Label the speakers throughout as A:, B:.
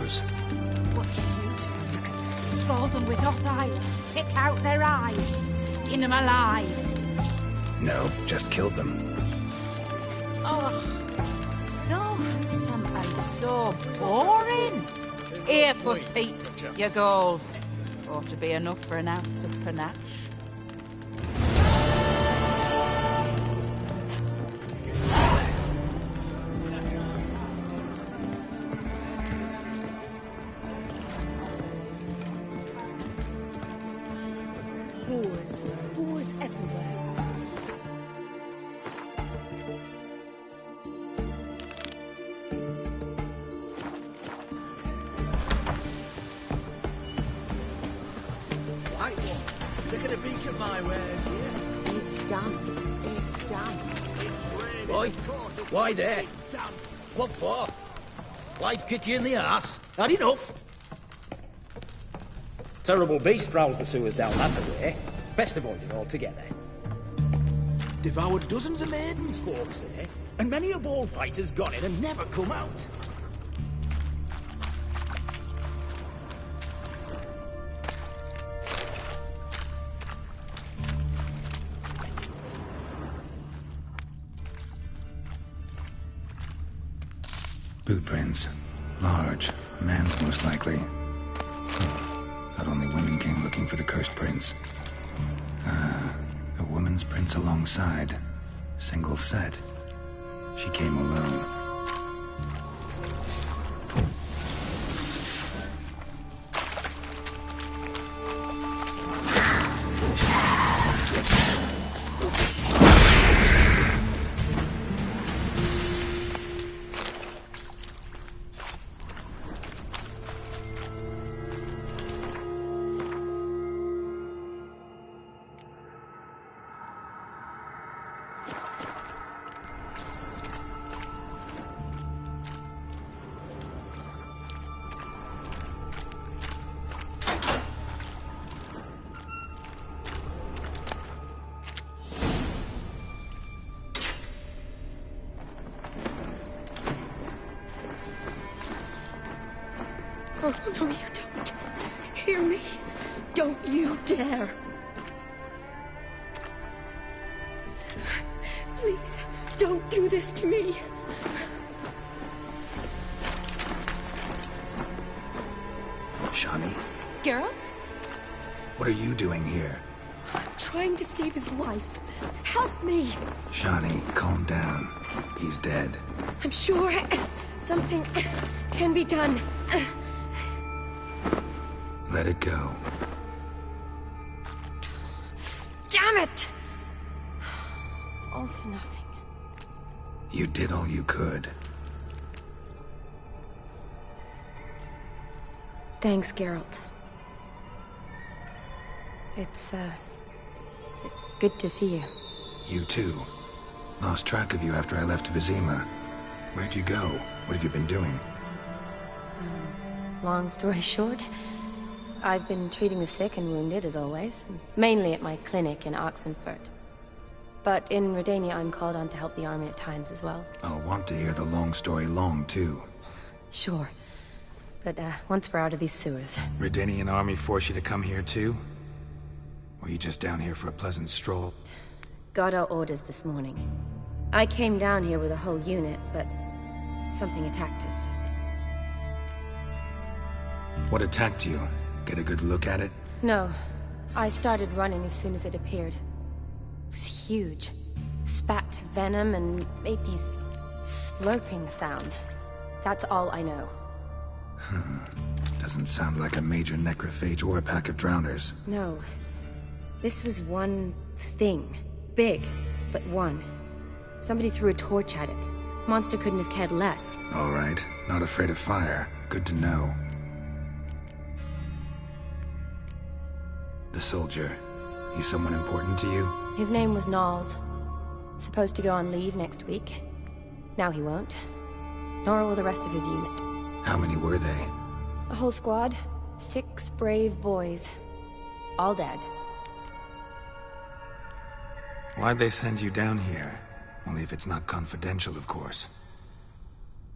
A: sewers.
B: What do you do? Just scald them with hot irons, pick out their eyes, skin them alive.
A: No, just killed them.
B: Oh, so handsome and so boring. Here, puss peeps, your gold. Ought to be enough for an ounce of panache.
C: Whores everywhere.
D: Right one. Taking a peek at my wares here.
E: It's done. It's done.
D: It's raining.
F: Oi,
D: Of course it's
F: why
D: gonna
F: there?
D: be damp.
F: What for? Life kick you in the arse? Had enough? Terrible beast prowls the sewers down that way. Best avoided altogether. Devoured dozens of maidens, folks say, and many a bullfighter's gone in and never come out.
A: Boot prints. Large. A man's most likely. Thought only women came looking for the cursed prints. A woman's prints alongside. Single set. She came alone.
C: Oh, no, you don't. Hear me? Don't you dare. Please, don't do this to me.
A: Shawnee,
C: Geralt?
A: what are you doing here?
C: I'm trying to save his life. Help me.
A: Shawnee, calm down. He's dead.
C: I'm sure something can be done.
A: Let it go.
C: Damn it! All for nothing.
A: You did all you could.
C: Thanks, Geralt. It's, good to see you.
A: You too. Lost track of you after I left Vizima. Where'd you go? What have you been doing?
C: Long story short, I've been treating the sick and wounded, as always. Mainly at my clinic in Oxenfurt. But in Redania, I'm called on to help the army at times as well.
A: I'll want to hear the long story long, too.
C: Sure. But, once we're out of these sewers...
A: Redanian army force you to come here, too? Or you just down here for a pleasant stroll?
C: Got our orders this morning. I came down here with a whole unit, but... something attacked us.
A: What attacked you? Get a good look at it?
C: No. I started running as soon as it appeared. It was huge. Spat venom and made these slurping sounds. That's all I know.
A: Doesn't sound like a major necrophage or a pack of drowners.
C: No. This was one thing. Big, but one. Somebody threw a torch at it. Monster couldn't have cared less.
A: All right. Not afraid of fire. Good to know. The soldier. He's someone important to you?
C: His name was Knowles. Supposed to go on leave next week. Now he won't. Nor will the rest of his unit.
A: How many were they?
C: A whole squad. 6 brave boys. All dead.
A: Why'd they send you down here? Only if it's not confidential, of course.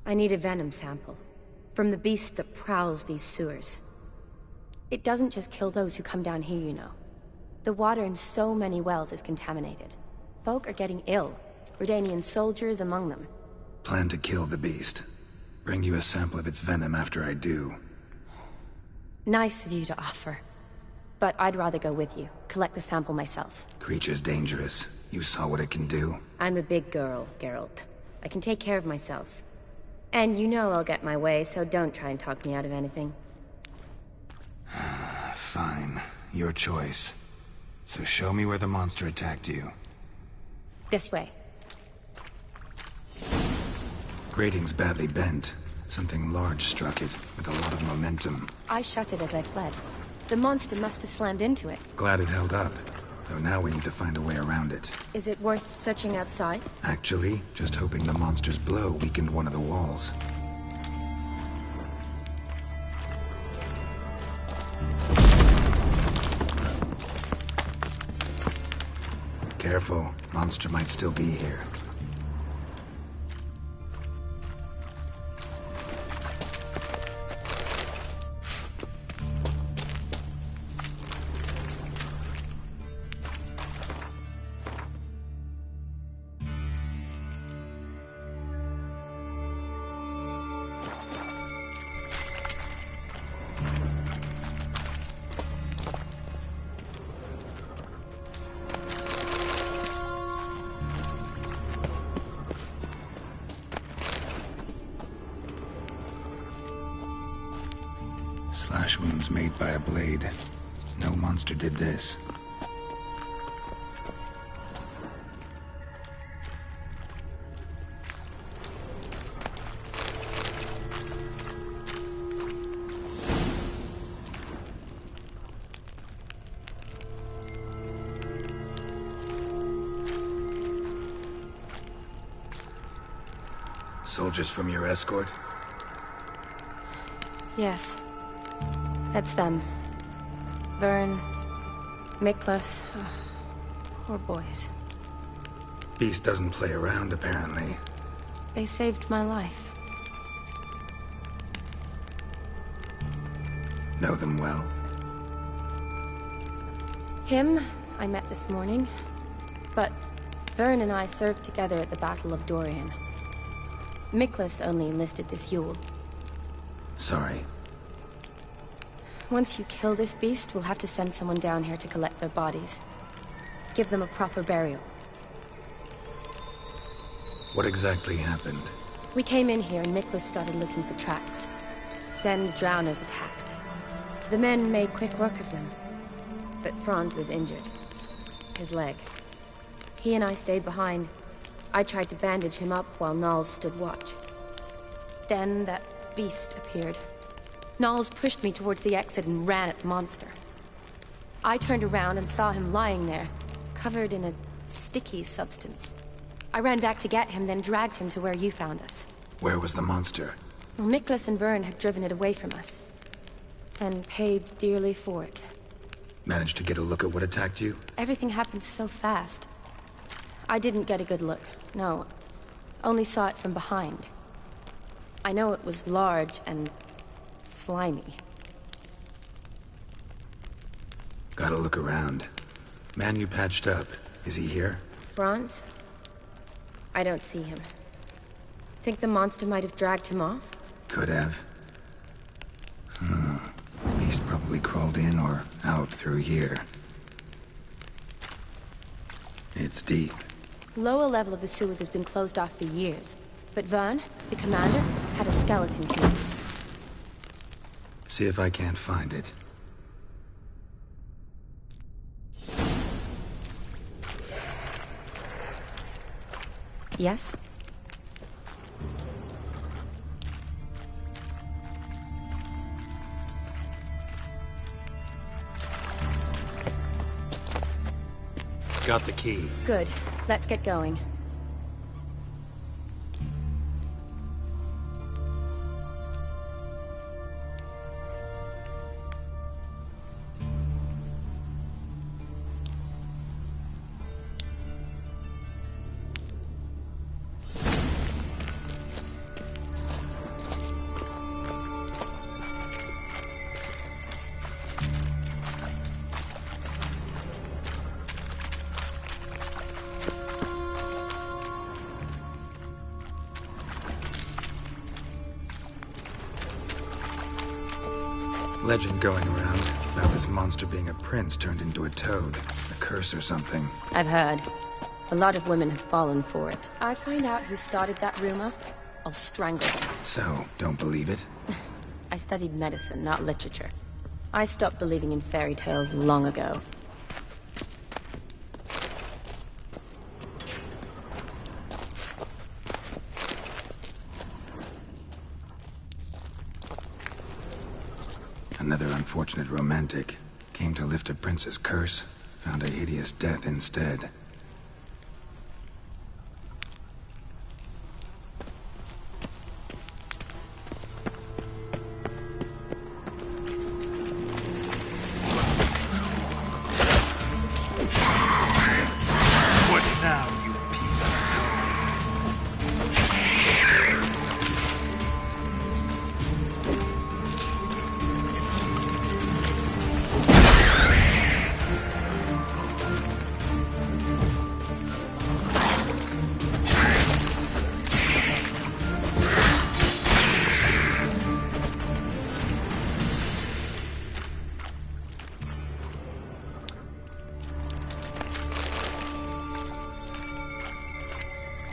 C: I need a venom sample. From the beast that prowls these sewers. It doesn't just kill those who come down here, you know. The water in so many wells is contaminated. Folk are getting ill, Redanian soldiers among them.
A: Plan to kill the beast. Bring you a sample of its venom after I do.
C: Nice of you to offer. But I'd rather go with you, collect the sample myself.
A: Creature's dangerous. You saw what it can do.
C: I'm a big girl, Geralt. I can take care of myself. And you know I'll get my way, so don't try and talk me out of anything.
A: Fine. Your choice. So show me where the monster attacked you.
C: This way.
A: Grating's badly bent. Something large struck it, with a lot of momentum.
C: I shut it as I fled. The monster must have slammed into it.
A: Glad it held up. Though now we need to find a way around it.
C: Is it worth searching outside?
A: Actually, just hoping the monster's blow weakened one of the walls. Careful, monster might still be here. Slash wounds made by a blade. No monster did this. Soldiers from your escort?
C: Yes. That's them. Vern, Miklas. Poor boys.
A: Beast doesn't play around, apparently.
C: They saved my life.
A: Know them well?
C: Him, I met this morning. But Vern and I served together at the Battle of Dorian. Miklas only enlisted this Yule.
A: Sorry.
C: Once you kill this beast, we'll have to send someone down here to collect their bodies. Give them a proper burial.
A: What exactly happened?
C: We came in here and Miklas started looking for tracks. Then drowners attacked. The men made quick work of them. But Franz was injured. His leg. He and I stayed behind. I tried to bandage him up while Nals stood watch. Then that beast appeared. Nals pushed me towards the exit and ran at the monster. I turned around and saw him lying there, covered in a sticky substance. I ran back to get him, then dragged him to where you found us.
A: Where was the monster?
C: Well, Miklas and Vern had driven it away from us. And paid dearly for it.
A: Managed to get a look at what attacked you?
C: Everything happened so fast. I didn't get a good look, no. Only saw it from behind. I know it was large and slimy.
A: Gotta look around. Man you patched up, is he here?
C: Franz? I don't see him. Think the monster might have dragged him off?
A: Could have. Beast probably crawled in or out through here. It's deep.
C: Lower level of the sewers has been closed off for years. But Vern, the commander, had a skeleton key.
A: See if I can't find it.
C: Yes?
A: Got the key.
C: Good. Let's get going.
A: Legend going around about this monster being a prince turned into a toad. A curse or something.
C: I've heard. A lot of women have fallen for it. I find out who started that rumor, I'll strangle them.
A: So, don't believe it?
C: I studied medicine, not literature. I stopped believing in fairy tales long ago.
A: Another unfortunate romantic. Came to lift a prince's curse, found a hideous death instead.
F: What now, you piece of...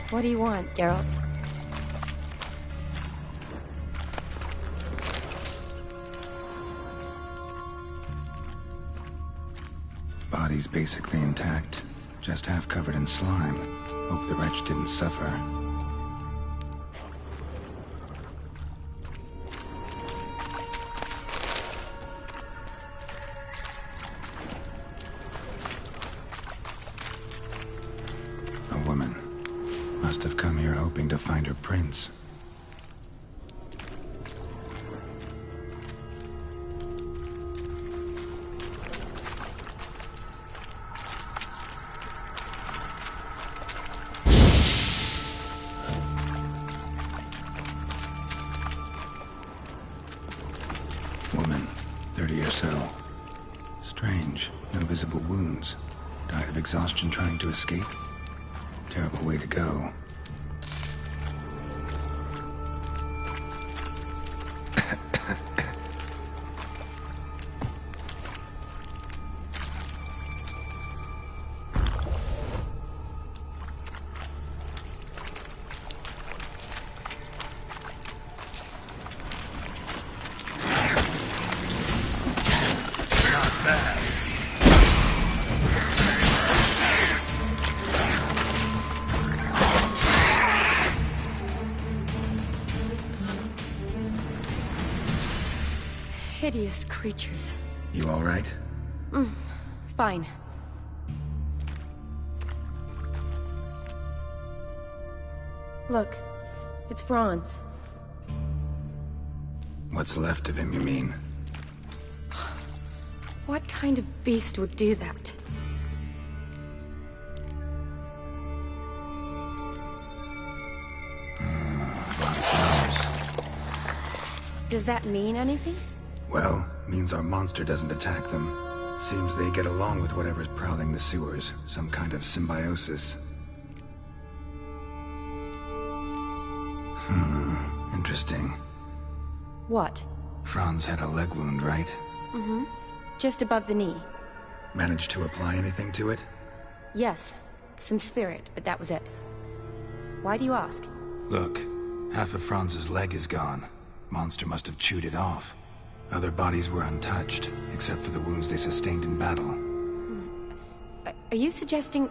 C: What do you want, Geralt?
A: Body's basically intact, just half covered in slime. Hope the wretch didn't suffer. A woman. Must have come here hoping to find her prince. Woman, 30 or so. Strange, no visible wounds. Died of exhaustion trying to escape. Terrible way to go.
C: Hideous creatures.
A: You all right?
C: Fine. Look, it's Franz.
A: What's left of him, you mean?
C: What kind of beast would do that?
A: A lot of flowers.
C: Does that mean anything?
A: Well, means our monster doesn't attack them. Seems they get along with whatever's prowling the sewers. Some kind of symbiosis. Interesting.
C: What?
A: Franz had a leg wound, right?
C: Just above the knee.
A: Managed to apply anything to it?
C: Yes, some spirit, but that was it. Why do you ask?
A: Look, half of Franz's leg is gone. Monster must have chewed it off. Other bodies were untouched, except for the wounds they sustained in battle.
C: Are you suggesting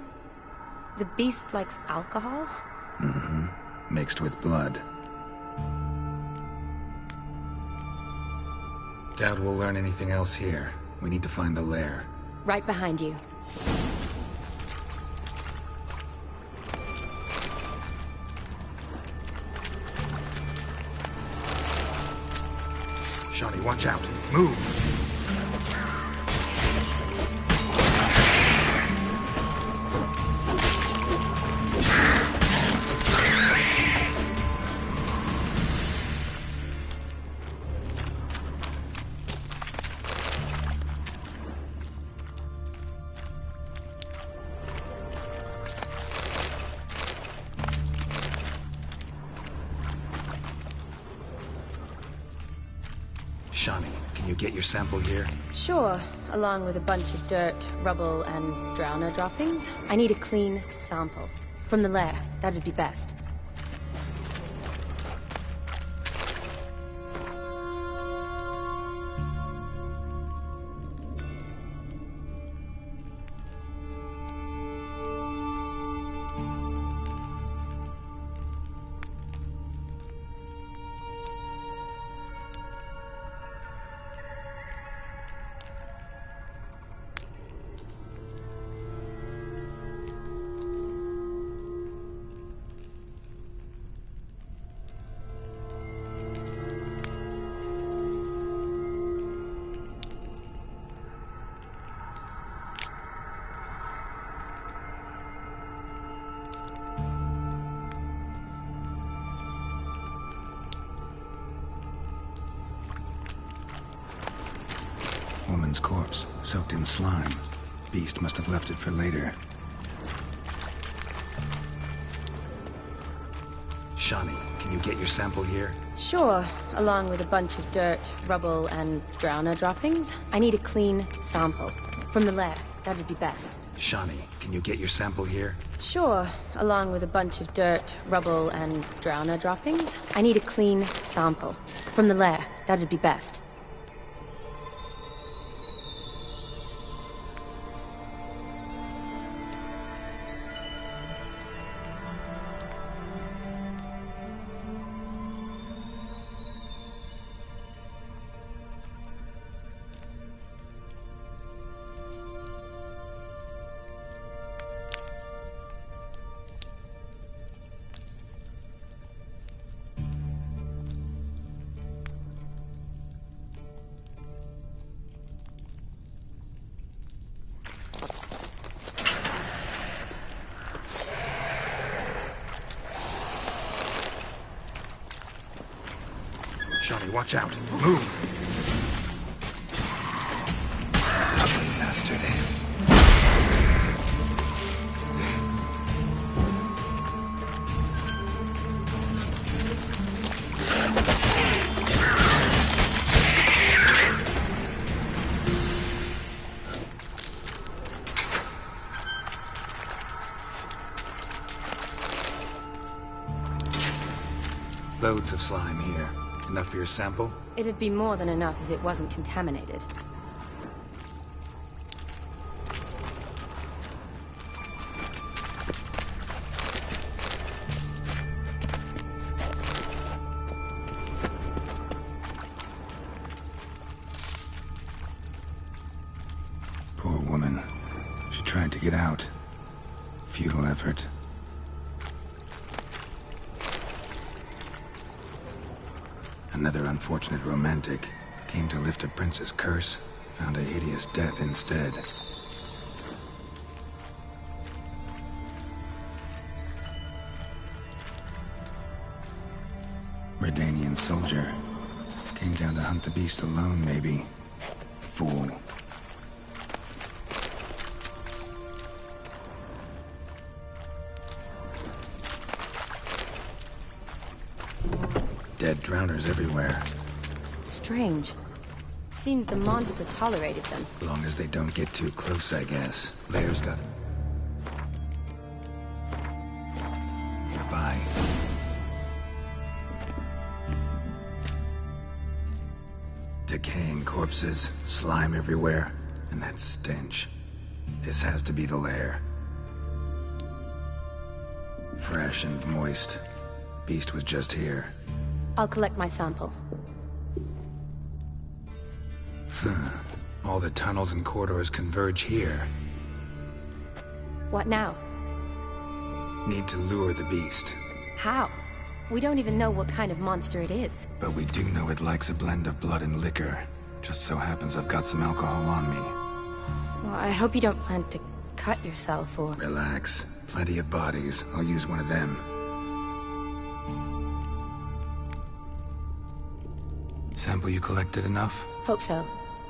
C: the beast likes alcohol?
A: Mixed with blood. Doubt we'll learn anything else here. We need to find the lair.
C: Right behind you.
A: Shawty, watch out. Move! Shawnee, can you get your sample here?
C: Sure, along with a bunch of dirt, rubble, and drowner droppings. I need a clean sample. From the lair, that'd be best.
A: Woman's corpse, soaked in slime. Beast must have left it for later. Shawnee, can you get your sample here?
C: Sure, along with a bunch of dirt, rubble, and drowner droppings. I need a clean sample. From the lair, that'd be best.
A: Shawnee, can you get your sample here?
C: Sure, along with a bunch of dirt, rubble, and drowner droppings. I need a clean sample. From the lair, that'd be best.
A: Shawnee, watch out. Move! Ugly bastard. Loads of slime here. Enough for your sample?
C: It'd be more than enough if it wasn't contaminated.
A: Poor woman. She tried to get out. Futile effort. Another unfortunate romantic came to lift a prince's curse, found a hideous death instead. Redanian soldier. Came down to hunt the beast alone, maybe. Fool. Dead drowners everywhere.
C: Strange. Seemed the monster tolerated them.
A: Long as they don't get too close, I guess. Lair's got it. Nearby. Decaying corpses, slime everywhere, and that stench. This has to be the lair. Fresh and moist. Beast was just here.
C: I'll collect my sample.
A: All the tunnels and corridors converge here.
C: What now?
A: Need to lure the beast.
C: How? We don't even know what kind of monster it is.
A: But we do know it likes a blend of blood and liquor. Just so happens I've got some alcohol on me.
C: Well, I hope you don't plan to cut yourself or...
A: Relax. Plenty of bodies. I'll use one of them. Sample you collected enough?
C: Hope so.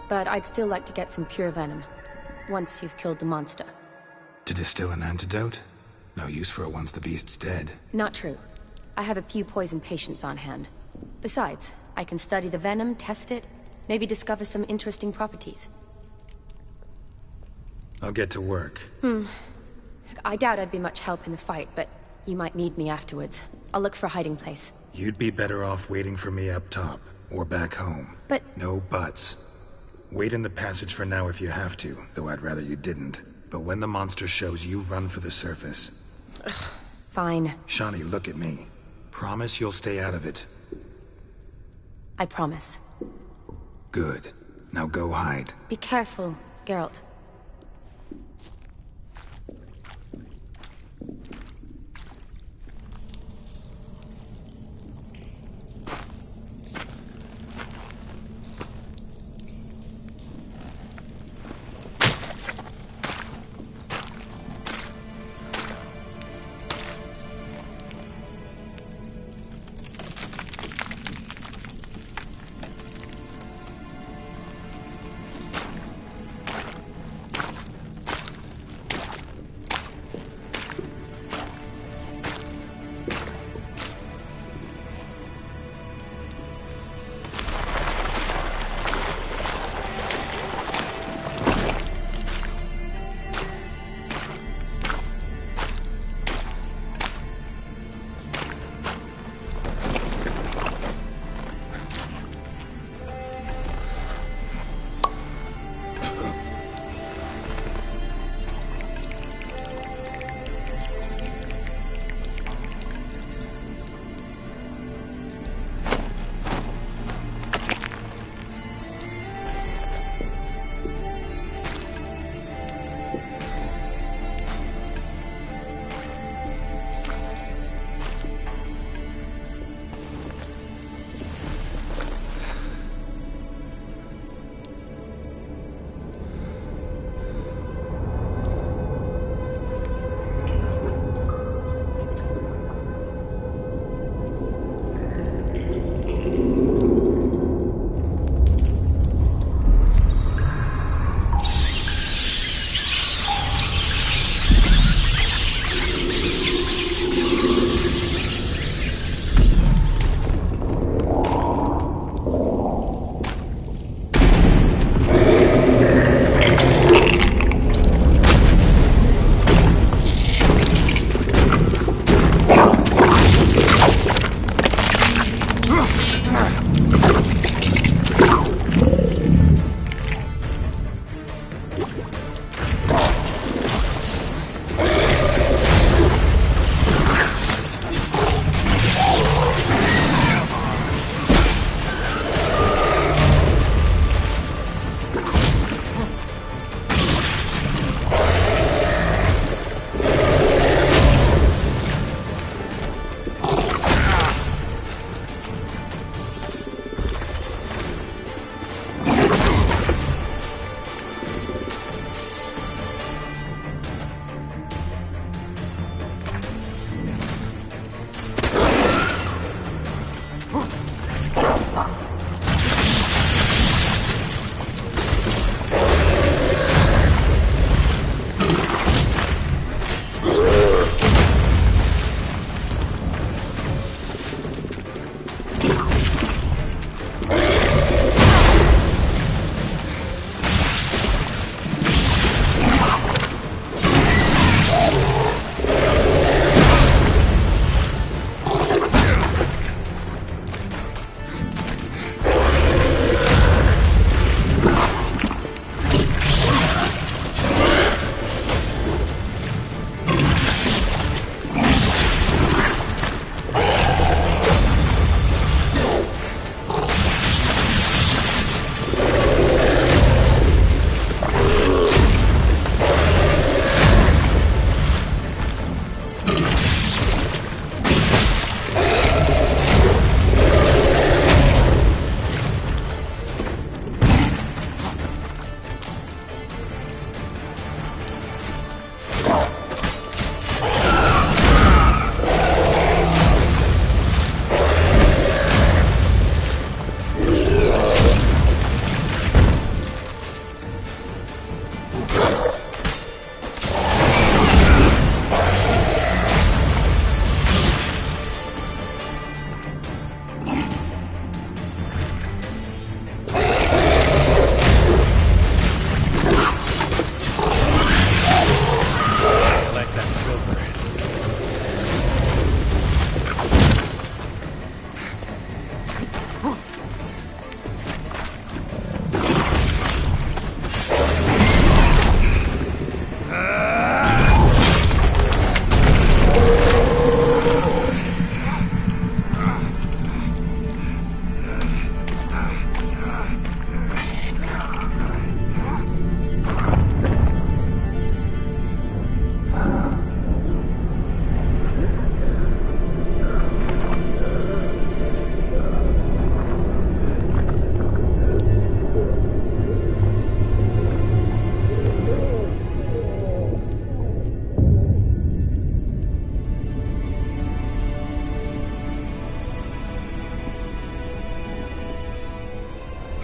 C: But I'd still like to get some pure venom. Once you've killed the monster.
A: To distill an antidote? No use for it once the beast's dead.
C: Not true. I have a few poison patients on hand. Besides, I can study the venom, test it, Maybe discover some interesting properties.
A: I'll get to work.
C: I doubt I'd be much help in the fight, but you might need me afterwards. I'll look for a hiding place.
A: You'd be better off waiting for me up top, or back home.
C: But...
A: No buts. Wait in the passage for now if you have to, though I'd rather you didn't. But when the monster shows, you run for the surface.
C: Fine.
A: Shawnee, look at me. Promise you'll stay out of it.
C: I promise.
A: Good. Now go hide.
C: Be careful, Geralt.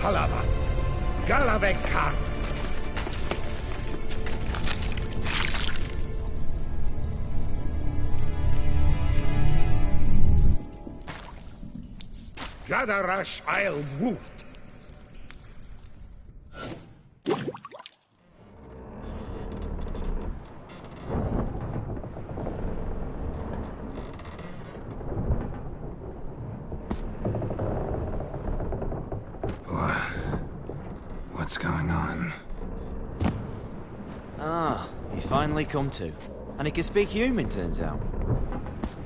G: Halavath. Galavek Khan. Gadarash I'll woot.
A: What's going on?
H: Ah, he's finally come to. And he can speak human, turns out.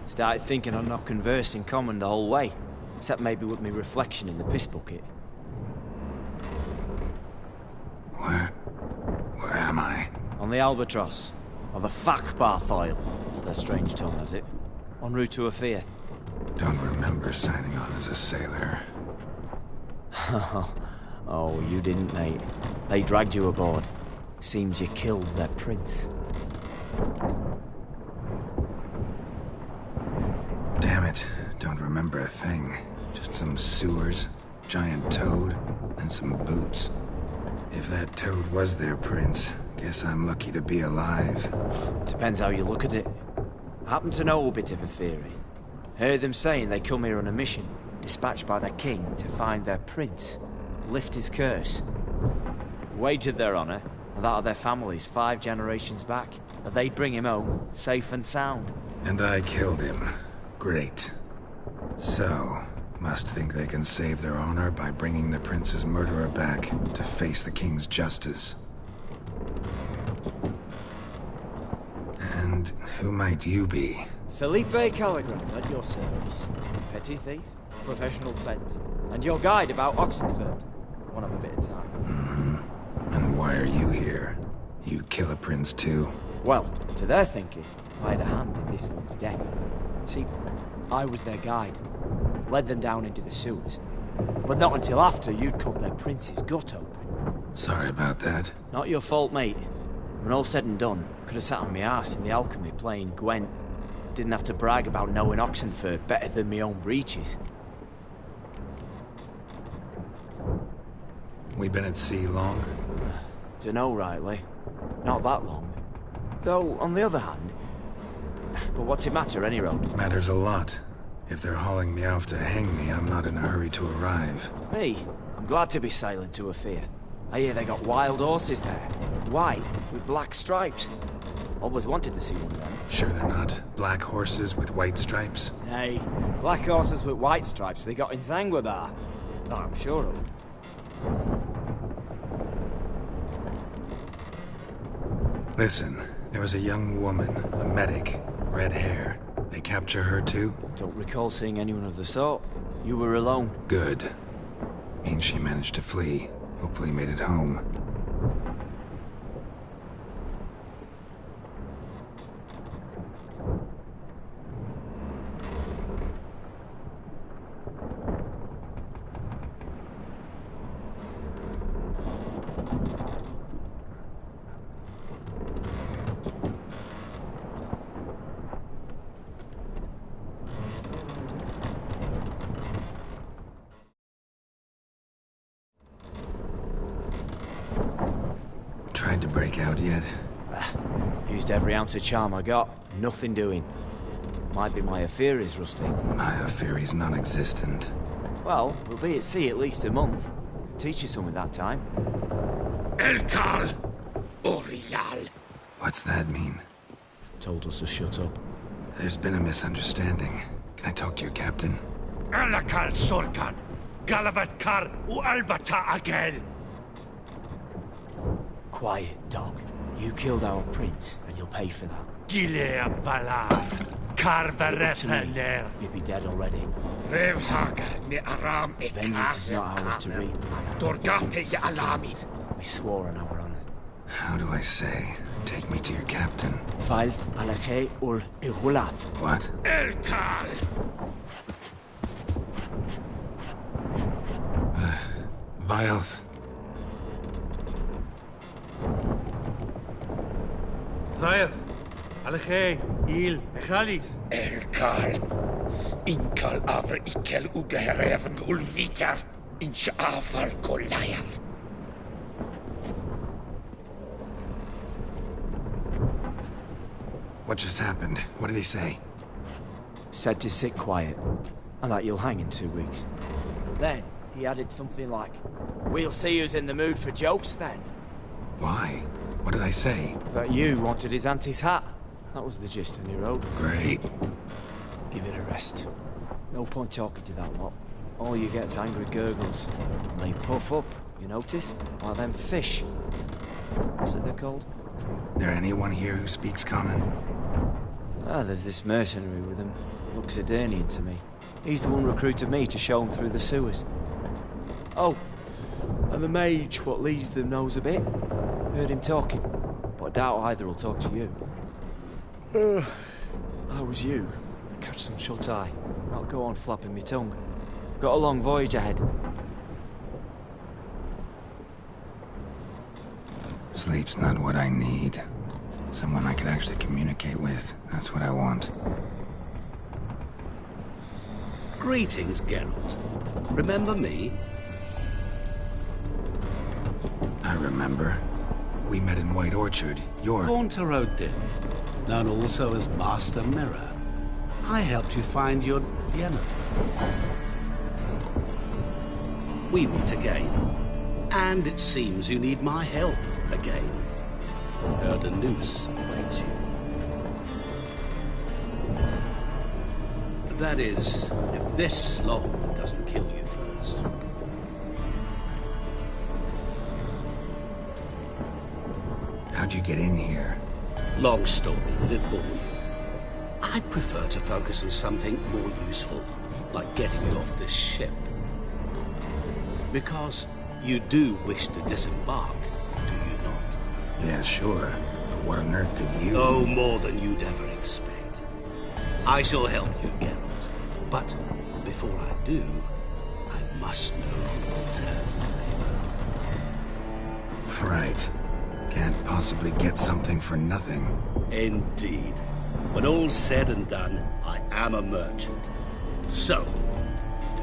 H: Started thinking I'd not conversed in common the whole way. Except maybe with me reflection in the piss bucket.
A: Where am I?
H: On the Albatross. Or the Fakbarth Oil, as their strange tongue has it. En route to Afir.
A: Don't remember signing on as a sailor.
H: Oh, you didn't, mate. They dragged you aboard. Seems you killed their prince.
A: Damn it. Don't remember a thing. Just some sewers, giant toad, and some boots. If that toad was their prince, guess I'm lucky to be alive.
H: Depends how you look at it. I happen to know a bit of a theory. Heard them saying they come here on a mission, dispatched by their king to find their prince, lift his curse. Wagered their honor, and that of their families 5 generations back, that they'd bring him home, safe and sound.
A: And I killed him. Great. So, must think they can save their honor by bringing the prince's murderer back to face the king's justice. And who might you be?
H: Felipe Caligram, at your service. Petty thief, professional fence, and your guide about Oxenford. One of a bit of time.
A: And why are you here? You kill a prince too?
H: Well, to their thinking, I had a hand in this one's death. See, I was their guide. Led them down into the sewers. But not until after you'd cut their prince's gut open.
A: Sorry about that.
H: Not your fault, mate. When all said and done, could have sat on my arse in the alchemy playing Gwent. Didn't have to brag about knowing Oxenford better than my own breeches.
A: We been at sea long?
H: Dunno rightly. Not that long. Though, on the other hand... But what's it matter, any road?
A: Matters a lot. If they're hauling me off to hang me, I'm not in a hurry to arrive.
H: Me? I'm glad to be sailing to Afir. I hear they got wild horses there. White, with black stripes. Always wanted to see one of them.
A: Sure they're not black horses with white stripes?
H: Nay, black horses with white stripes they got in Zanguebar. That I'm sure of.
A: Listen, there was a young woman, a medic, red hair. They capture her too?
H: Don't recall seeing anyone of the sort. You were alone.
A: Good. Means she managed to flee. Hopefully made it home. Tried to break out yet?
H: Used every ounce of charm I got. Nothing doing. Might be my affair is rusty.
A: My affair is non-existent.
H: Well, we'll be at sea at least a month. Could teach you something that time.
G: Elkal. Orial.
A: What's that mean?
H: Told us to shut up.
A: There's been a misunderstanding. Can I talk to your captain?
G: Alakal Sorkan. Galavat Kar u Albata Agel.
H: Quiet, dog. You killed our prince, and you'll pay for that.
G: Gilea Valar. Kar Varepaner.
H: You'd be dead already.
G: Revhaga ne Aram e
H: Vengeance is not ours to reap, man.
G: Dorgate ya Alamis.
H: We swore on our honor.
A: How do I say? Take me to your captain.
H: Falth alakhe ul igulath.
A: What?
G: Elkal.
A: Vilth.
I: Vilth. Alakhe. Il. Echalith.
G: Elkal. Inkal avre ikel ugehereven ulvitar.
F: in Sha'afar Goliath.
A: What just happened? What did he say?
H: Said to sit quiet, and that you'll hang in 2 weeks. But then, he added something like, "We'll see who's in the mood for jokes then."
A: Why? What did I say?
H: That you wanted his auntie's hat. That was the gist, and he wrote.
A: Great.
H: Give it a rest. No point talking to that lot. All you get's angry gurgles. And they puff up, you notice? Like them fish. What's it they're called?
A: There anyone here who speaks common?
H: Ah, there's this mercenary with him. Looks Edirnian to me. He's the one recruited me to show him through the sewers. Oh, and the mage what leads them knows a bit. Heard him talking, but I doubt either will talk to you. How was you? Catch some shut-eye. I'll go on flapping my tongue. Got a long voyage ahead.
A: Sleep's not what I need. Someone I could actually communicate with. That's what I want.
F: Greetings, Geralt. Remember me?
A: I remember. We met in White Orchard. You're...
F: Gaunter Odin, known also as Master Mirror. I helped you find your Yennefer. We meet again. And it seems you need my help again. Heard a noose awaits you. That is, if this slog doesn't kill you first.
A: How'd you get in here?
F: Long story, did it bore you? I'd prefer to focus on something more useful, like getting you off this ship. Because you do wish to disembark, do you not?
A: Yeah, sure. But what on earth could you...
F: Oh, more than you'd ever expect. I shall help you, Geralt. But before I do, I must know who will return favor.
A: Right. Can't possibly get something for nothing.
F: Indeed. When all's said and done, I am a merchant. So,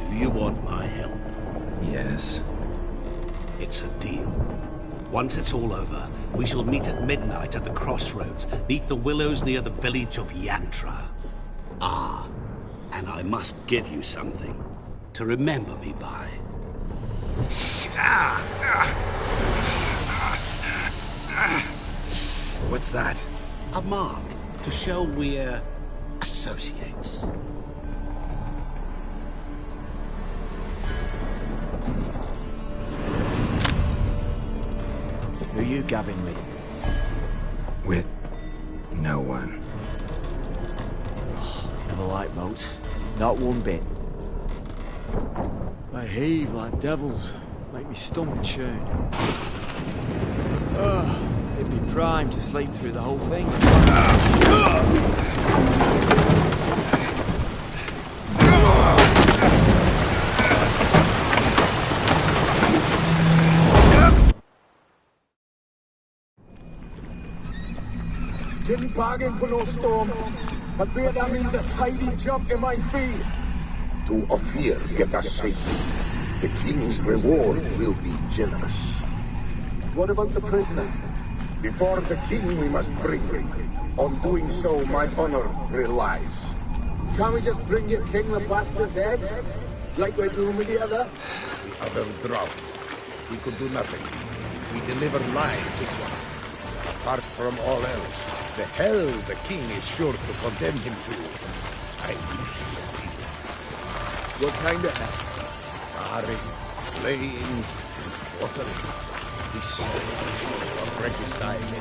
F: do you want my help?
A: Yes.
F: It's a deal. Once it's all over, we shall meet at midnight at the crossroads, neath the willows near the village of Yantra. Ah, and I must give you something to remember me by.
A: What's that?
F: A mark to show we're associates.
H: Who are you gabbing with?
A: With no one.
H: Never liked boats. Not one bit. They heave like devils. Make me stomach churn. It'd be prime to sleep through the whole thing.
J: Didn't bargain for no storm. I fear that means a tidy jump in my fee.
K: To Ophir, get us safely. The king's reward will be generous.
J: What about the prisoner?
K: Before the king we must bring him. On doing so, my honor relies.
J: Can't we just bring your king the bastard's head? Like we're doing with the other?
K: The other drowned. We could do nothing. We deliver live this one. Apart from all else, the hell the king is sure to condemn him to. I usually see.
J: What kind of hell?
K: Marring, slaying, watering. This is for regicide and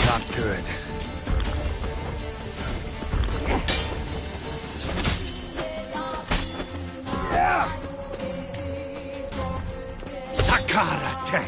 A: Not good.
G: Sakarate!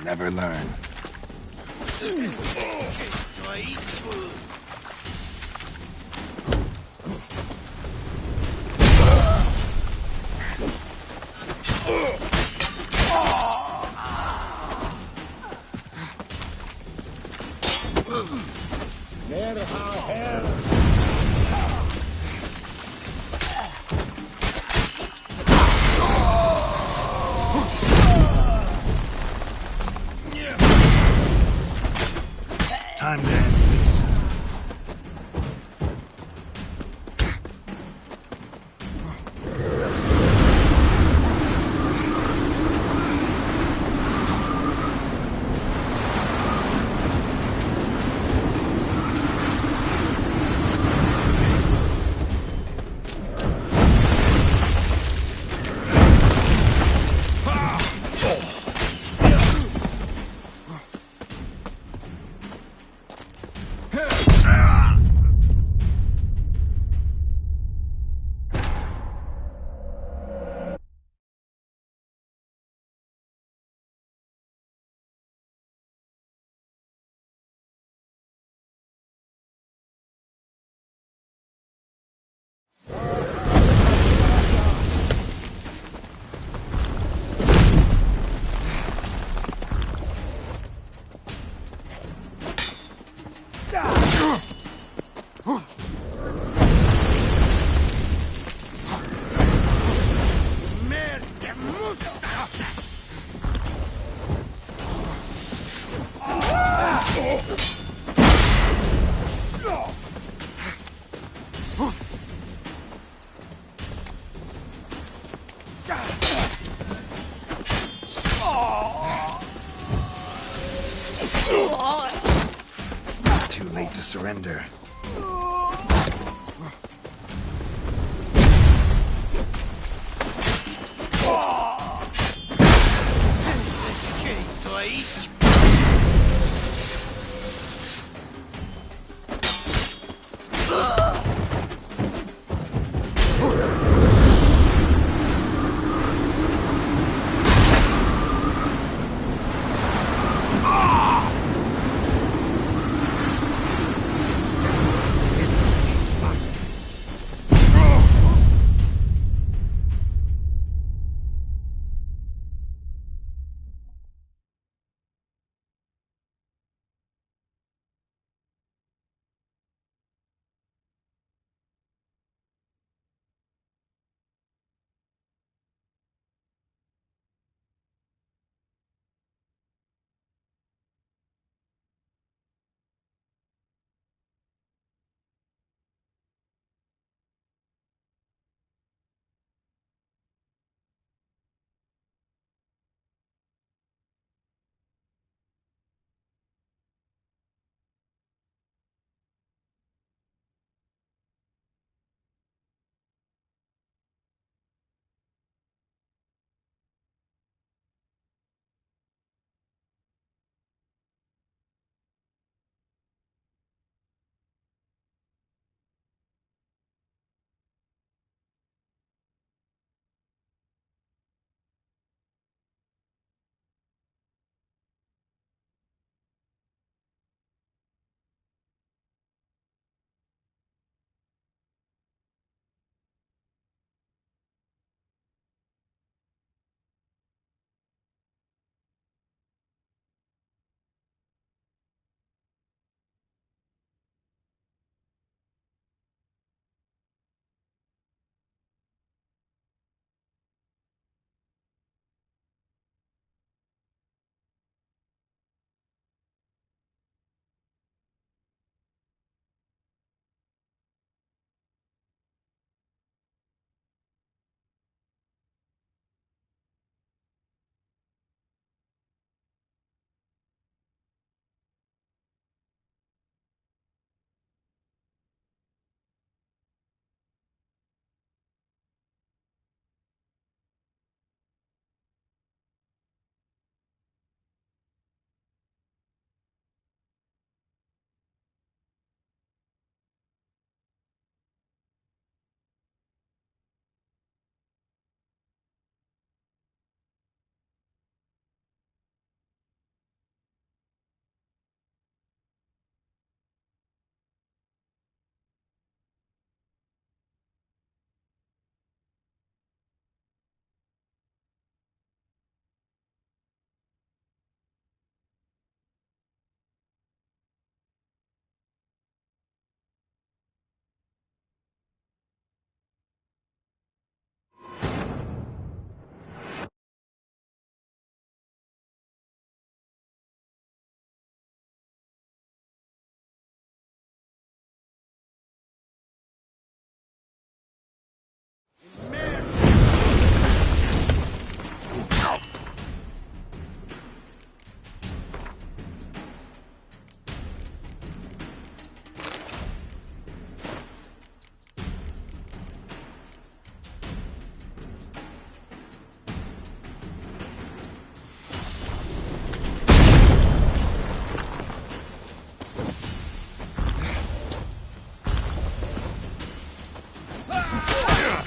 A: Never learn.
G: Time to end this.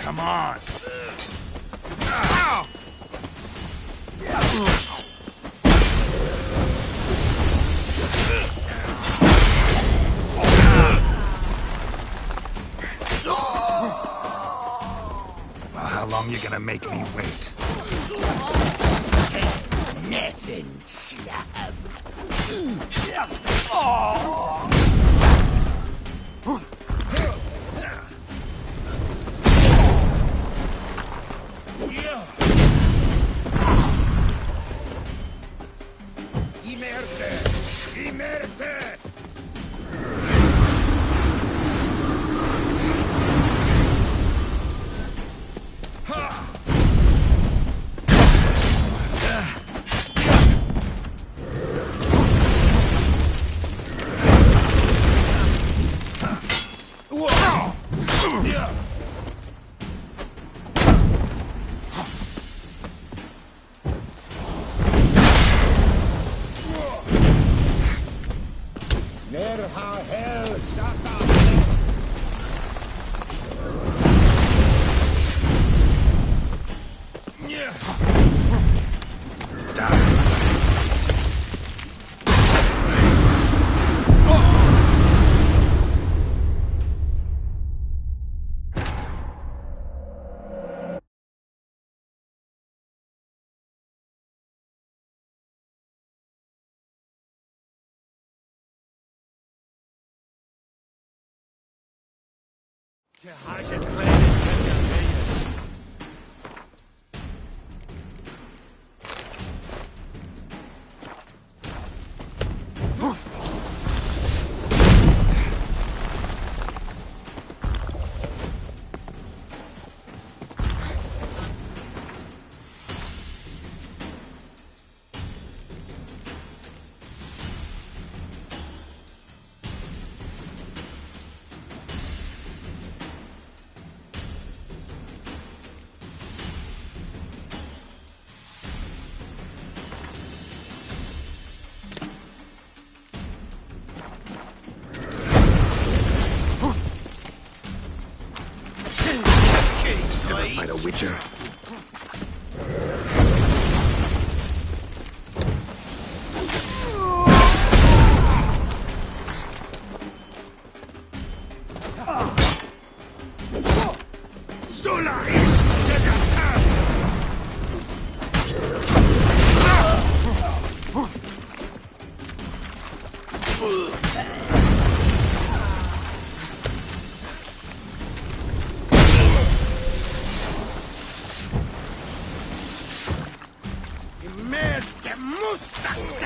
G: Come on!
A: Well, how long you gonna make me wait?
D: Nothing, slab.
K: Nerha hell Satan!
A: Ever fight a witcher?
K: Merde Mustang!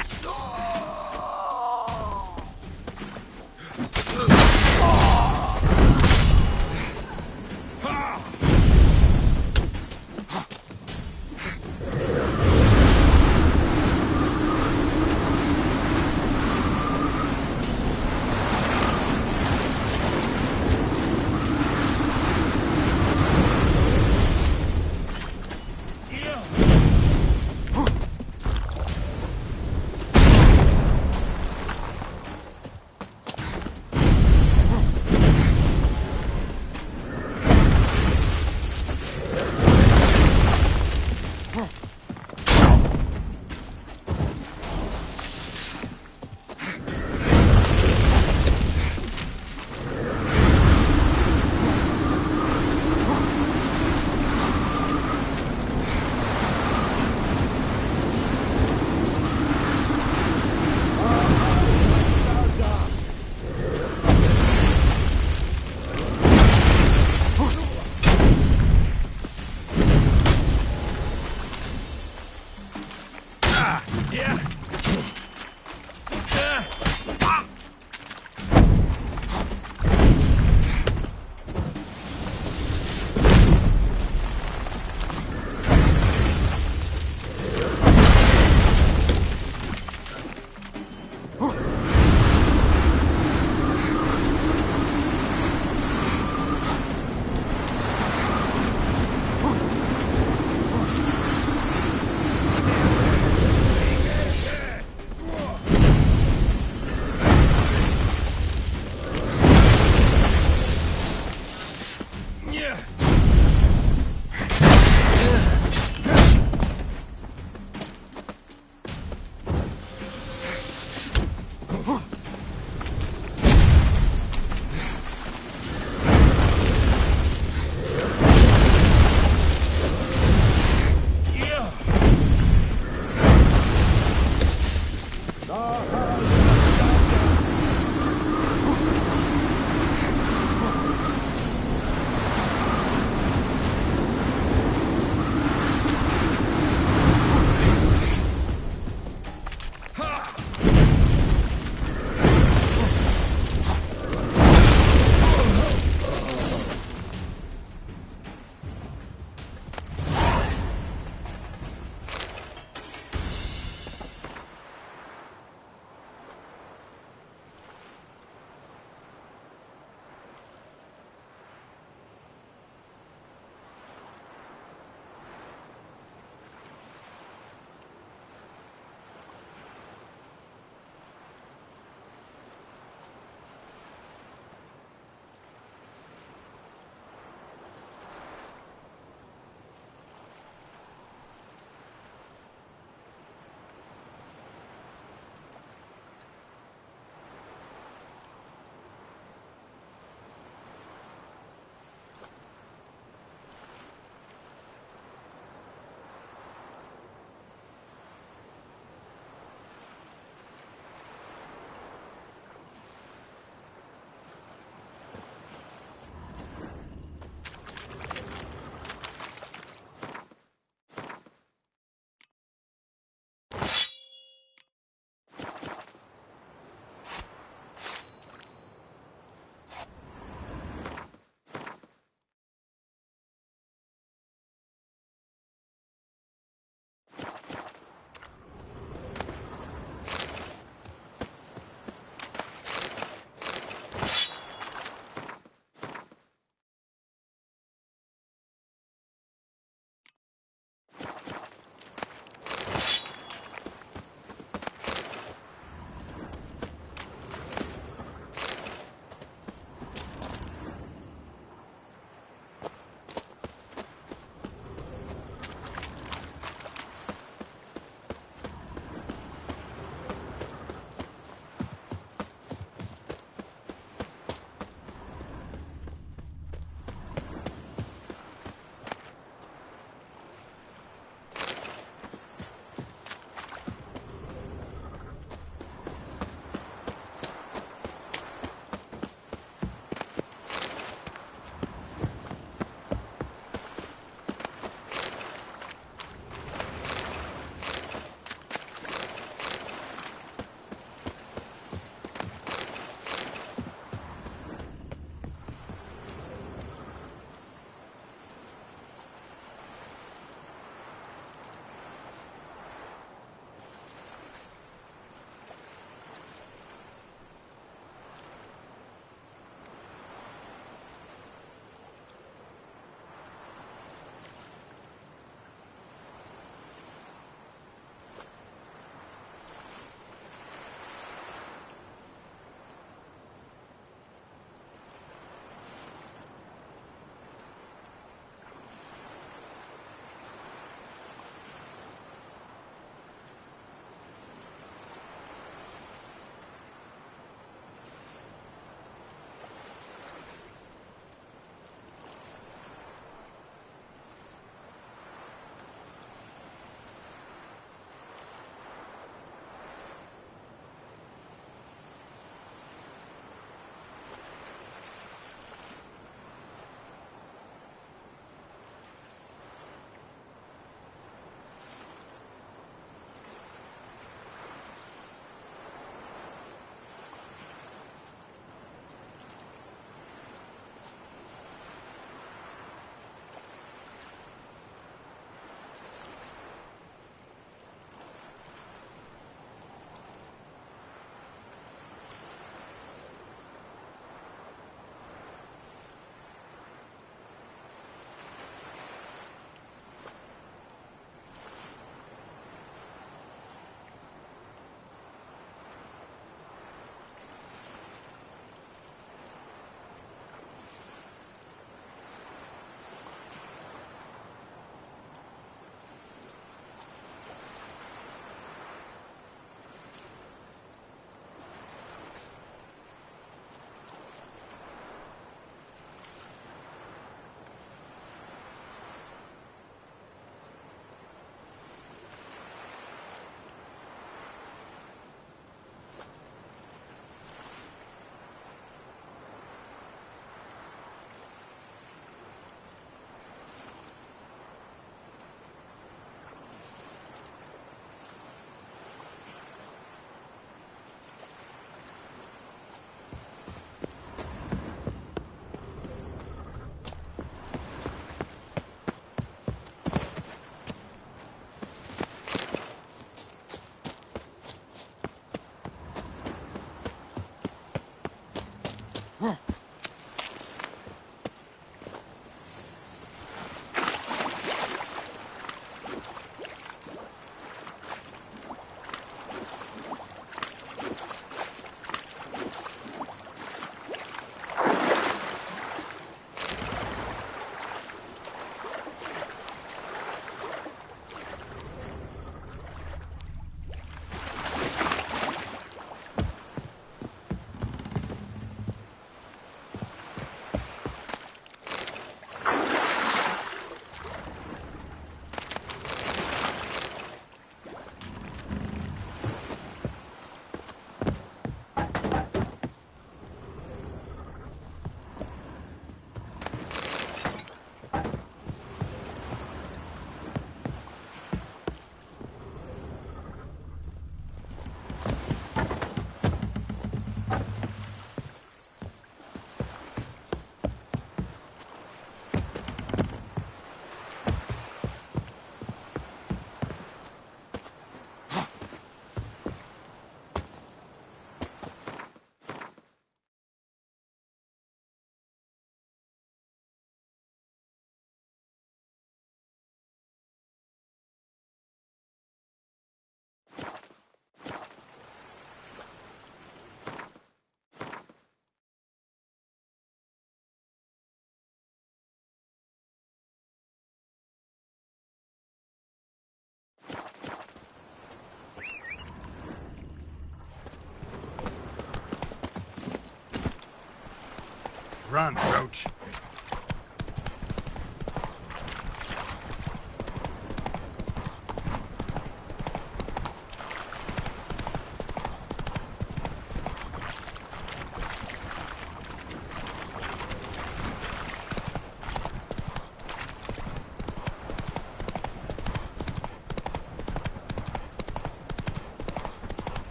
A: Run, Roach.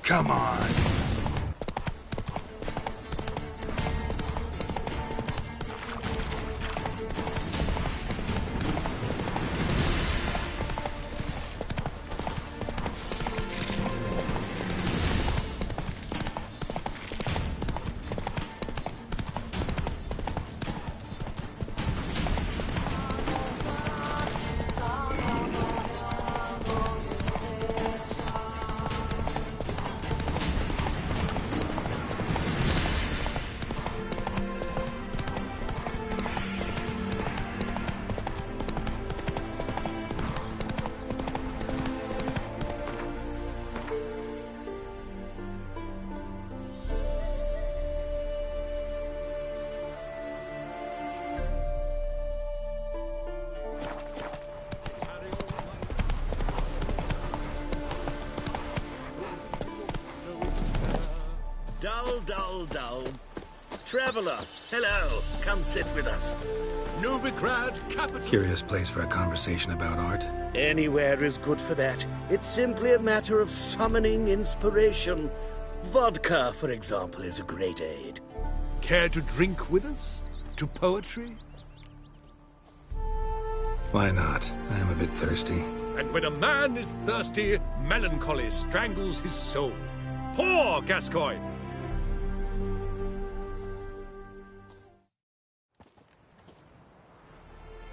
A: Come on.
F: Dull. Traveller, hello. Come sit with us.
I: Novigrad capital.
A: Curious place for a conversation about art.
F: Anywhere is good for that. It's simply a matter of summoning inspiration. Vodka, for example, is a great aid.
I: Care to drink with us? To poetry?
A: Why not? I am a bit thirsty.
I: And when a man is thirsty, melancholy strangles his soul. Poor Gascoigne!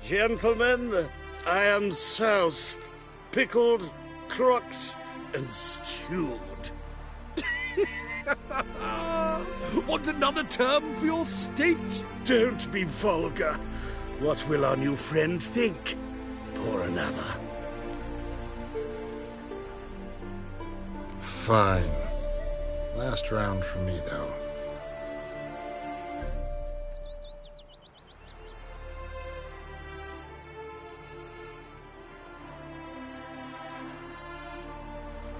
F: Gentlemen, I am soused, pickled, crocked, and stewed.
I: Want another term for your state?
F: Don't be vulgar. What will our new friend think? Pour another.
A: Fine. Last round for me, though.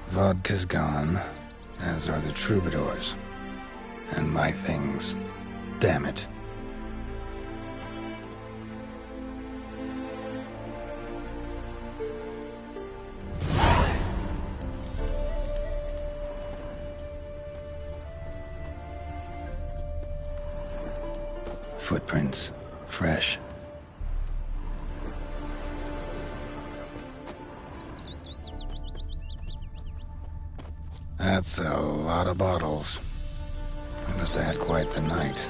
A: Vodka's gone, as are the troubadours. And my things. Damn it. Footprints. Fresh. That's a lot of bottles. I must have had quite the night.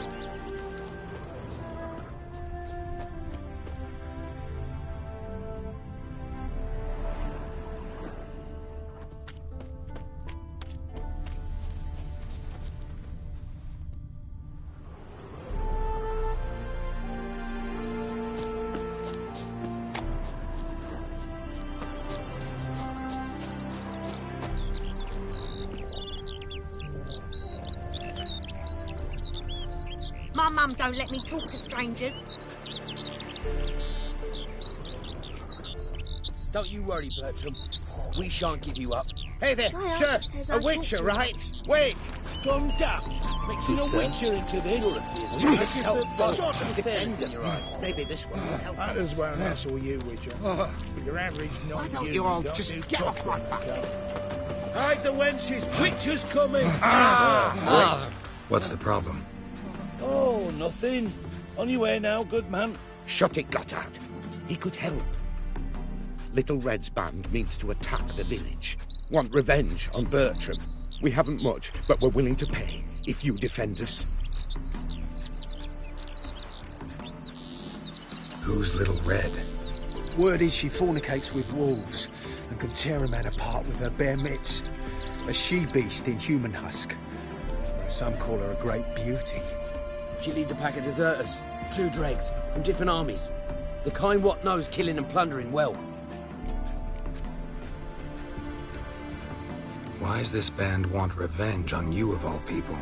E: My mum don't let me talk to strangers.
D: Don't you worry, Bertram. We shan't give you up.
K: Hey there,
E: My
K: sir!
E: uncle says I
K: A
E: talk
K: witcher,
E: to
K: right? Wait!
D: Calm down. Mixing a witcher into this.
K: We should help
D: Sort
K: both.
D: of fairness in your eyes.
K: Maybe this one will help.
J: That
K: us.
J: is won't hassle you, Witcher. Your average
K: Why
J: not
K: don't
J: you
K: you all
J: don't
K: just
J: do
K: get off my
J: chocolate,
K: back?
J: okay?
D: Hide the wenches. Witcher's coming.
A: What's the problem?
D: Oh, nothing. On your way now, good man.
K: Shut it, Gotthard. He could help. Little Red's band means to attack the village. Want revenge on Bertram. We haven't much, but we're willing to pay if you defend us.
A: Who's Little Red?
L: Word is she fornicates with wolves and can tear a man apart with her bare mitts. A she-beast in human husk. Though some call her a great beauty.
D: She leads a pack of deserters, true dregs, from different armies. The kind what knows killing and plundering well.
A: Why's this band want revenge on you of all people?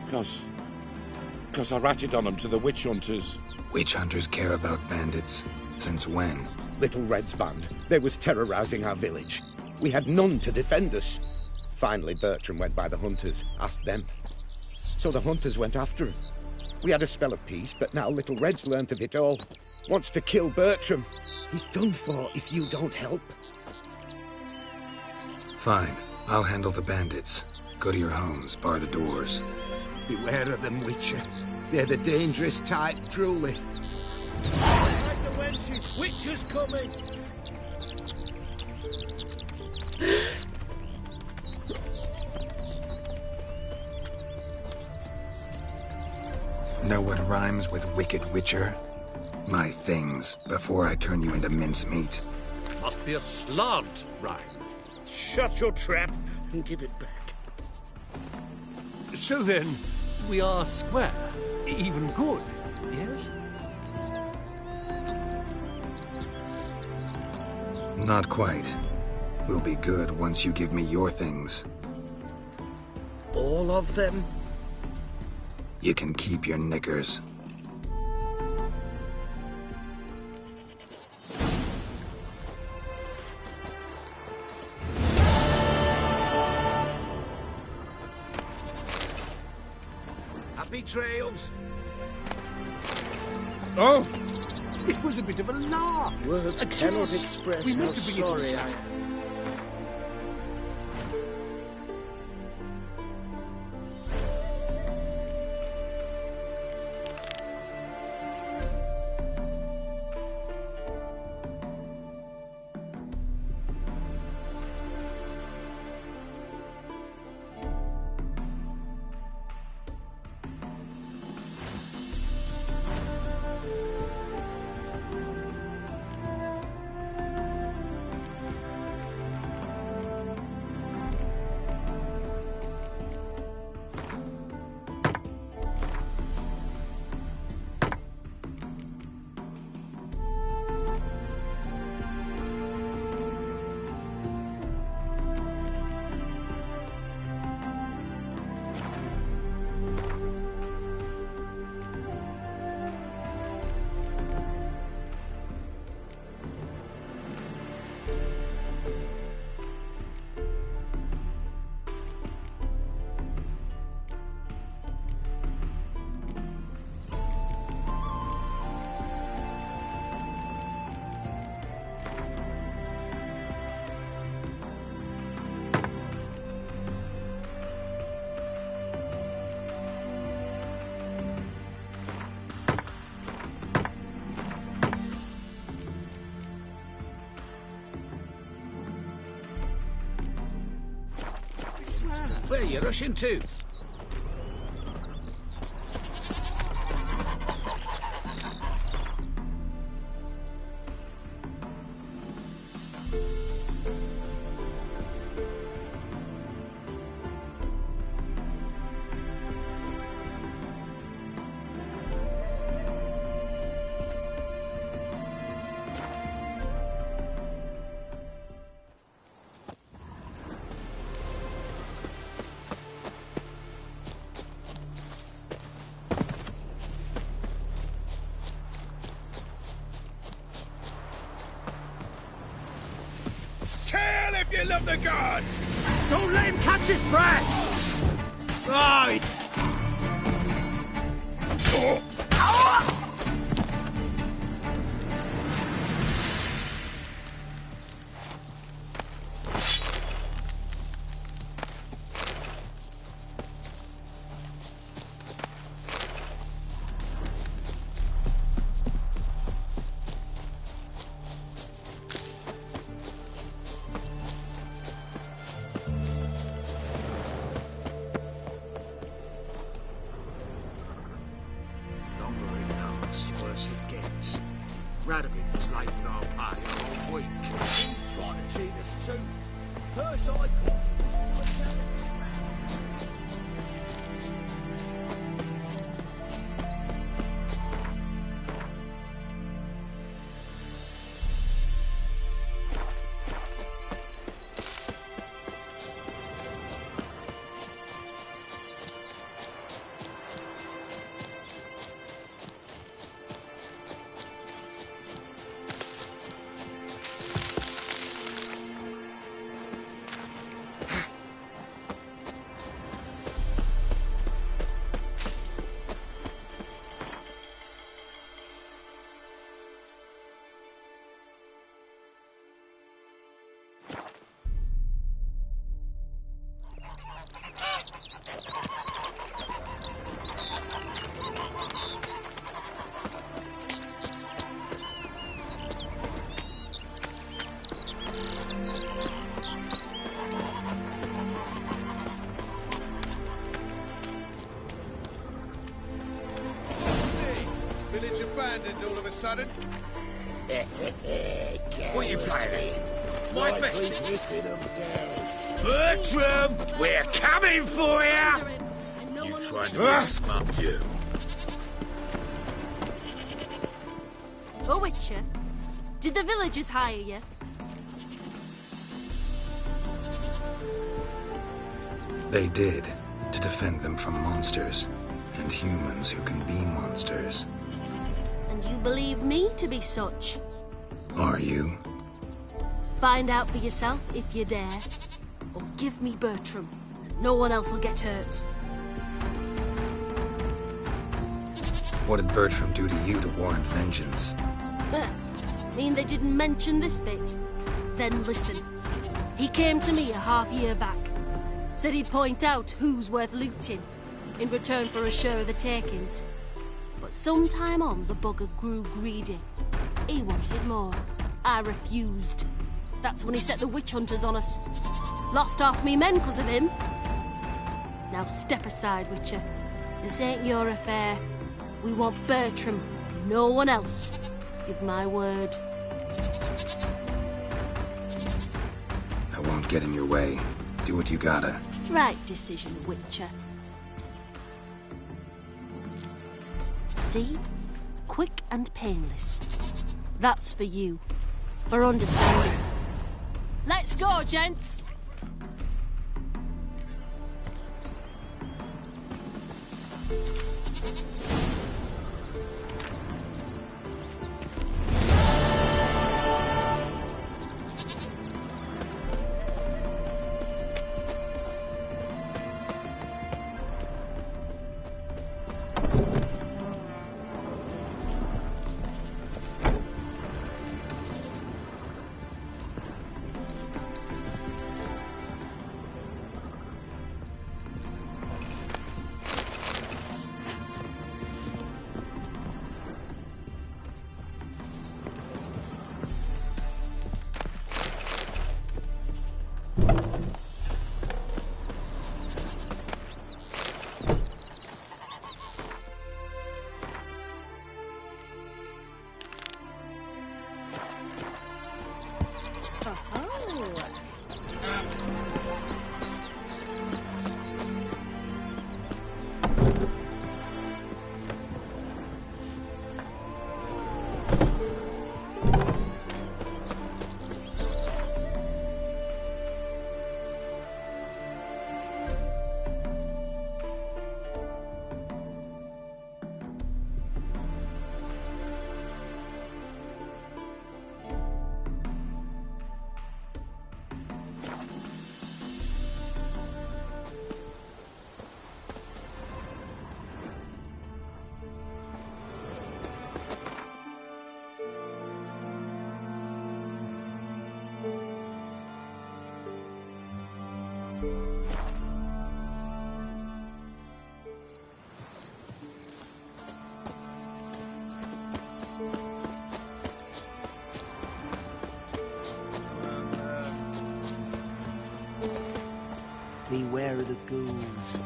K: Because I ratted on them to the witch hunters.
A: Witch hunters care about bandits. Since when?
K: Little Red's band. They was terrorizing our village. We had none to defend us. Finally, Bertram went by the hunters, asked them. So the hunters went after him. We had a spell of peace, but now Little Red's learnt of it all. Wants to kill Bertram. He's done for if you don't help.
A: Fine. I'll handle the bandits. Go to your homes, bar the doors.
K: Beware of them, Witcher. They're the dangerous type, truly.
I: Like the wenches, Witcher's coming!
A: Know what rhymes with wicked Witcher? My things, before I turn you into mincemeat.
I: Must be a slant rhyme.
F: Shut your trap and give it back.
I: So then, we are square. Even good, yes?
A: Not quite. We'll be good once you give me your things.
F: All of them?
A: You can keep your knickers.
F: Happy trails.
K: Oh!
I: It was a bit of a laugh.
F: Words
I: A
F: cannot
I: jest.
F: express
I: We
F: how
I: meant to bring it
F: sorry
I: back.
F: I am. Where are you rushing to?
K: Kill if you love the gods!
F: Don't let him catch his breath! Right!
K: Radovid was late with our pay all week. He's trying to cheat us too. First I caught. abandoned all of a sudden?
I: What are you playing at? My best.
G: Bertram, we're coming for you!
I: You trying to be a smart you?
M: Oh, Witcher, did the villagers hire you?
A: They did, to defend them from monsters, and humans who can be monsters.
M: And you believe me to be such?
A: Are you?
M: Find out for yourself if you dare. Or give me Bertram, and no one else will get hurt.
A: What did Bertram do to you to warrant vengeance?
M: Mean they didn't mention this bit? Then listen. He came to me a half-year back. Said he'd point out who's worth looting, in return for a share of the takings. But sometime on, the bugger grew greedy. He wanted more. I refused. That's when he set the witch hunters on us. Lost half me men because of him. Now step aside, Witcher. This ain't your affair. We want Bertram, no one else. Give my word.
A: I won't get in your way. Do what you gotta.
M: Right decision, Witcher. See? Quick and painless. That's for you. For understanding. Let's go, gents!
H: Beware of the ghouls.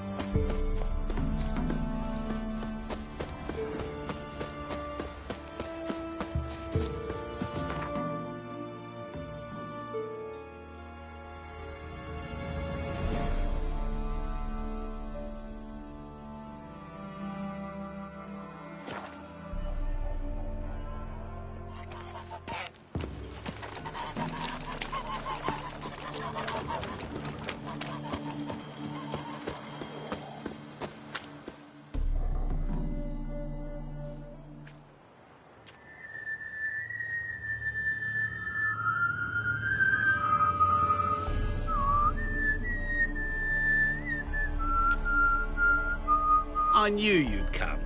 F: I knew you'd come.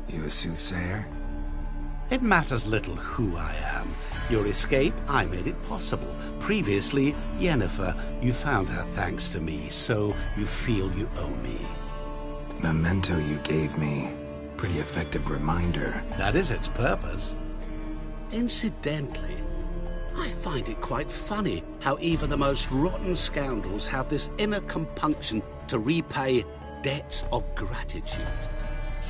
A: You a soothsayer?
F: It matters little who I am. Your escape, I made it possible. Previously, Yennefer, you found her thanks to me, so you feel you owe me.
A: Memento you gave me. Pretty effective reminder.
F: That is its purpose. Incidentally, I find it quite funny how even the most rotten scoundrels have this inner compunction to repay debts of gratitude.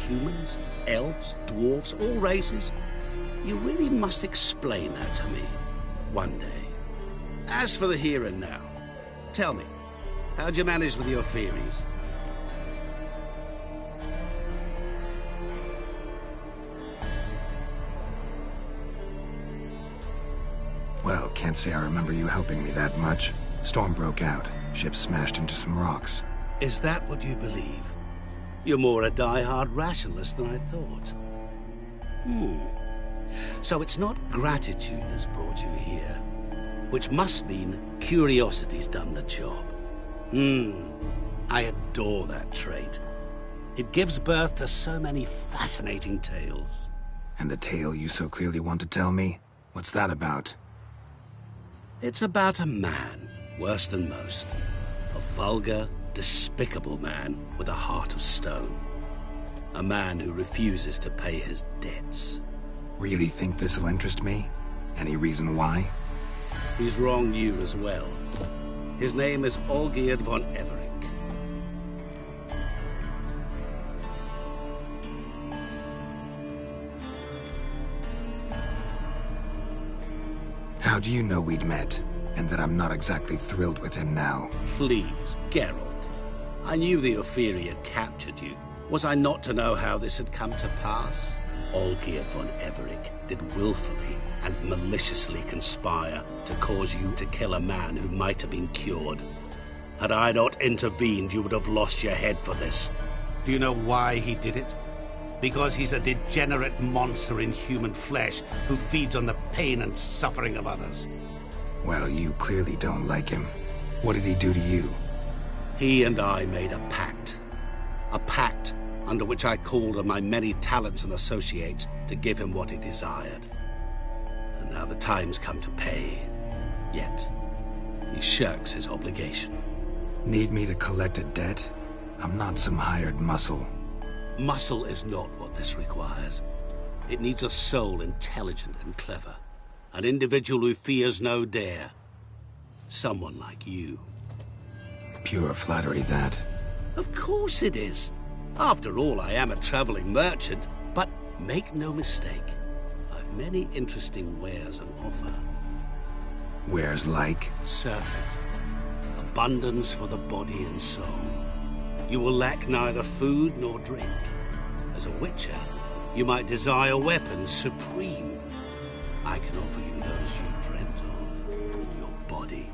F: Humans, elves, dwarves, all races? You really must explain that to me one day. As for the here and now, tell me, how'd you manage with your theories?
A: Well, can't say I remember you helping me that much. Storm broke out. Ship smashed into some rocks.
F: Is that what you believe? You're more a die-hard rationalist than I thought. So it's not gratitude that's brought you here, which must mean curiosity's done the job. I adore that trait. It gives birth to so many fascinating tales.
A: And the tale you so clearly want to tell me? What's that about?
F: It's about a man, worse than most. A vulgar, despicable man with a heart of stone. A man who refuses to pay his debts.
A: Really think this'll interest me? Any reason why?
F: He's wronged you as well. His name is Olgierd von Everick.
A: How do you know we'd met, and that I'm not exactly thrilled with him now?
F: Please, Geralt. I knew the Ophiri had captured you. Was I not to know how this had come to pass? Olgierd von Everick did willfully and maliciously conspire to cause you to kill a man who might have been cured. Had I not intervened, you would have lost your head for this. Do you know why he did it? Because he's a degenerate monster in human flesh who feeds on the pain and suffering of others.
A: Well, you clearly don't like him. What did he do to you?
F: He and I made a pact. A pact under which I called on my many talents and associates to give him what he desired. And now the time's come to pay. Yet, he shirks his obligation.
A: Need me to collect a debt? I'm not some hired muscle.
F: Muscle is not what this requires. It needs a soul intelligent and clever. An individual who fears no dare. Someone like you.
A: Pure flattery, that.
F: Of course it is. After all, I am a traveling merchant. But make no mistake, I've many interesting wares on offer.
A: Wares like?
F: Surfeit. Abundance for the body and soul. You will lack neither food nor drink. As a witcher, you might desire weapons supreme. I can offer you those you dreamt of. Your body,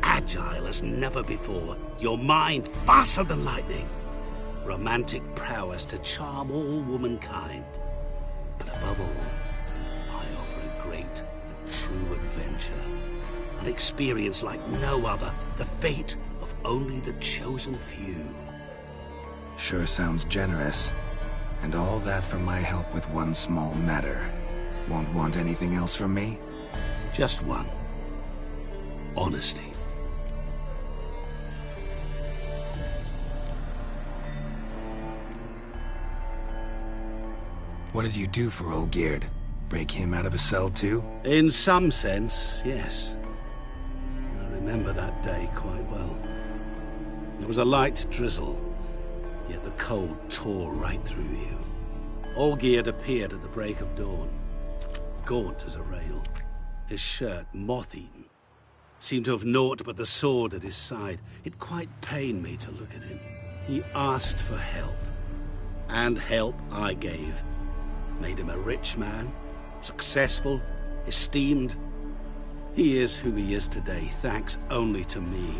F: agile as never before. Your mind, faster than lightning. Romantic prowess to charm all womankind. But above all, I offer a great and true adventure. An experience like no other. The fate of only the chosen few.
A: Sure sounds generous. And all that for my help with one small matter. Won't want anything else from me?
F: Just one. Honesty.
A: What did you do for Olgierd? Break him out of a cell too?
F: In some sense, yes. I remember that day quite well. There was a light drizzle. Yet the cold tore right through you. Olgierd appeared at the break of dawn, gaunt as a rail, his shirt moth-eaten. Seemed to have naught but the sword at his side. It quite pained me to look at him. He asked for help, and help I gave. Made him a rich man, successful, esteemed. He is who he is today, thanks only to me.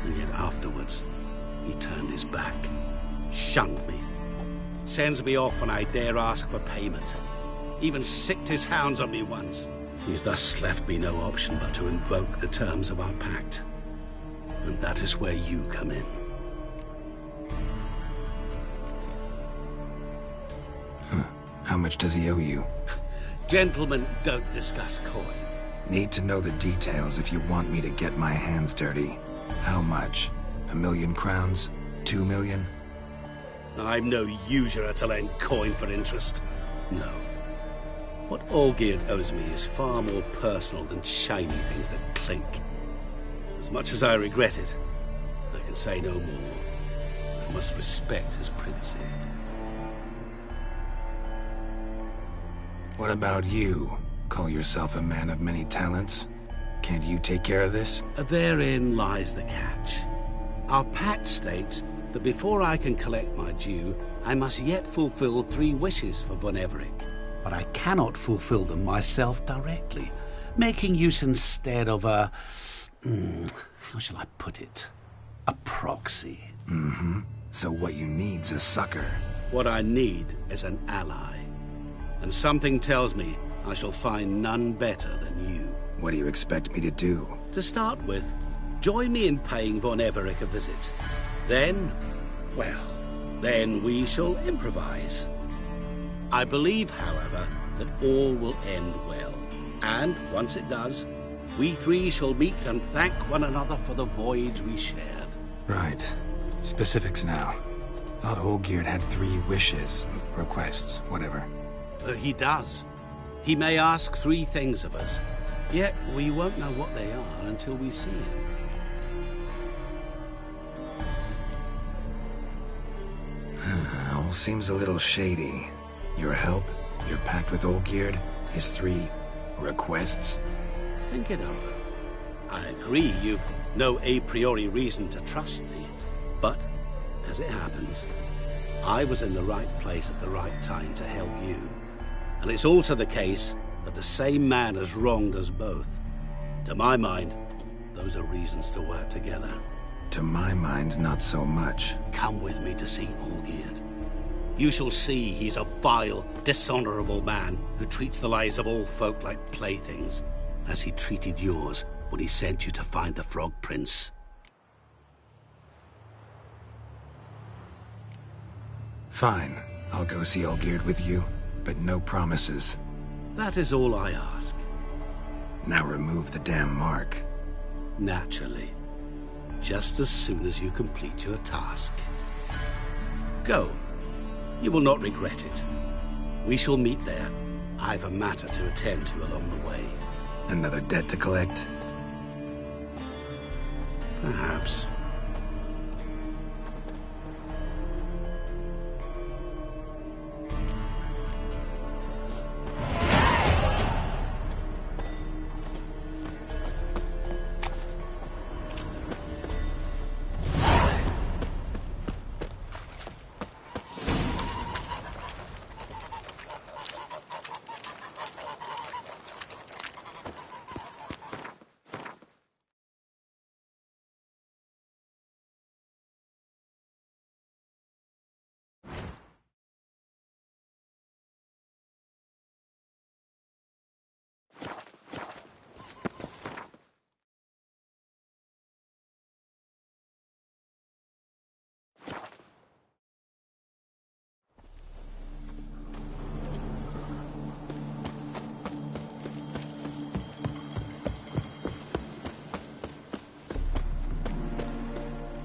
F: And yet afterwards, he turned his back, shunned me, sends me off when I dare ask for payment, even sicked his hounds on me once. He's thus left me no option but to invoke the terms of our pact. And that is where you come in.
A: How much does he owe you?
F: Gentlemen don't discuss coin.
A: Need to know the details if you want me to get my hands dirty. How much? 1,000,000 crowns? 2 million?
F: I'm no usurer to lend coin for interest. No. What Olgierd owes me is far more personal than shiny things that clink. As much as I regret it, I can say no more. I must respect his privacy.
A: What about you? Call yourself a man of many talents? Can't you take care of this?
F: Therein lies the catch. Our pact states that before I can collect my due, I must yet fulfill 3 wishes for Von Everec. But I cannot fulfill them myself directly, making use instead of a... how shall I put it? A proxy.
A: Mm-hmm. So what you need's a sucker.
F: What I need is an ally. And something tells me I shall find none better than you.
A: What do you expect me to do?
F: To start with, join me in paying Von Everec a visit. Then, well, then we shall improvise. I believe, however, that all will end well. And once it does, we 3 shall meet and thank one another for the voyage we shared.
A: Right. Specifics now. Thought Olgierd had 3 wishes, requests, whatever.
F: He does. He may ask 3 things of us, yet we won't know what they are until we see him.
A: All seems a little shady. Your help, your pact with Olgierd, his 3 requests.
F: Think it over. I agree you've no a priori reason to trust me, but as it happens, I was in the right place at the right time to help you. And it's also the case that the same man has wronged us both. To my mind, those are reasons to work together.
A: To my mind, not so much.
F: Come with me to see Olgierd. You shall see he's a vile, dishonorable man who treats the lives of all folk like playthings, as he treated yours when he sent you to find the Frog Prince.
A: Fine. I'll go see Olgierd with you, but no promises.
F: That is all I ask.
A: Now remove the damn mark.
F: Naturally. Just as soon as you complete your task. Go. You will not regret it. We shall meet there. I've a matter to attend to along the way.
A: Another debt to collect?
F: Perhaps.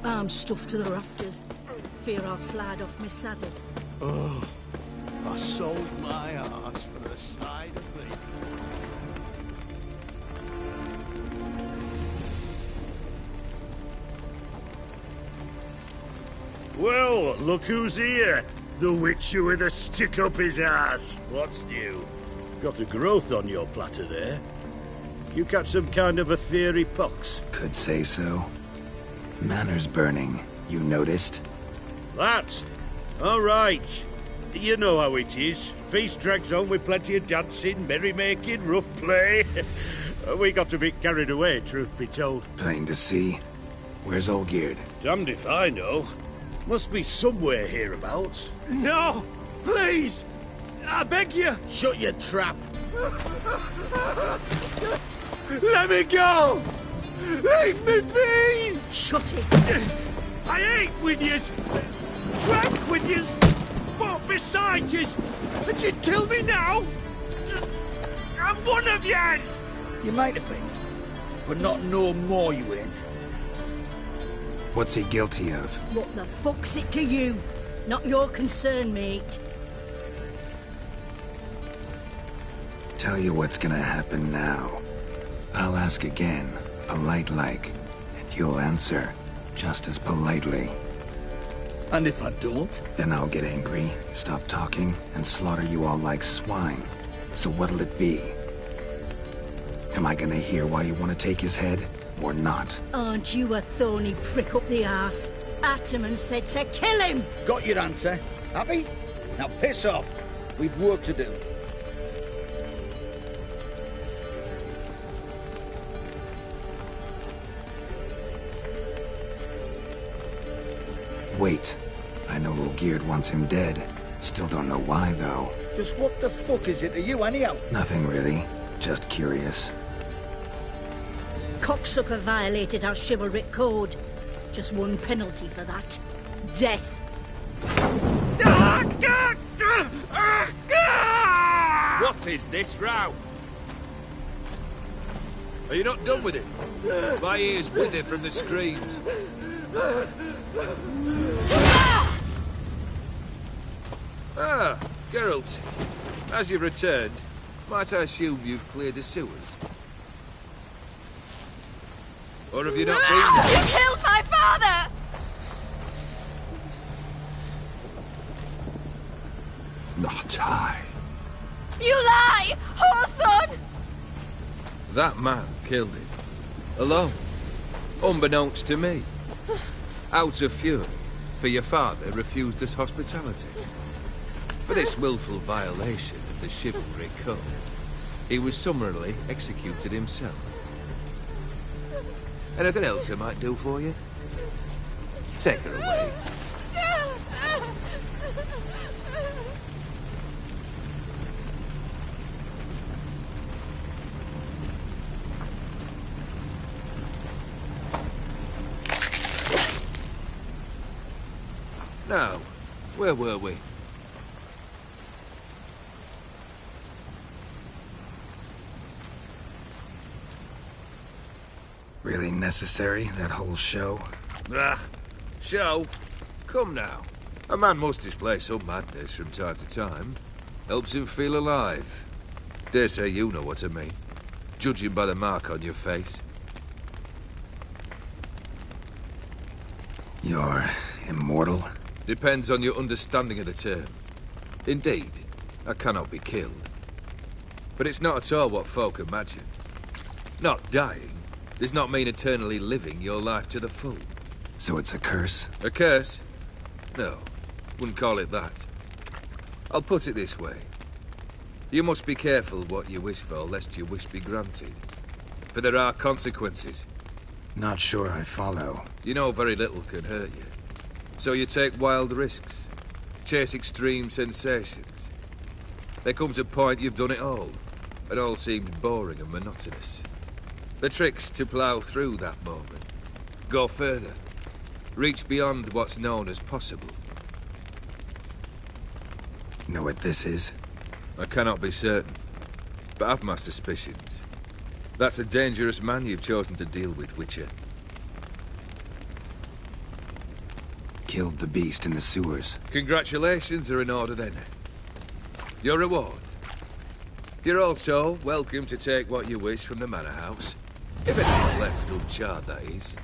N: I'm stuffed to the rafters. Fear I'll slide off my saddle.
K: Oh, I sold my arse for a side of bacon.
G: Well, look who's here. The witcher with a stick up his ass. What's new? Got a growth on your platter there. You catch some kind of a theory pox?
A: Could say so. Manners burning, you noticed?
G: That? All right. You know how it is. Feast drags on with plenty of dancing, merrymaking, rough play. We got a bit carried away, truth be told.
A: Plain to see. Where's Olgierd?
G: Damned if I know. Must be somewhere hereabouts. No! Please! I beg you!
K: Shut your trap!
G: Let me go! Leave me be!
N: Shut it!
G: I ate with yous! Drank with yous! Fought beside yous! And you'd kill me now? I'm one of yous!
K: You might have been, but not no more you ain't.
A: What's he guilty of?
N: What the fuck's it to you? Not your concern, mate.
A: Tell you what's gonna happen now. I'll ask again, polite-like, and you'll answer, just as politely.
K: And if I don't?
A: Then I'll get angry, stop talking, and slaughter you all like swine. So what'll it be? Am I gonna hear why you want to take his head, or not?
N: Aren't you a thorny prick up the arse? Ataman said to kill him!
K: Got your answer. Happy? Now piss off. We've work to do.
A: Wait. I know Olgierd wants him dead. Still don't know why, though.
K: Just what the fuck is it to you, anyhow?
A: Nothing really. Just curious.
N: Cocksucker violated our chivalric code. Just one penalty for that. Death.
I: What is this row? Are you not done with it? My ears wither from the screams. Ah, Geralt. As you've returned, might I assume you've cleared the sewers? Or have you not been there?
O: You killed my father!
A: Not I.
O: You lie! Whoreson!
I: That man killed him. Alone. Unbeknownst to me. Out of fury, for your father refused us hospitality. For this willful violation of the chivalry code, he was summarily executed himself. Anything else I might do for you? Take her away. Now, where were we?
A: Really necessary, that whole show?
I: Ah, show? Come now. A man must display some madness from time to time. Helps him feel alive. Dare say you know what I mean. Judging by the mark on your face.
A: You're immortal?
I: Depends on your understanding of the term. Indeed, I cannot be killed. But it's not at all what folk imagine. Not dying does not mean eternally living your life to the full.
A: So it's a curse?
I: A curse? No, wouldn't call it that. I'll put it this way. You must be careful what you wish for, lest your wish be granted. For there are consequences.
A: Not sure I follow.
I: You know very little can hurt you. So you take wild risks, chase extreme sensations. There comes a point you've done it all, and all seems boring and monotonous. The trick's to plough through that moment, go further, reach beyond what's known as possible.
A: Know what this is?
I: I cannot be certain, but I've my suspicions. That's a dangerous man you've chosen to deal with, Witcher.
A: Killed the beast in the sewers.
I: Congratulations are in order then. Your reward. You're also welcome to take what you wish from the manor house. If it ain't left uncharred, that is.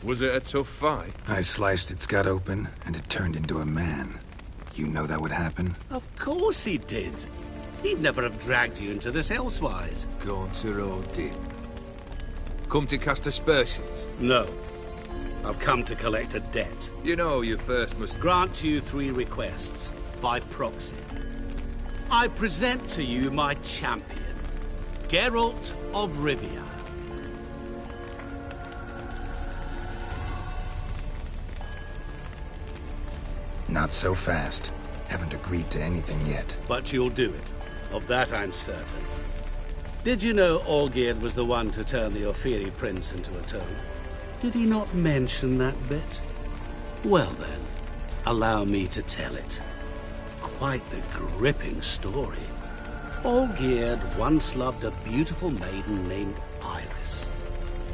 I: Was it a tough fight?
A: I sliced its gut open, and it turned into a man. You know that would happen?
F: Of course he did. He'd never have dragged you into this elsewise.
I: Gaunter or did. Come to cast aspersions?
F: No. I've come to collect a debt.
I: You know you first must
F: grant you 3 requests, by proxy. I present to you my champion, Geralt of Rivia.
A: Not so fast. Haven't agreed to anything yet.
F: But you'll do it. Of that I'm certain. Did you know Olgierd was the one to turn the Ophiri prince into a toad? Did he not mention that bit? Well then, allow me to tell it. Quite the gripping story. Olgierd once loved a beautiful maiden named Iris.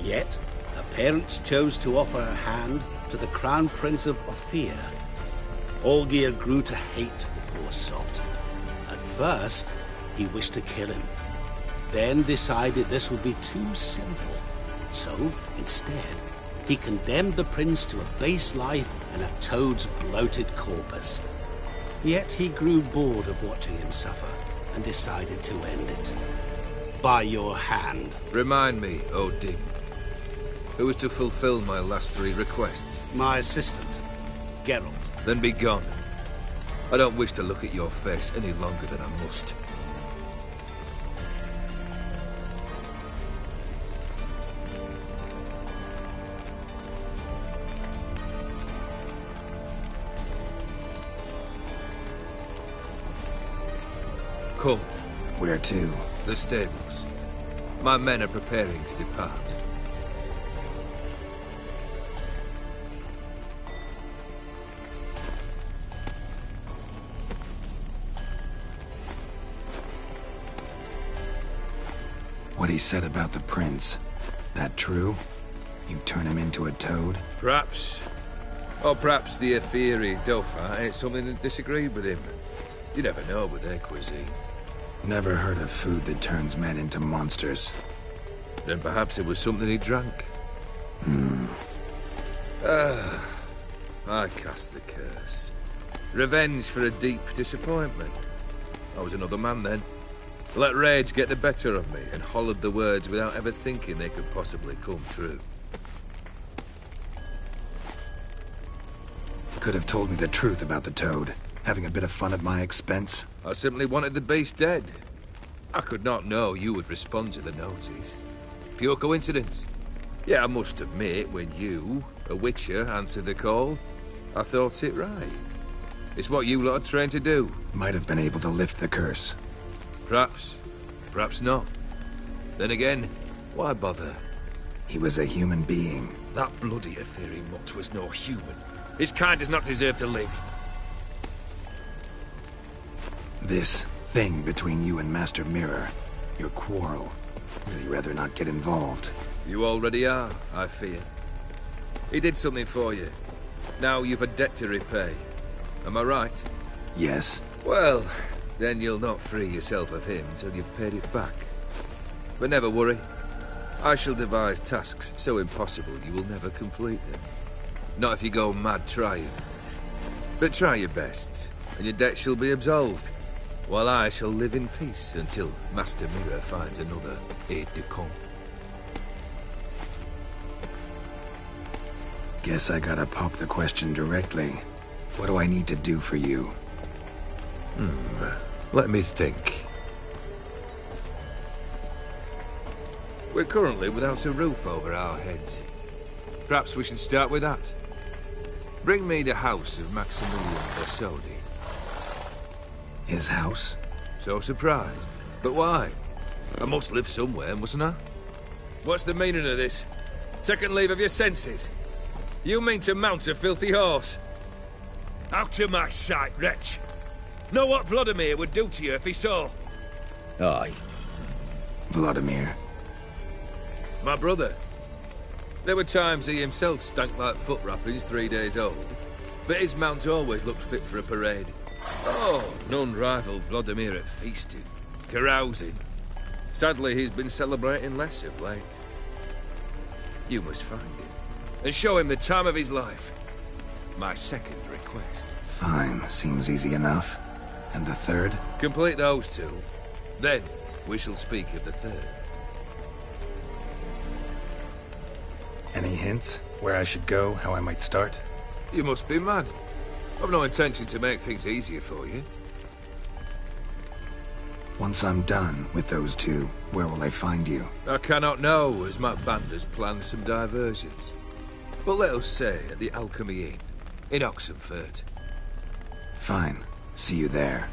F: Yet, her parents chose to offer her hand to the Crown Prince of Ophir. Olgierd grew to hate the poor sot. At first, he wished to kill him. Then decided this would be too simple. So, instead, he condemned the prince to a base life in a toad's bloated corpus. Yet he grew bored of watching him suffer and decided to end it. By your hand.
I: Remind me, O Dim. Who was to fulfill my last 3 requests?
F: My assistant, Geralt.
I: Then be gone. I don't wish to look at your face any longer than I must. Come.
A: Where to?
I: The stables. My men are preparing to depart.
A: What he said about the prince, that true? You turn him into a toad?
I: Perhaps. Or perhaps the Aetheri Dauphin ate something that disagreed with him. You never know with their cuisine.
A: Never heard of food that turns men into monsters.
I: Then perhaps it was something he drank. I cast the curse. Revenge for a deep disappointment. I was another man then. Let rage get the better of me and hollered the words without ever thinking they could possibly come true.
A: Could have told me the truth about the toad. Having a bit of fun at my expense.
I: I simply wanted the beast dead. I could not know you would respond to the notice. Pure coincidence. Yeah, I must admit, when you, a witcher, answered the call, I thought it right. It's what you lot are trained to do.
A: Might have been able to lift the curse.
I: Perhaps. Perhaps not. Then again, why bother?
A: He was a human being.
I: That bloody Aetheri mutt was no human. His kind does not deserve to live.
A: This thing between you and Master Mirror, your quarrel, really rather not get involved.
I: You already are, I fear. He did something for you. Now you've a debt to repay. Am I right?
A: Yes.
I: Well, then you'll not free yourself of him till you've paid it back. But never worry. I shall devise tasks so impossible you will never complete them. Not if you go mad trying. But try your best, and your debt shall be absolved. While I shall live in peace until Master Mirror finds another aide-de-camp.
A: Guess I gotta pop the question directly. What do I need to do for you?
I: Let me think. We're currently without a roof over our heads. Perhaps we should start with that. Bring me the house of Maximilian Borsodi.
A: His house?
I: So surprised. But why? I must live somewhere, mustn't I? What's the meaning of this? Second leave of your senses? You mean to mount a filthy horse? Out of my sight, wretch! Know what Vladimir would do to you if he saw?
K: Aye.
A: Vladimir.
I: My brother. There were times he himself stank like foot wrappings 3 days old, but his mount always looked fit for a parade. Oh, none rival Vladimir at feasting, carousing. Sadly, he's been celebrating less of late. You must find him, and show him the time of his life. My second request.
A: Fine, seems easy enough. And the third?
I: Complete those 2. Then, we shall speak of the third.
A: Any hints? Where I should go, how I might start?
I: You must be mad. I've no intention to make things easier for you.
A: Once I'm done with those 2, where will I find you?
I: I cannot know, as my band has planned some diversions. But let us say at the Alchemy Inn, in Oxenfurt.
A: Fine. See you there.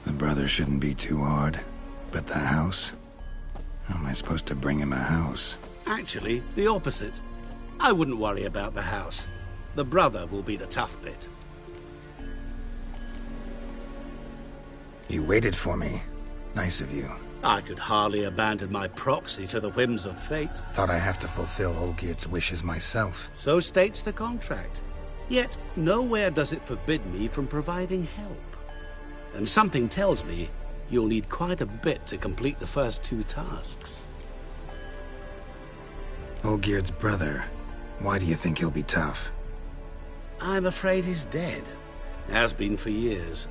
A: The brother shouldn't be too hard. But the house? How am I supposed to bring him a house?
F: Actually, the opposite. I wouldn't worry about the house. The brother will be the tough bit.
A: You waited for me. Nice of you.
F: I could hardly abandon my proxy to the whims of fate.
A: Thought I have to fulfill Olgierd's wishes myself.
F: So states the contract. Yet, nowhere does it forbid me from providing help. And something tells me you'll need quite a bit to complete the first 2 tasks.
A: Olgierd's brother. Why do you think he'll be tough?
F: I'm afraid he's dead. Has been for years.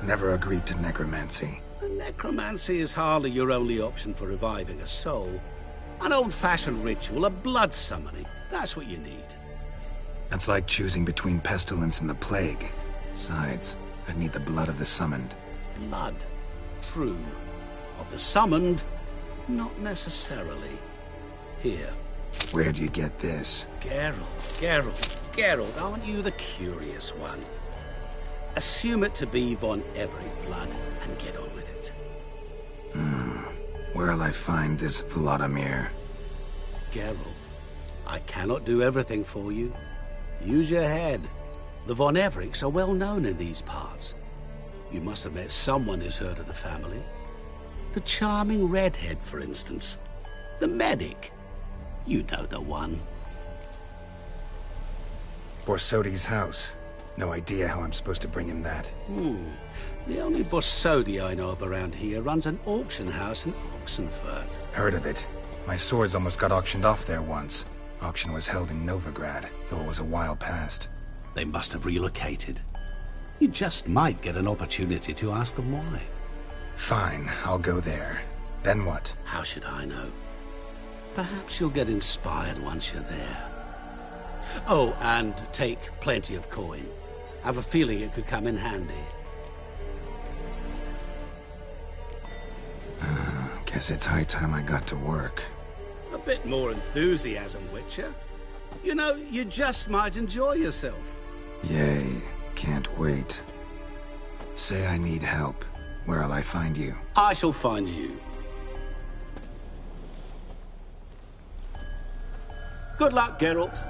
A: Never agreed to necromancy.
F: Necromancy is hardly your only option for reviving a soul. An old-fashioned ritual, a blood summoning. That's what you need.
A: That's like choosing between pestilence and the plague. Besides, I'd need the blood of the summoned.
F: Blood. True. Of the summoned, not necessarily. Here.
A: Where'd you get this?
F: Geralt, aren't you the curious one? Assume it to be von Everett blood and get on with it.
A: Where'll I find this Vladimir?
F: Geralt, I cannot do everything for you. Use your head. The von Evericks are well known in these parts. You must have met someone who's heard of the family. The charming redhead, for instance. The medic. You know the one.
A: Borsodi's house. No idea how I'm supposed to bring him that.
F: The only Borsodi I know of around here runs an auction house in Oxenfurt.
A: Heard of it. My swords almost got auctioned off there once. Auction was held in Novigrad, though it was a while past.
F: They must have relocated. You just might get an opportunity to ask them why.
A: Fine, I'll go there. Then what?
F: How should I know? Perhaps you'll get inspired once you're there. Oh, and take plenty of coin. Have a feeling it could come in handy.
A: Guess it's high time I got to work.
F: A bit more enthusiasm, Witcher. You know, you just might enjoy yourself.
A: Yay, can't wait. Say I need help. Where'll I find you?
F: I shall find you. Good luck, Geralt.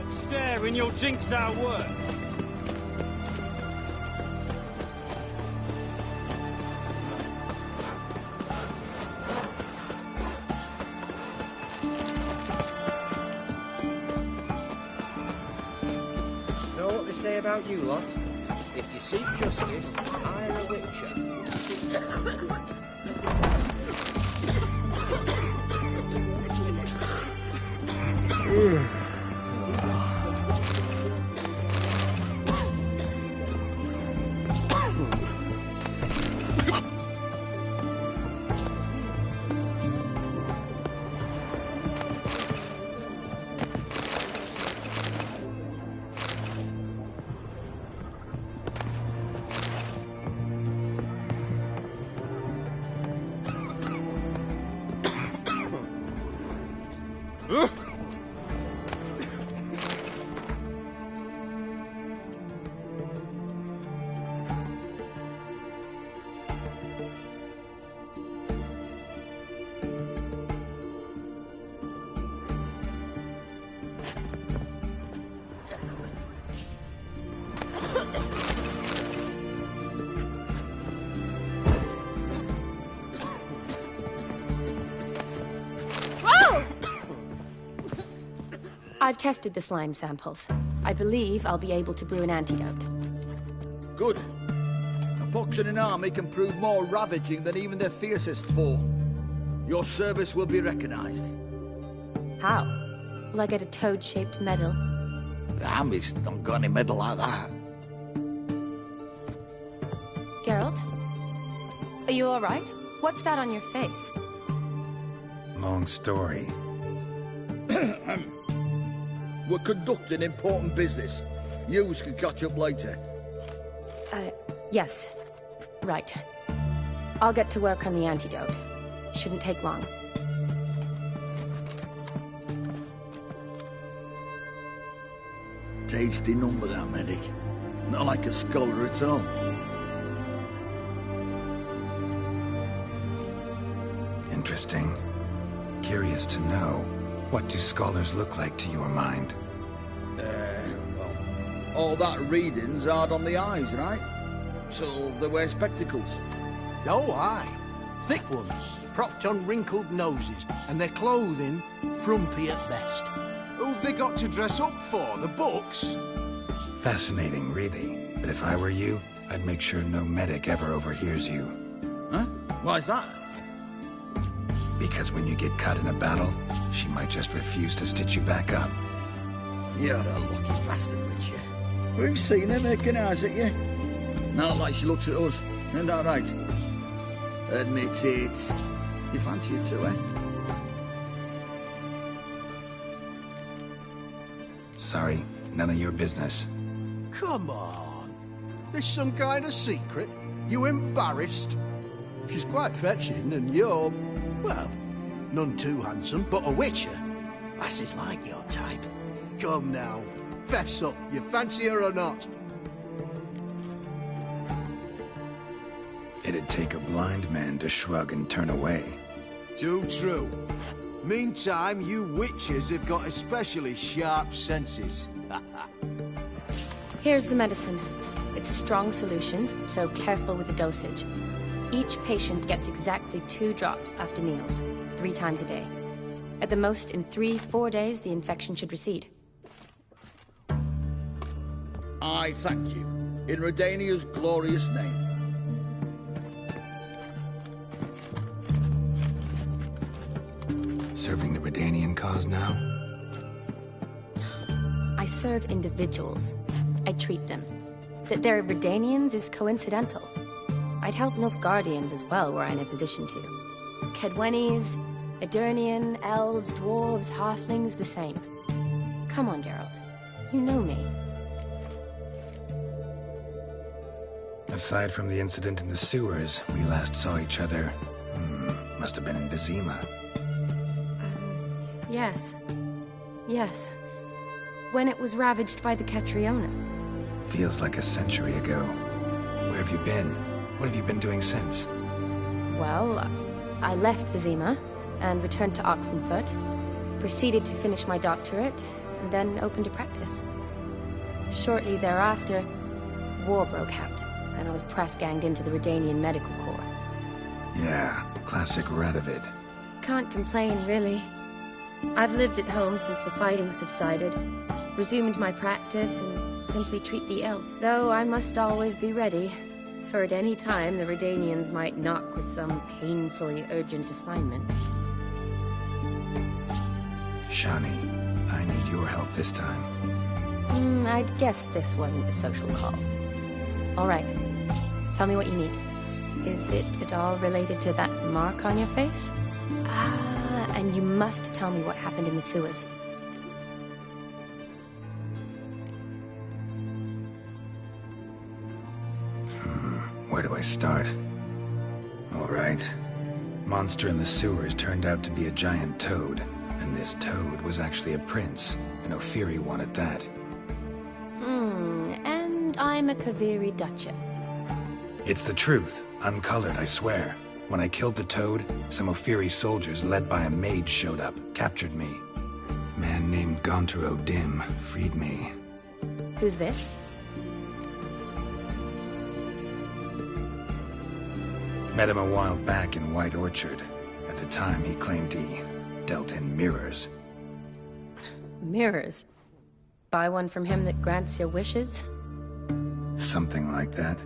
P: Staring, you'll jinx our work.
Q: Know what they say about you lot? If you seek justice, hire a witcher.
C: I've tested the slime samples. I believe I'll be able to brew an antidote.
R: Good. A pox in an army can prove more ravaging than even their fiercest foe. Your service will be recognized.
C: How? Will I get a toad-shaped medal?
R: The army's not got any medal like that.
C: Geralt? Are you alright? What's that on your face?
A: Long story.
R: We're conducting important business. Yous can catch up later.
C: Yes. Right. I'll get to work on the antidote. Shouldn't take long.
R: Tasty number, that medic. Not like a scholar at all.
A: Interesting. Curious to know, what do scholars look like to your mind?
R: Well, all that reading's hard on the eyes, right? So they wear spectacles.
S: Oh, aye. Thick ones, propped on wrinkled noses, and their clothing frumpy at best.
T: Who've they got to dress up for? The books?
A: Fascinating, really. But if I were you, I'd make sure no medic ever overhears you.
R: Huh? Why's that?
A: Because when you get caught in a battle, she might just refuse to stitch you back up.
R: You're a lucky bastard, Witcher. We've seen her making eyes at you. Not like she looks at us. Isn't that right? Admit it. You fancy it too, eh?
A: Sorry, none of your business.
S: Come on. There's some kind of secret. You embarrassed? She's quite fetching, and you're, well, none too handsome, but a witcher. Lasses like your type. Come now, fess up. You fancy her or not?
A: It'd take a blind man to shrug and turn away.
T: Too true. Meantime, you witches have got especially sharp senses.
C: Here's the medicine. It's a strong solution, so careful with the dosage. Each patient gets exactly 2 drops after meals, 3 times a day. At the most, in 3-4 days, the infection should recede.
R: I thank you. In Redania's glorious name.
A: Serving the Redanian cause now?
C: I serve individuals. I treat them. That they're Redanians is coincidental. I'd help Nilfgaardians as well, were I in a position to. Kedwenis, Edirnian, elves, dwarves, halflings, the same. Come on, Geralt. You know me.
A: Aside from the incident in the sewers, we last saw each other... must have been in Vizima.
C: Yes. Yes. When it was ravaged by the Catriona.
A: Feels like a century ago. Where have you been? What have you been doing since?
C: Well, I left Vizima and returned to Oxenfurt. Proceeded to finish my doctorate, and then open to practice. Shortly thereafter, war broke out, and I was press-ganged into the Redanian Medical Corps.
A: Yeah, classic Radovid.
C: Can't complain, really. I've lived at home since the fighting subsided, resumed my practice, and simply treat the ill. Though I must always be ready, for at any time the Redanians might knock with some painfully urgent assignment.
A: Shani, I need your help this time.
C: I'd guess this wasn't a social call. All right. Tell me what you need. Is it at all related to that mark on your face? Ah, and you must tell me what happened in the sewers.
A: Where do I start? All right. Monster in the sewers turned out to be a giant toad, and this toad was actually a prince, an Ophiri one at that.
C: And I'm a Kaviri Duchess.
A: It's the truth, uncolored, I swear. When I killed the toad, some Ophiri soldiers led by a mage showed up, captured me. A man named Gontar O'Dim freed me.
C: Who's this?
A: Met him a while back in White Orchard. At the time, he claimed he dealt in mirrors.
C: Mirrors? Buy one from him that grants your wishes?
A: Something like that.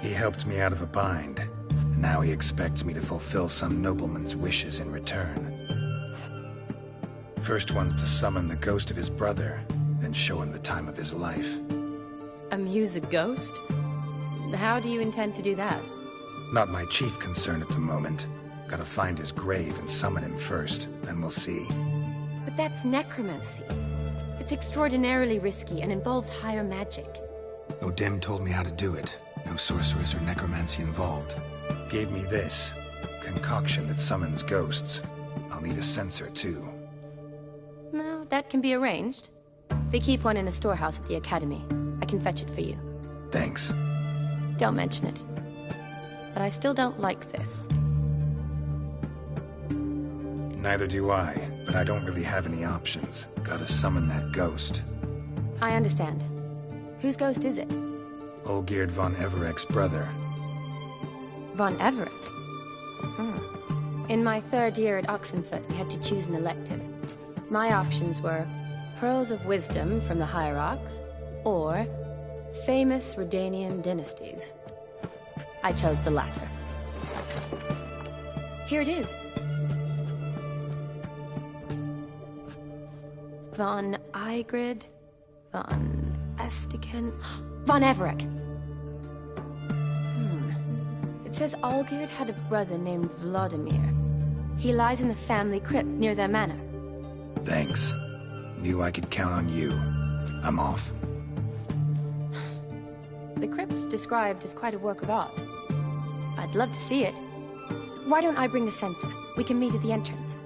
A: He helped me out of a bind, and now he expects me to fulfill some nobleman's wishes in return. First one's to summon the ghost of his brother, then show him the time of his life.
C: Amuse a ghost? How do you intend to do that?
A: Not my chief concern at the moment. Gotta find his grave and summon him first, then we'll see.
C: But that's necromancy. It's extraordinarily risky and involves higher magic.
A: O'Dim told me how to do it. No sorceress or necromancy involved. Gave me this. Concoction that summons ghosts. I'll need a censer, too.
C: No, that can be arranged. They keep one in a storehouse at the academy. I can fetch it for you.
A: Thanks.
C: Don't mention it. But I still don't like this.
A: Neither do I, but I don't really have any options. Gotta summon that ghost.
C: I understand. Whose ghost is it?
A: Olgierd von Everek's brother.
C: Von Everek? In my third year at Oxenfoot, we had to choose an elective. My options were Pearls of Wisdom from the Hierarchs, or famous Redanian dynasties. I chose the latter. Here it is. Von Igrid, von Estiken, von Everek. It says Olgierd had a brother named Vladimir. He lies in the family crypt near their manor.
A: Thanks. Knew I could count on you. I'm off.
C: The crypt's described as quite a work of art. I'd love to see it. Why don't I bring the censer? We can meet at the entrance.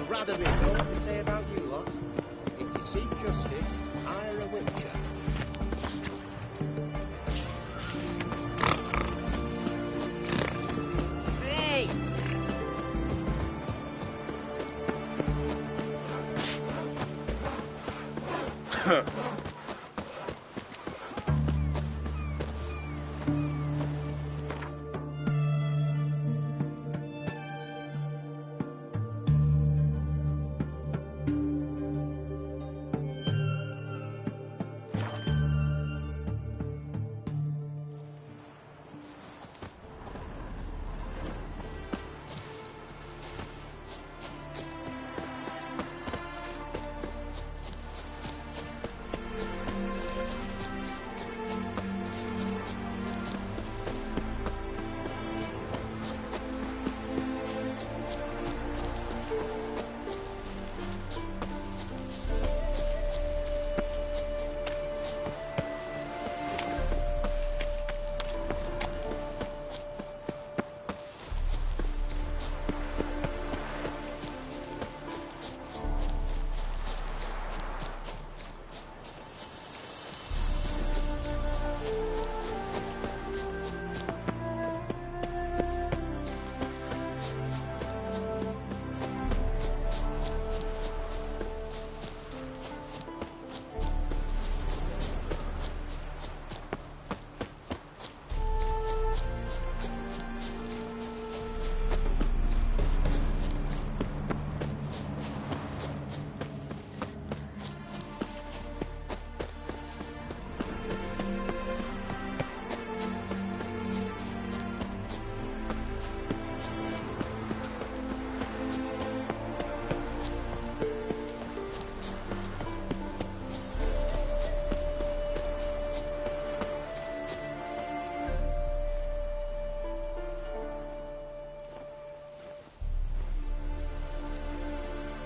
Q: Radovid, know what they say about you lot? If you see justice,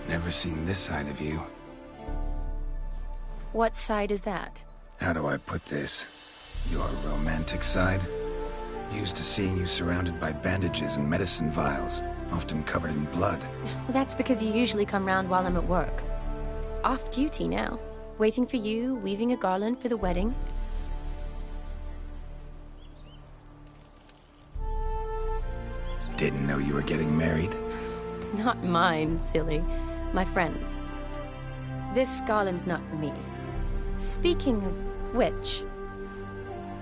A: Never seen this side of you.
C: What side is that?
A: How do I put this? Your romantic side? Used to seeing you surrounded by bandages and medicine vials, often covered in blood.
C: Well, that's because you usually come round while I'm at work. Off duty now. Waiting for you, weaving a garland for the wedding.
A: Didn't know you were getting married?
C: Not mine, silly. My friends. This garland's not for me. Speaking of which,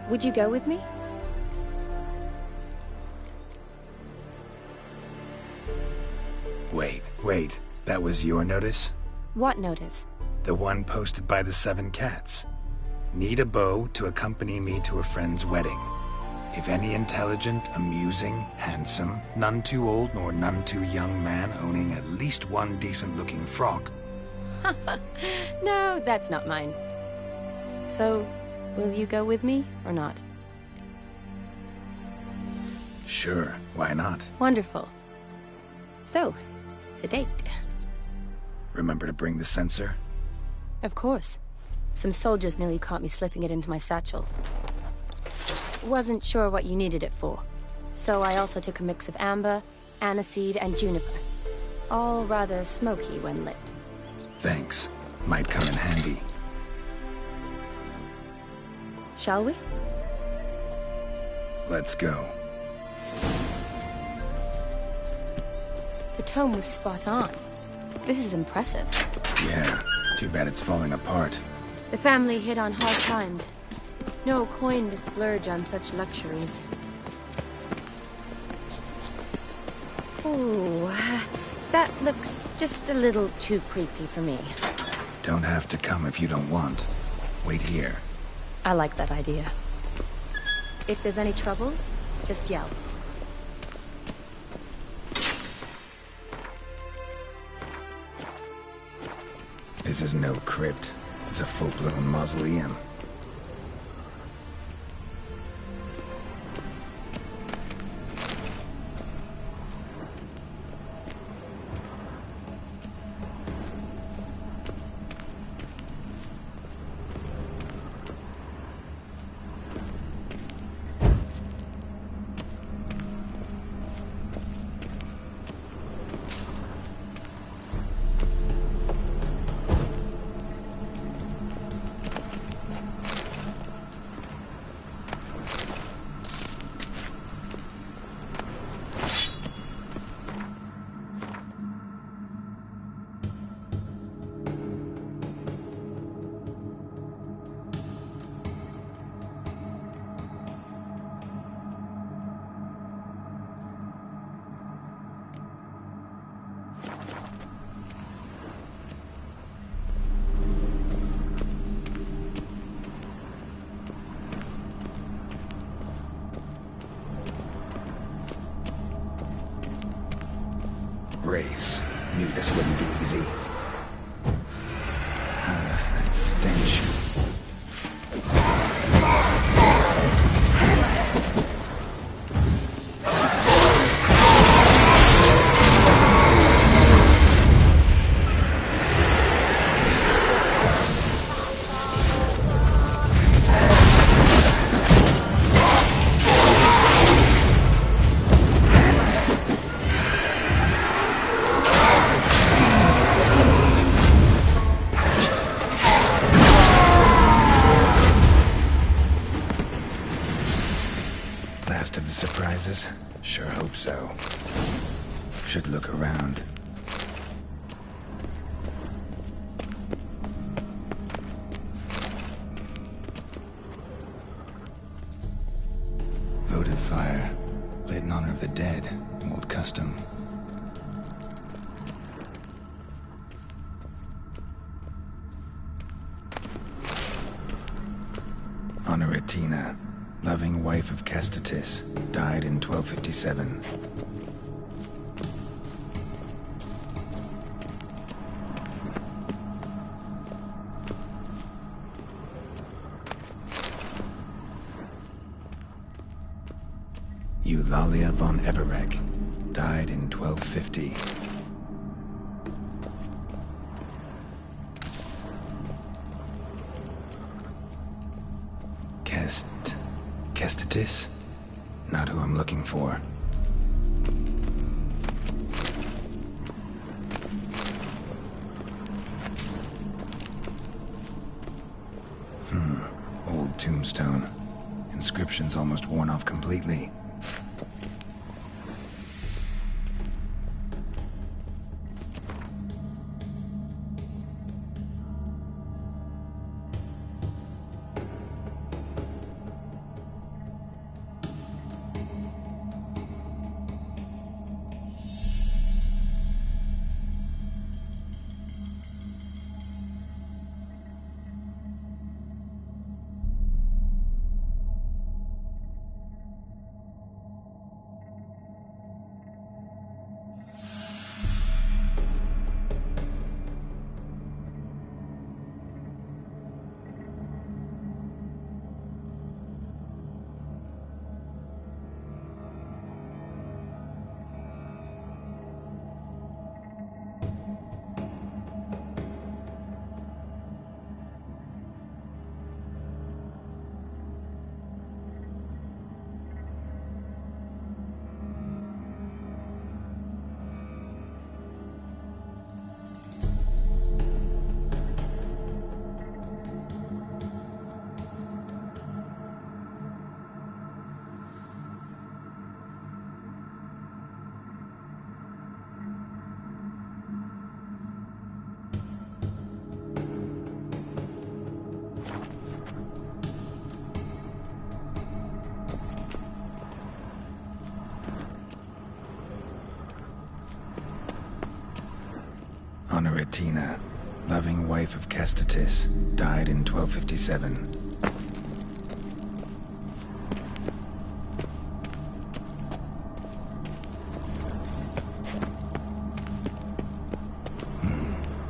C: would you go with me?
A: Wait. That was your notice?
C: What notice?
A: The one posted by the 7 cats. Need a beau to accompany me to a friend's wedding. If any intelligent, amusing, handsome, none too old nor none too young man owning at least one decent-looking frock.
C: No, that's not mine. So, will you go with me, or not?
A: Sure, why not?
C: Wonderful. So, it's a date.
A: Remember to bring the censer?
C: Of course. Some soldiers nearly caught me slipping it into my satchel. Wasn't sure what you needed it for, so I also took a mix of amber, aniseed, and juniper. All rather smoky when lit.
A: Thanks. Might come in handy.
C: Shall we?
A: Let's go.
C: The tome was spot on. This is impressive.
A: Yeah, too bad it's falling apart.
C: The family hit on hard times. No coin to splurge on such luxuries. Ooh, that looks just a little too creepy for me.
A: Don't have to come if you don't want. Wait here.
C: I like that idea. If there's any trouble, just yell.
A: This is no crypt. It's a full-blown mausoleum. this wouldn't be easy. That stench. Last of the surprises? Sure hope so. Should look around. Votive fire. Lit in honor of the dead. Old custom. Honoratina. Loving wife of Castatis, died in 1257. Eulalia von Everek, died in 1250. Castatis? Not who I'm looking for. Old tombstone. Inscription's almost worn off completely. Honoratina, loving wife of Castatis, died in 1257.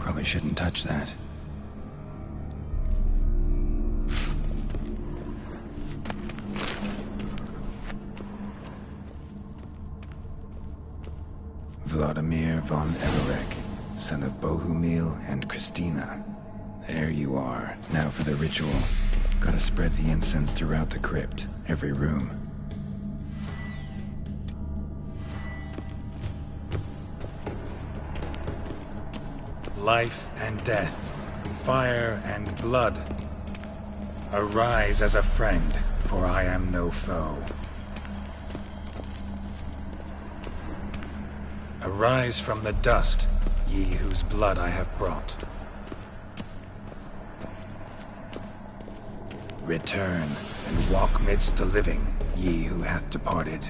A: Probably shouldn't touch that. Vladimir von Everek, son of Bohumil and Christina. There you are. Now for the ritual. Gotta spread the incense throughout the crypt, every room.
L: Life and death, fire and blood. Arise as a friend, for I am no foe. Arise from the dust, ye whose blood I have brought. Return and walk midst the living, ye who hath departed.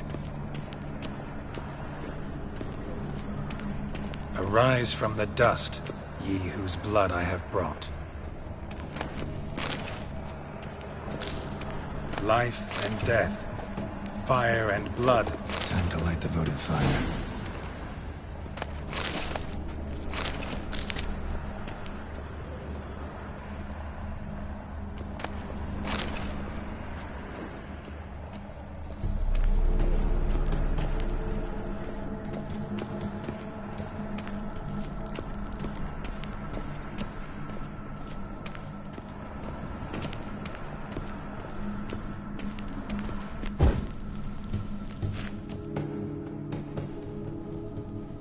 L: Arise from the dust, ye whose blood I have brought. Life and death, fire and blood.
A: Time to light the votive fire.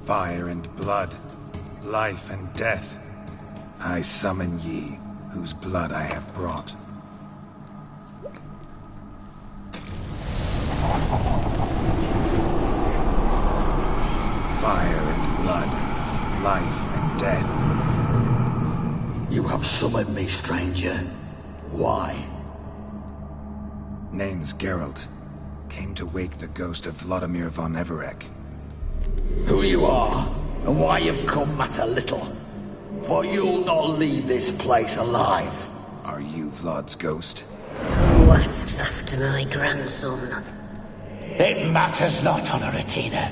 A: Fire and blood, life and death. I summon ye, whose blood I have brought. Fire and blood, life and death.
R: You have summoned me, stranger. Why?
A: Name's Geralt. Came to wake the ghost of Vladimir von Everec.
R: Who you are, and why you've come matter little. For you'll not leave this place alive.
A: Are you Vlad's ghost?
U: Who asks after my grandson?
V: It matters not, Honoratina.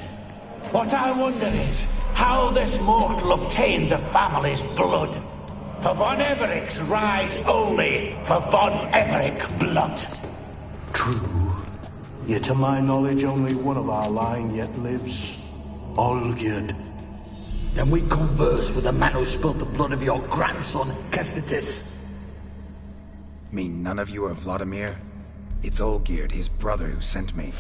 V: What I wonder is how this mortal obtained the family's blood. For von Everic's rise only for von Everec blood.
S: True. Yet to my knowledge, only one of our line yet lives. Olgierd.
R: Then we converse with the man who spilled the blood of your grandson, Kestitis.
A: Mean none of you are Vladimir? It's Olgierd, his brother, who sent me.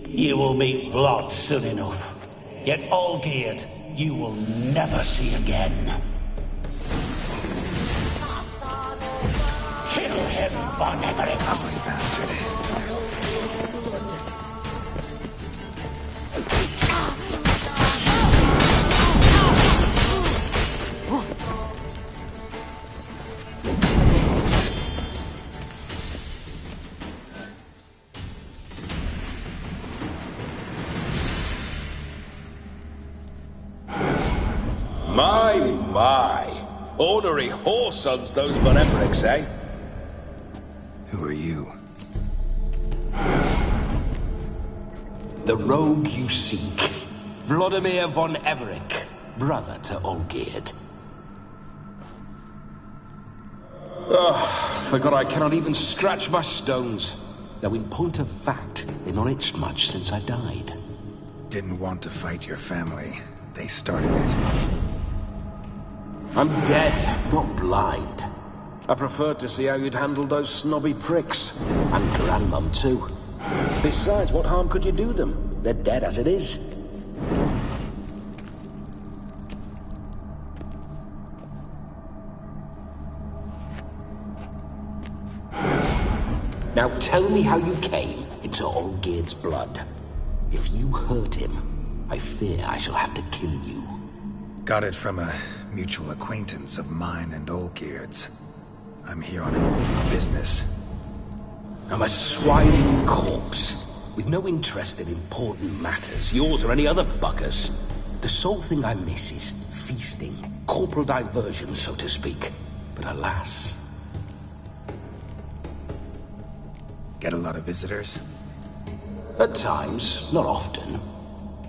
V: You will meet Vlad soon enough. Yet Olgierd, you will never see again. Kill him, von Everec!
A: Ugly bastard.
W: My. Ornery whoresons, those von Everecs, eh?
A: Who are you?
V: The rogue you seek. Vladimir von Everec, brother to Olgierd. Forgot I cannot even scratch my stones. Though in point of fact, they've not itched much since I died.
A: Didn't want to fight your family. They started it.
W: I'm dead, not blind. I preferred to see how you'd handled those snobby pricks. And Grandmum, too. Besides, what harm could you do them? They're dead as it is. Now tell me how you came into Olgierd's blood. If you hurt him, I fear I shall have to kill you.
A: Got it from a mutual acquaintance of mine and Olgierd's. I'm here on important business.
V: I'm a swiding corpse, with no interest in important matters, yours or any other buggers. The sole thing I miss is feasting, corporal diversion, so to speak. But alas...
A: Get a lot of visitors?
V: At times, not often.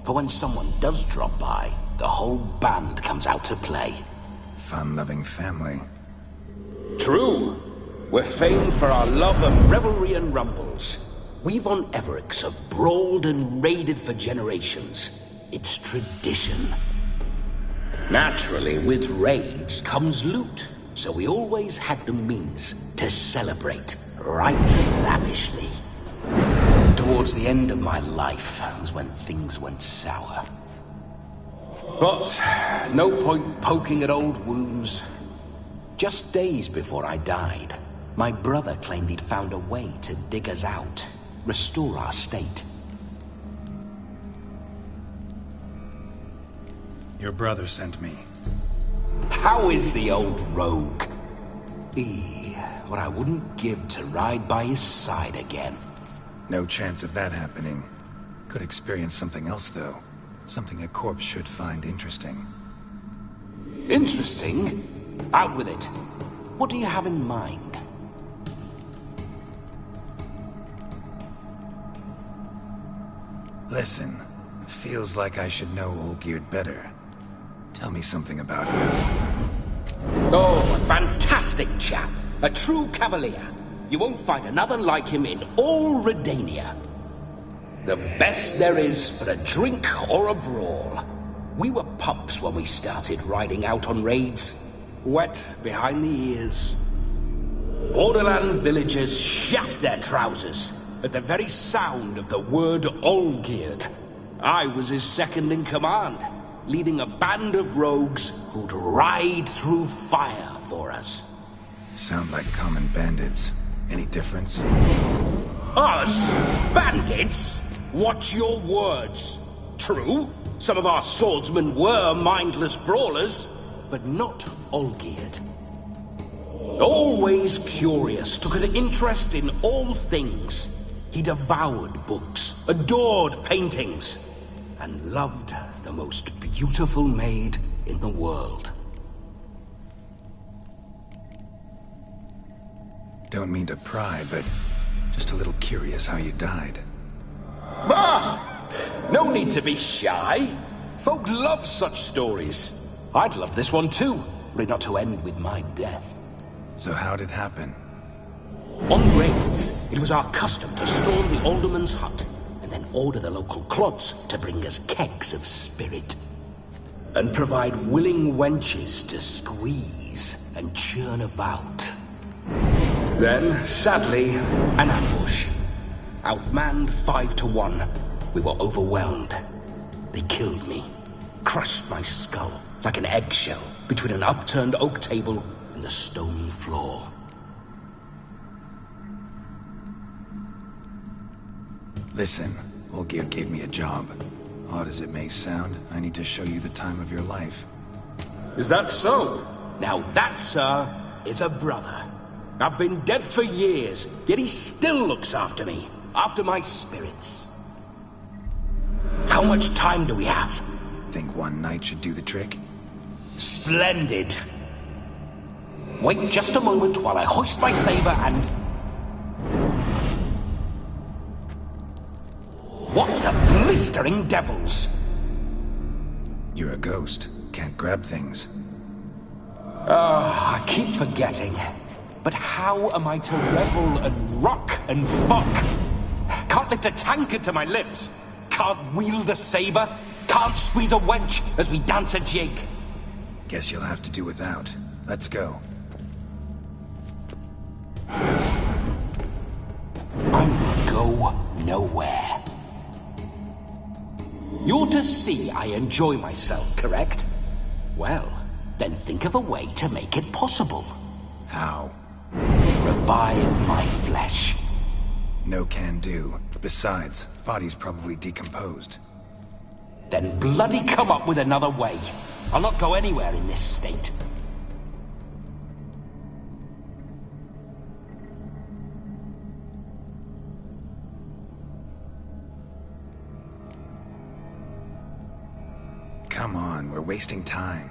V: For when someone does drop by, the whole band comes out to play.
A: Fun-loving family.
V: True. We're famed for our love of revelry and rumbles. We von Everecs have brawled and raided for generations. It's tradition. Naturally, with raids comes loot, so we always had the means to celebrate right lavishly. Towards the end of my life was when things went sour. But no point poking at old wounds. Just days before I died, my brother claimed he'd found a way to dig us out, restore our state.
A: Your brother sent me.
V: How is the old rogue? What I wouldn't give to ride by his side again.
A: No chance of that happening. Could experience something else, though. Something a corpse should find interesting.
V: Interesting? Out with it. What do you have in mind?
A: Listen, feels like I should know Olgierd better. Tell me something about him.
V: Oh, a fantastic chap. A true cavalier. You won't find another like him in all Redania. The best there is for a drink or a brawl. We were pups when we started riding out on raids. Wet behind the ears. Borderland villagers shat their trousers at the very sound of the word Olgierd. I was his second in command. leading a band of rogues who'd ride through fire for us.
A: Sound like common bandits. Any difference?
V: Us? Bandits? Watch your words. True, some of our swordsmen were mindless brawlers, but not all-geared. Always curious, took an interest in all things. He devoured books, adored paintings, and loved the most beautiful maid in the world.
A: Don't mean to pry, but just a little curious how you died.
V: No need to be shy. Folk love such stories. I'd love this one too, were it not to end with my death.
A: So how'd it happen?
V: On raids, it was our custom to storm the alderman's hut, and then order the local clods to bring us kegs of spirit. And provide willing wenches to squeeze and churn about. Then, sadly, an ambush. Outmanned 5 to 1, we were overwhelmed. They killed me, crushed my skull like an eggshell between an upturned oak table and the stone floor.
A: Listen, Olgierd gave me a job. Odd as it may sound, I need to show you the time of your life.
V: Is that so? Now that, sir, is a brother. I've been dead for years, yet he still looks after me, after my spirits. How much time do we have?
A: Think one night should do the trick?
V: Splendid. Wait just a moment while I hoist my saber and... What the blistering devils?
A: You're a ghost. Can't grab things.
V: I keep forgetting. But how am I to revel and rock and fuck? Can't lift a tankard to my lips. Can't wield a saber. Can't squeeze a wench as we dance a jig.
A: Guess you'll have to do without. Let's go.
V: I will go nowhere. You're to see I enjoy myself, correct? Well, then think of a way to make it possible.
A: How?
V: Revive my flesh.
A: No can do. Besides, body's probably decomposed.
V: Then bloody come up with another way. I'll not go anywhere in this state.
A: Come on, we're wasting time.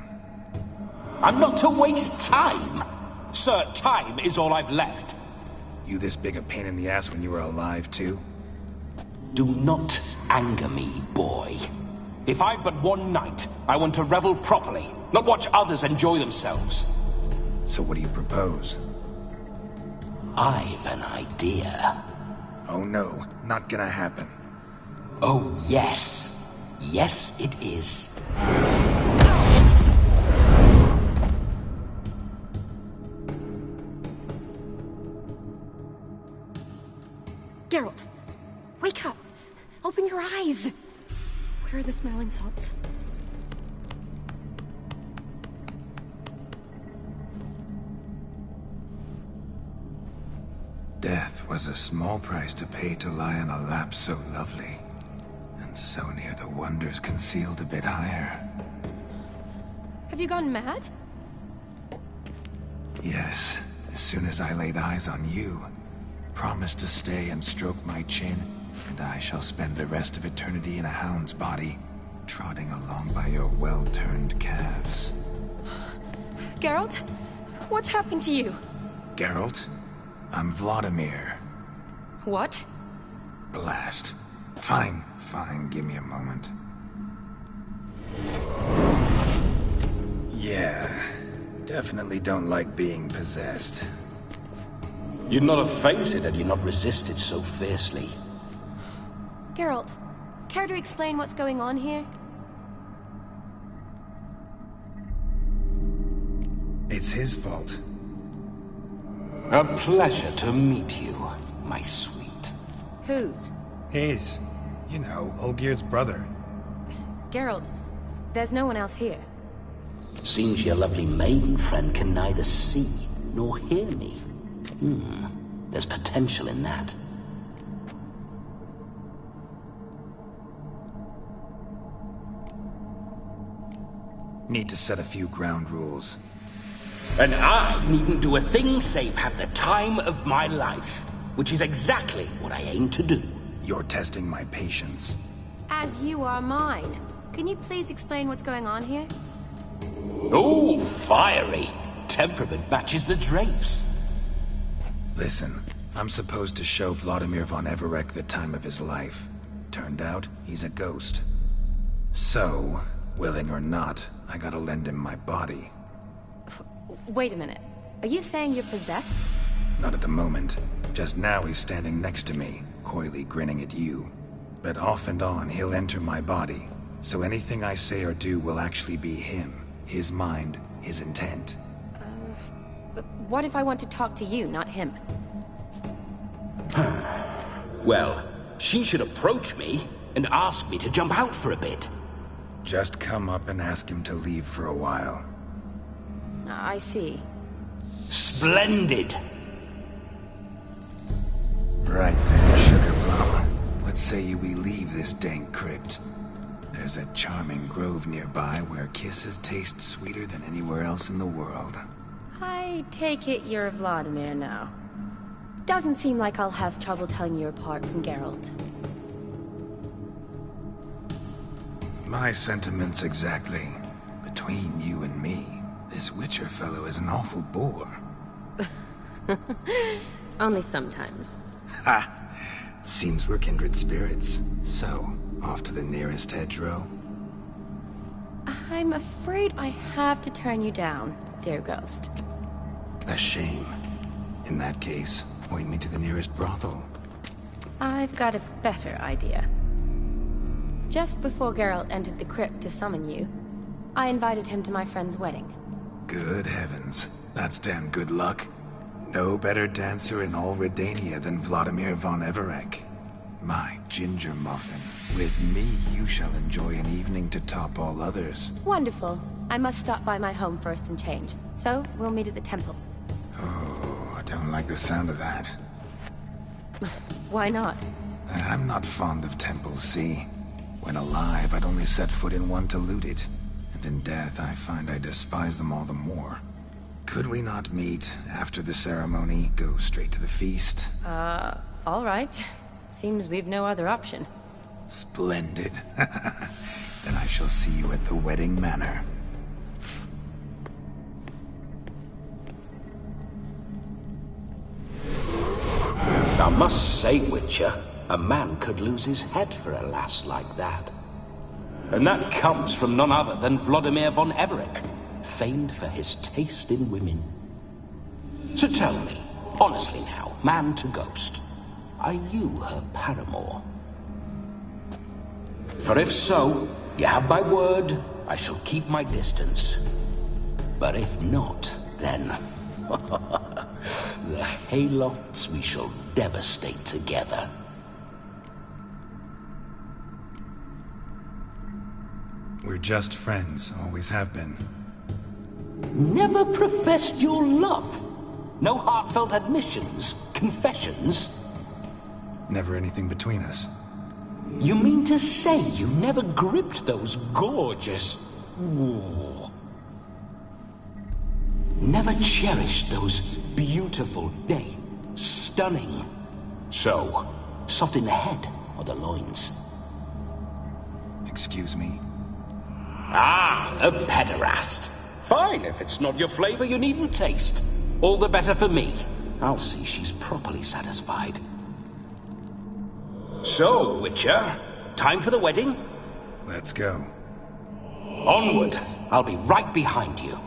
V: I'm not to waste time. Sir, time is all I've left.
A: You this big a pain in the ass when you were alive, too?
V: Do not anger me, boy. If I've but one night, I want to revel properly, not watch others enjoy themselves.
A: So what do you propose?
V: I've an idea.
A: Oh no, not gonna happen.
V: Oh yes. Yes, it is.
C: Geralt, wake up! Open your eyes! Where are the smelling salts?
A: Death was a small price to pay to lie on a lap so lovely, and so near the wonders concealed a bit higher.
C: Have you gone mad?
A: Yes, as soon as I laid eyes on you, promised to stay and stroke my chin, and I shall spend the rest of eternity in a hound's body, trotting along by your well-turned calves.
C: Geralt? What's happened to you?
A: Geralt? I'm Vladimir.
C: What?
A: Blast. Fine, give me a moment. Yeah, definitely don't like being possessed.
V: You'd not have fainted had you not resisted so fiercely.
C: Geralt, care to explain what's going on here?
A: It's his fault.
V: A pleasure to meet you, my sweet.
C: Whose?
A: His. You know, Olgierd's brother.
C: Geralt, There's no one else here.
V: Seems your lovely maiden friend can neither see nor hear me. There's potential in that.
A: Need to set a few ground rules.
V: And I needn't do a thing save have the time of my life, which is exactly what I aim to do.
A: You're testing my patience.
C: As you are mine. Can you please explain what's going on here?
V: Oh, fiery. Temperament matches the drapes.
A: Listen, I'm supposed to show Vladimir von Everec the time of his life. Turned out, he's a ghost. So, willing or not, I gotta lend him my body.
C: Wait a minute. Are you saying you're possessed?
A: Not at the moment. Just now he's standing next to me, coyly grinning at you. But off and on, he'll enter my body. So anything I say or do will actually be him. His mind, his intent.
C: But what if I want to talk to you, not him?
V: Well, she should approach me and ask me to jump out for a bit.
A: Just come up and ask him to leave for a while.
C: I see.
V: Splendid!
A: Right then, Sugar Plum. What say you we leave this dank crypt? There's a charming grove nearby where kisses taste sweeter than anywhere else in the world.
C: I take it you're Vladimir now. Doesn't seem like I'll have trouble telling you apart from Geralt.
A: My sentiments exactly. Between you and me, this Witcher fellow is an awful bore.
C: Only sometimes.
A: Ha! Seems we're kindred spirits. So, off to the nearest hedgerow?
C: I'm afraid I have to turn you down, dear ghost.
A: A shame. In that case, point me to the nearest brothel.
C: I've got a better idea. Just before Geralt entered the crypt to summon you, I invited him to my friend's wedding.
A: Good heavens. That's damn good luck. No better dancer in all Redania than Vladimir von Everec. My ginger muffin. With me, you shall enjoy an evening to top all others.
C: Wonderful. I must stop by my home first and change. So, we'll meet at the temple.
A: Oh, I don't like the sound of that.
C: Why not?
A: I'm not fond of temples, see? When alive, I'd only set foot in one to loot it. And in death, I find I despise them all the more. Could we not meet after the ceremony, go straight to the feast?
C: All right. Seems we've no other option.
A: Splendid. Then I shall see you at the wedding manor.
V: I must say, Witcher, a man could lose his head for a lass like that. And that comes from none other than Vladimir von Everec, famed for his taste in women. So tell me, honestly now, man to ghost, are you her paramour? For if so, you have my word, I shall keep my distance. But if not, then the haylofts we shall devastate together.
A: We're just friends, always have been.
V: Never professed your love? No heartfelt admissions, confessions?
A: Never anything between us.
V: You mean to say you never gripped those gorgeous... Ooh. Never cherished those beautiful, nay, stunning... So, soft in the head or the loins?
A: Excuse me?
V: Ah, a pederast. Fine, if it's not your flavor, you needn't taste. All the better for me. I'll see she's properly satisfied. So, Witcher, time for the wedding?
A: Let's go.
V: Onward. I'll be right behind you.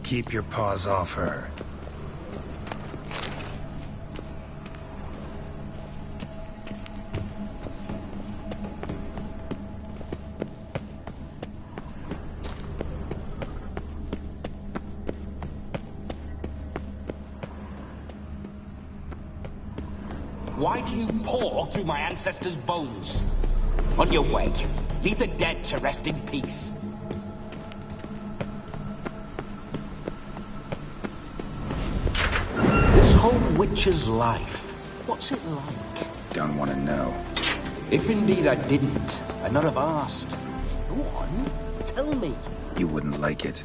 A: Keep your paws off her.
V: Why do you pour through my ancestors' bones? On your way. Leave the dead to rest in peace. This whole witcher's life, what's it like?
A: Don't want to know.
V: If indeed I didn't, I'd not have asked. Go on, tell me.
A: You wouldn't like it.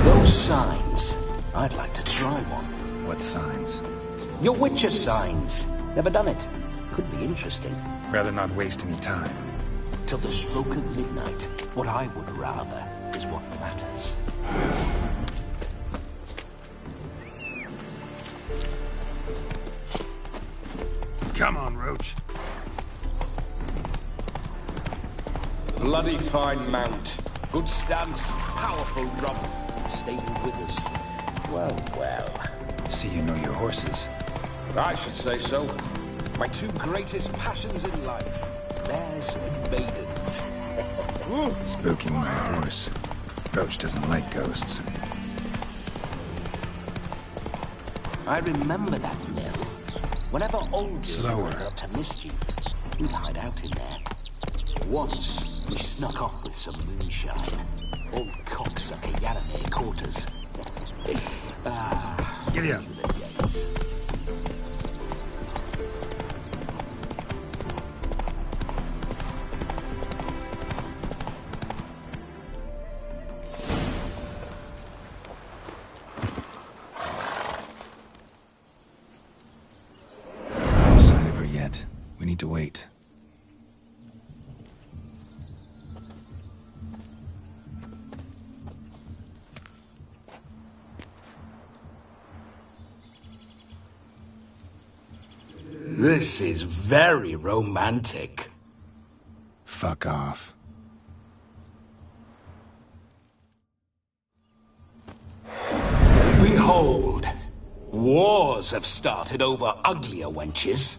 V: Those signs, I'd like to try one.
A: What signs?
V: Your Witcher signs. Never done it. Could be interesting.
A: Rather not waste any time.
V: Till the stroke of midnight, what I would rather is what matters.
A: Come on, Roach.
W: Bloody fine mount. Good stance, powerful rub. Stable with us. Well, well.
A: See you know your horses.
W: I should say so. My two greatest passions in life. Mares and maidens.
A: Spooking my horse. Roach doesn't like ghosts.
V: I remember that mill. Whenever old
A: Slower.
V: got up to mischief, we'd hide out in there. Once, we snuck off with some moonshine. Old cocksucker Yaramir caught us.
A: Giddy up.
V: The days.
A: No sign of her yet. We need to wait.
V: This is very romantic.
A: Fuck off.
V: Behold, wars have started over uglier wenches.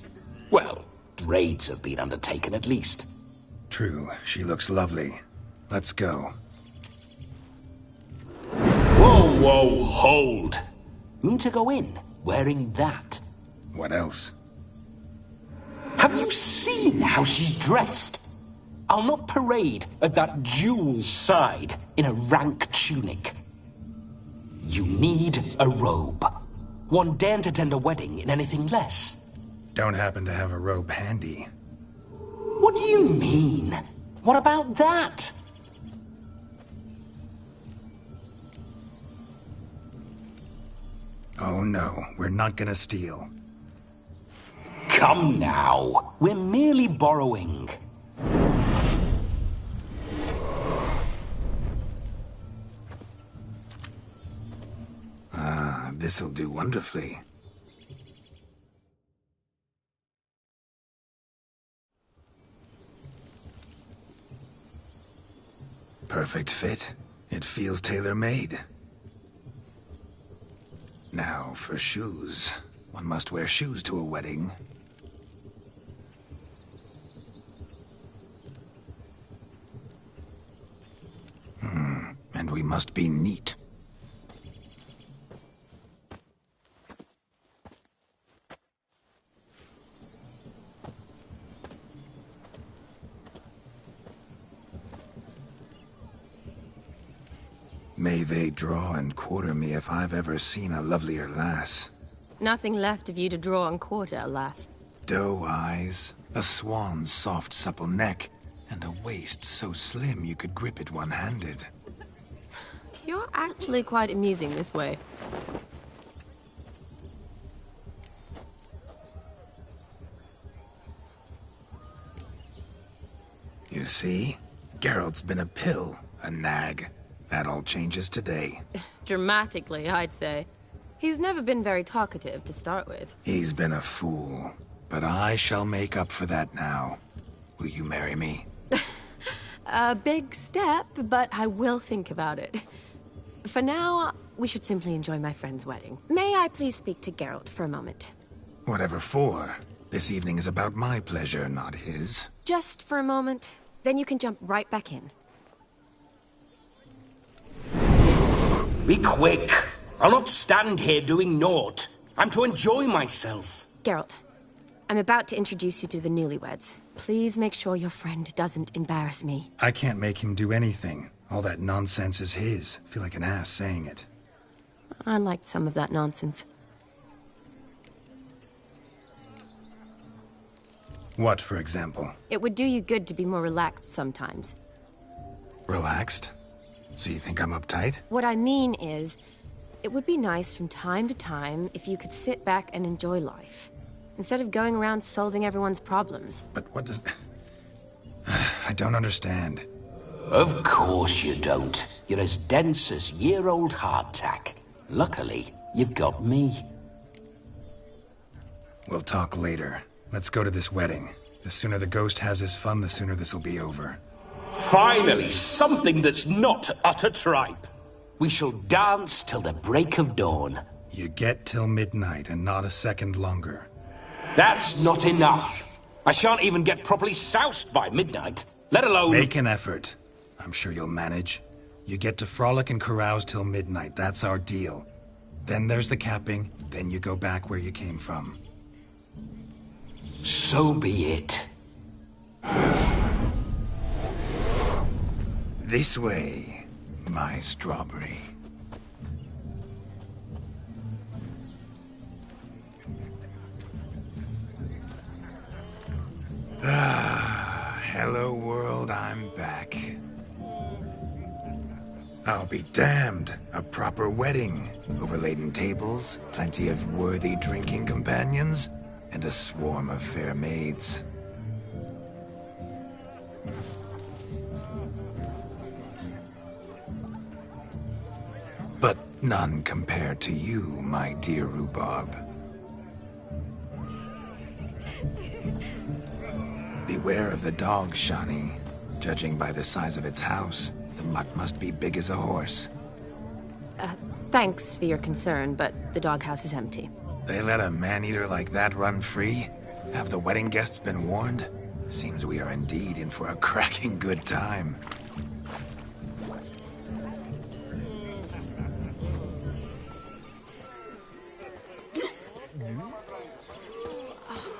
V: Well, raids have been undertaken at least.
A: True, she looks lovely. Let's go.
V: Whoa, whoa, hold. Mean to go in wearing that?
A: What else?
V: Have you seen how she's dressed? I'll not parade at that jewel's side in a rank tunic. You need a robe. One daren't attend a wedding in anything less.
A: Don't happen to have a robe handy.
V: What do you mean? What about that?
A: Oh no, we're not gonna steal.
V: Come now. We're merely borrowing.
A: This'll do wonderfully. Perfect fit. It feels tailor-made. Now, for shoes. One must wear shoes to a wedding. And we must be neat. May they draw and quarter me if I've ever seen a lovelier lass.
C: Nothing left of you to draw and quarter, alas.
A: Doe eyes, a swan's soft supple neck, and a waist so slim you could grip it one-handed.
C: You're actually quite amusing this way.
A: You see? Geralt's been a pill, a nag. That all changes today.
C: Dramatically, I'd say. He's never been very talkative to start with.
A: He's been a fool, but I shall make up for that now. Will you marry me?
C: A big step, but I will think about it. For now, we should simply enjoy my friend's wedding. May I please speak to Geralt for a moment?
A: Whatever for. This evening is about my pleasure, not his.
C: Just for a moment, then you can jump right back in.
V: Be quick. I'll not stand here doing naught. I'm to enjoy myself.
C: Geralt, I'm about to introduce you to the newlyweds. Please make sure your friend doesn't embarrass me.
A: I can't make him do anything. All that nonsense is his. I feel like an ass saying it.
C: I liked some of that nonsense.
A: What, for example?
C: It would do you good to be more relaxed sometimes.
A: Relaxed? So you think I'm uptight?
C: What I mean is, it would be nice from time to time if you could sit back and enjoy life, instead of going around solving everyone's problems.
A: But what does... I don't understand.
V: Of course you don't. You're as dense as year-old hardtack. Luckily, you've got me.
A: We'll talk later. Let's go to this wedding. The sooner the ghost has his fun, the sooner this'll be over.
V: Finally, something that's not utter tripe. We shall dance till the break of dawn.
A: You get till midnight and not a second longer.
V: That's not enough. I shan't even get properly soused by midnight, let alone...
A: Make an effort. I'm sure you'll manage. You get to frolic and carouse till midnight. That's our deal. Then there's the capping, then you go back where you came from.
V: So be it.
A: This way, my strawberry. Hello world, I'm back. I'll be damned. A proper wedding. Overladen tables, plenty of worthy drinking companions, and a swarm of fair maids. But none compared to you, my dear rhubarb. Beware of the dog, Shani. Judging by the size of its house, the mutt must be big as a horse.
C: Thanks for your concern, but the doghouse is empty.
A: They let a man-eater like that run free? Have the wedding guests been warned? Seems we are indeed in for a cracking good time.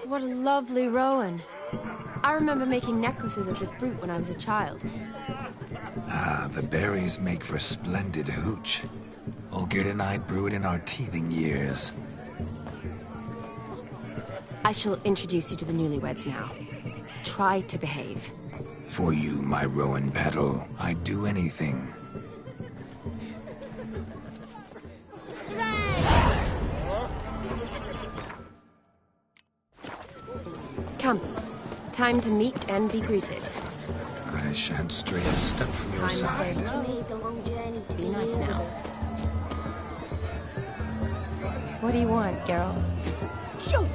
C: What a lovely rowan. I remember making necklaces of the fruit when I was a child.
A: Ah, the berries make for splendid hooch. Olgerd and I brew it in our teething years.
C: I shall introduce you to the newlyweds now. Try to behave.
A: For you, my rowan petal, I'd do anything.
C: Come. Time to meet and be greeted.
A: I shan't stray a step from your side.
C: Be nice now. What do you want, Geralt?
M: Shoot!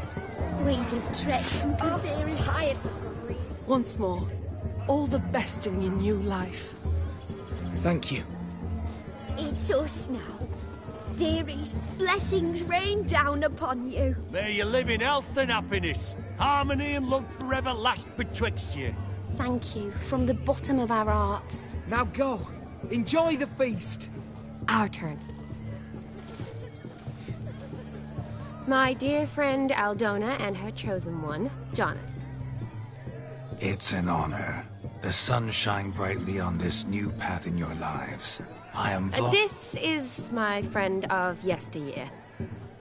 M: We'd have trekked and good there is tired for some reason.
B: Once more, all the best in your new life.
D: Thank you.
N: It's us now. Dearies, blessings rain down upon you.
P: May you live in health and happiness. Harmony and love forever last betwixt you.
M: Thank you, from the bottom of our hearts.
B: Now go. Enjoy the feast.
C: Our turn. My dear friend Aldona and her chosen one, Jonas.
A: It's an honor. The sun shine brightly on this new path in your lives. I am
C: This is my friend of yesteryear,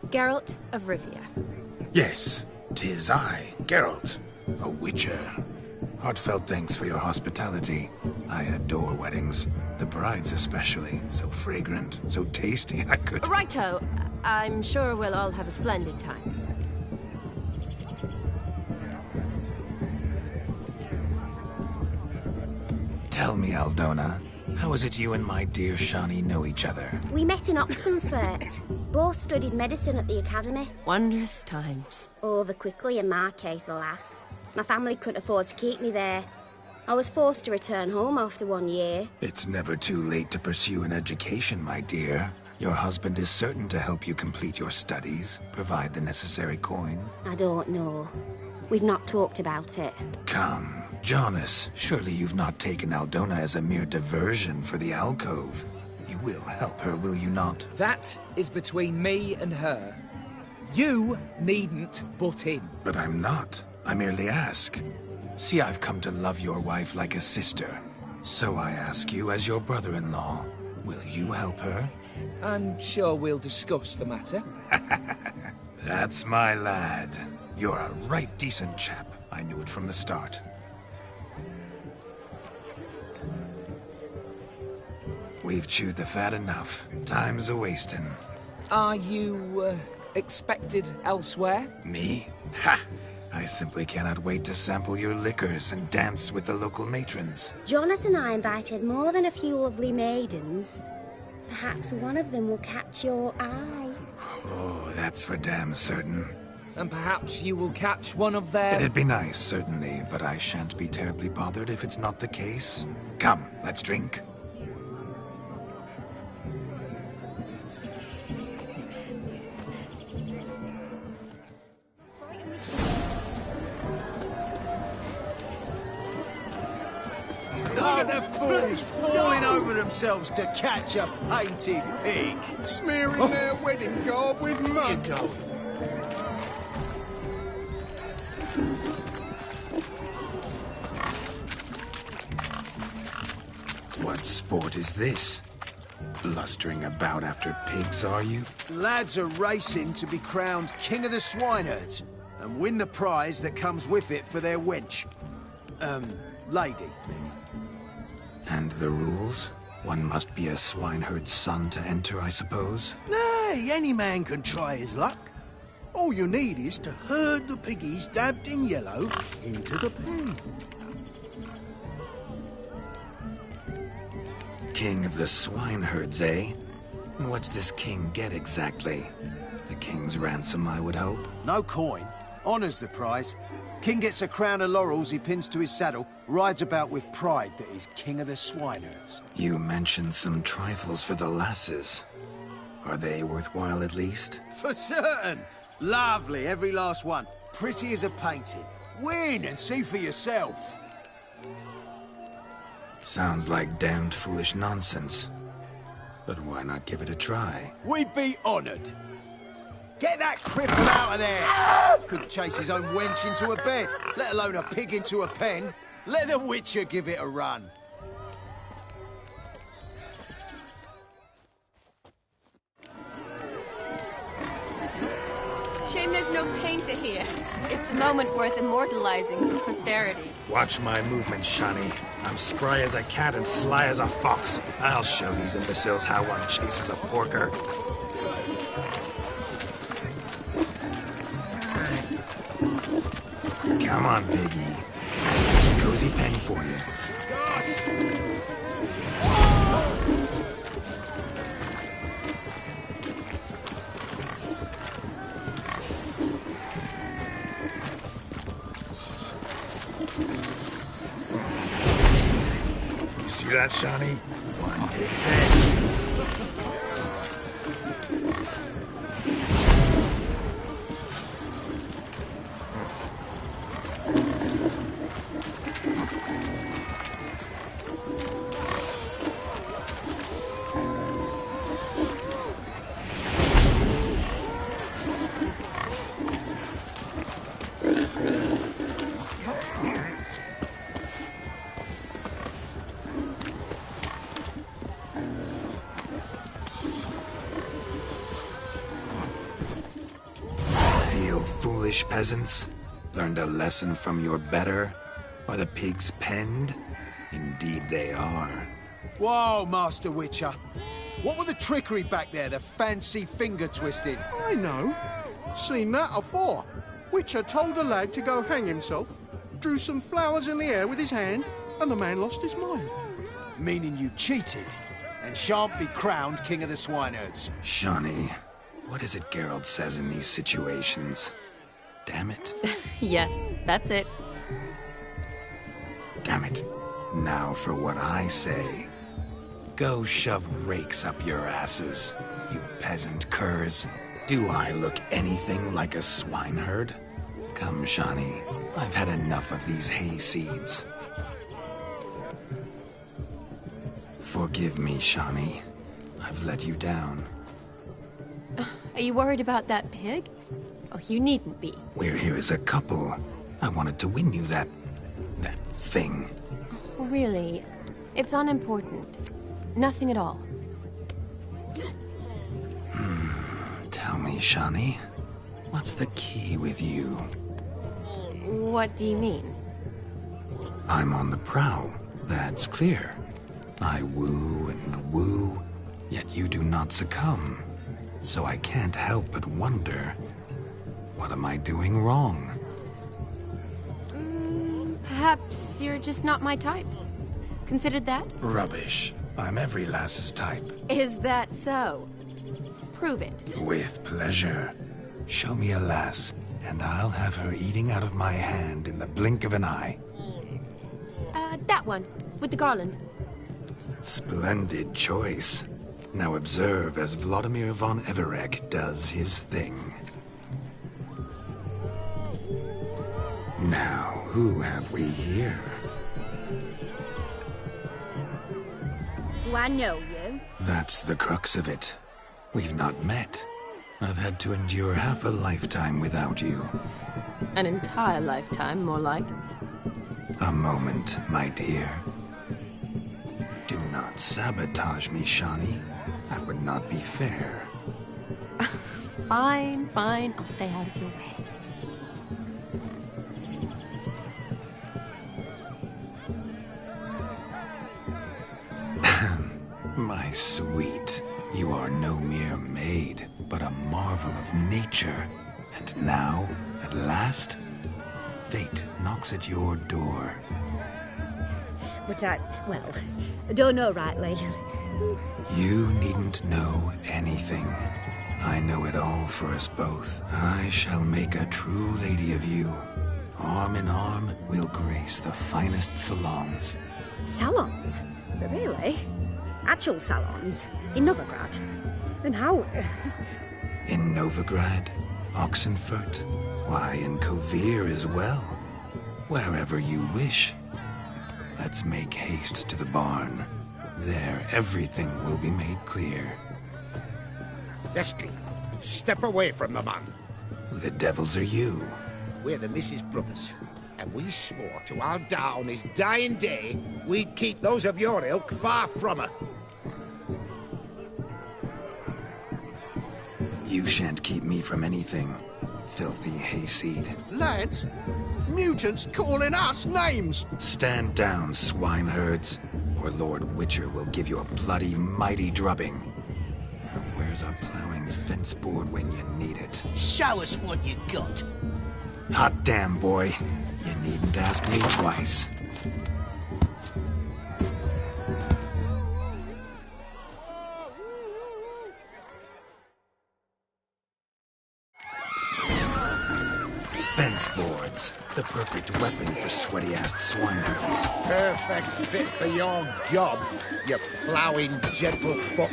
C: Geralt of Rivia.
A: Yes, 'tis I, Geralt, a witcher. Heartfelt thanks for your hospitality. I adore weddings. The brides especially. So fragrant, so tasty, I could...
C: Righto. I'm sure we'll all have a splendid time.
A: Tell me, Aldona, how is it you and my dear Shani know each other?
E: We met in Oxenfurt. Both studied medicine at the academy.
C: Wondrous times.
E: Over quickly in my case, alas. My family couldn't afford to keep me there. I was forced to return home after 1 year.
A: It's never too late to pursue an education, my dear. Your husband is certain to help you complete your studies, provide the necessary coin.
E: I don't know. We've not talked about it.
A: Come, Jonas, surely you've not taken Aldona as a mere diversion for the alcove. You will help her, will you not?
G: That is between me and her. You needn't butt in.
A: But I'm not. I merely ask. See, I've come to love your wife like a sister. So I ask you as your brother-in-law, will you help her?
G: I'm sure we'll discuss the matter.
A: That's my lad. You're a right decent chap. I knew it from the start. We've chewed the fat enough. Time's a-wasting.
G: Are you, expected elsewhere?
A: Me? Ha! I simply cannot wait to sample your liquors and dance with the local matrons.
E: Jonas and I invited more than a few lovely maidens. Perhaps one of them will catch your eye.
A: Oh, that's for damn certain.
G: And perhaps you will catch one of their...
A: It'd be nice, certainly, but I shan't be terribly bothered if it's not the case. Come, let's drink.
T: Look at the fools falling over themselves to catch a painted pig.
S: Smearing their wedding garb with mud.
A: What sport is this? Blustering about after pigs, are you?
T: Lads are racing to be crowned King of the Swineherds and win the prize that comes with it for their wench. Lady, maybe.
A: And the rules? One must be a swineherd's son to enter, I suppose?
S: Nay, any man can try his luck. All you need is to herd the piggies dabbed in yellow into the pen.
A: King of the swineherds, eh? And what's this king get exactly? The king's ransom, I would hope?
T: No coin. Honours the prize. King gets a crown of laurels he pins to his saddle, rides about with pride that he's king of the swineherds.
A: You mentioned some trifles for the lasses. Are they worthwhile at least?
T: For certain! Lovely, every last one. Pretty as a painting. Win and see for yourself.
A: Sounds like damned foolish nonsense. But why not give it a try?
T: We'd be honoured. Get that cripple out of there! Couldn't chase his own wench into a bed, let alone a pig into a pen. Let the Witcher give it a run.
O: Shame there's no painter here. It's a moment worth immortalizing for posterity.
A: Watch my movements, Shani. I'm spry as a cat and sly as a fox. I'll show these imbeciles how one chases a porker. Come on, Biggie. There's a cozy pen for you. You see that, Shani? One big pen. Foolish peasants? Learned a lesson from your better? Are the pigs penned? Indeed they are.
T: Whoa, Master Witcher. What were the trickery back there, the fancy finger twisting?
S: I know. Seen that afore. Witcher told a lad to go hang himself, drew some flowers in the air with his hand, and the man lost his mind.
T: Meaning you cheated, and shan't be crowned King of the Swineherds.
A: Shani, what is it Geralt says in these situations? Damn it.
O: Yes, that's it.
A: Damn it. Now for what I say. Go shove rakes up your asses, you peasant curs. Do I look anything like a swineherd? Come, Shani. I've had enough of these hay seeds. Forgive me, Shani. I've let you down.
O: Are you worried about that pig? Oh, you needn't be.
A: We're here as a couple. I wanted to win you that thing.
O: Oh, really? It's unimportant. Nothing at all.
A: Tell me, Shani, what's the key with you?
O: What do you mean?
A: I'm on the prowl. That's clear. I woo and woo, yet you do not succumb. So I can't help but wonder, what am I doing wrong?
O: Perhaps you're just not my type. Considered that?
A: Rubbish. I'm every lass's type.
O: Is that so? Prove it.
A: With pleasure. Show me a lass, and I'll have her eating out of my hand in the blink of an eye.
O: That one, with the garland.
A: Splendid choice. Now observe as Vladimir von Everek does his thing. Now, who have we here?
N: Do I know you?
A: That's the crux of it. We've not met. I've had to endure half a lifetime without you.
O: An entire lifetime, more like.
A: A moment, my dear. Do not sabotage me, Shani. That would not be fair.
O: Fine, fine. I'll stay out of your way.
A: My sweet, you are no mere maid, but a marvel of nature. And now, at last, fate knocks at your door.
N: But I don't know rightly.
A: You needn't know anything. I know it all for us both. I shall make a true lady of you. Arm in arm, we'll grace the finest salons.
N: Salons? Really? Actual salons? In Novigrad? Then how?
A: In Novigrad, Oxenfurt, why, in Kovir as well. Wherever you wish. Let's make haste to the barn. There, everything will be made clear.
H: Lesky, step away from the man.
A: Who the devils are you?
H: We're the Mrs. Brothers, and we swore to our down his dying day we'd keep those of your ilk far from her.
A: You shan't keep me from anything, filthy hayseed.
S: Lads, mutants calling us names!
A: Stand down, swineherds, or Lord Witcher will give you a bloody mighty drubbing. Now, where's our plowing fence board when you need it?
H: Show us what you got.
A: Hot damn, boy. You needn't ask me twice. Fence boards. The perfect weapon for sweaty-assed swineherds.
H: Perfect fit for your job, you ploughing gentle fuck.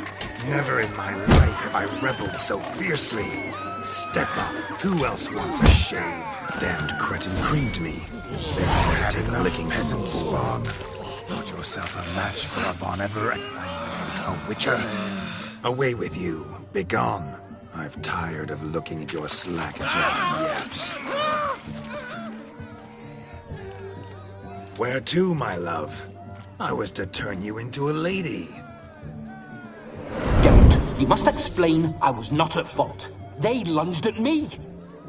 A: Never in my life have I reveled so fiercely. Step up. Who else wants a shave? Damned cretin creamed me. There's to take a licking, peasant spawn. Thought yourself a match for a Von Everett. A Witcher. Away with you. Begone. I've tired of looking at your slack-jawed yaps. Where to, my love? I was to turn you into a lady.
V: Don't. You must explain I was not at fault. They lunged at me.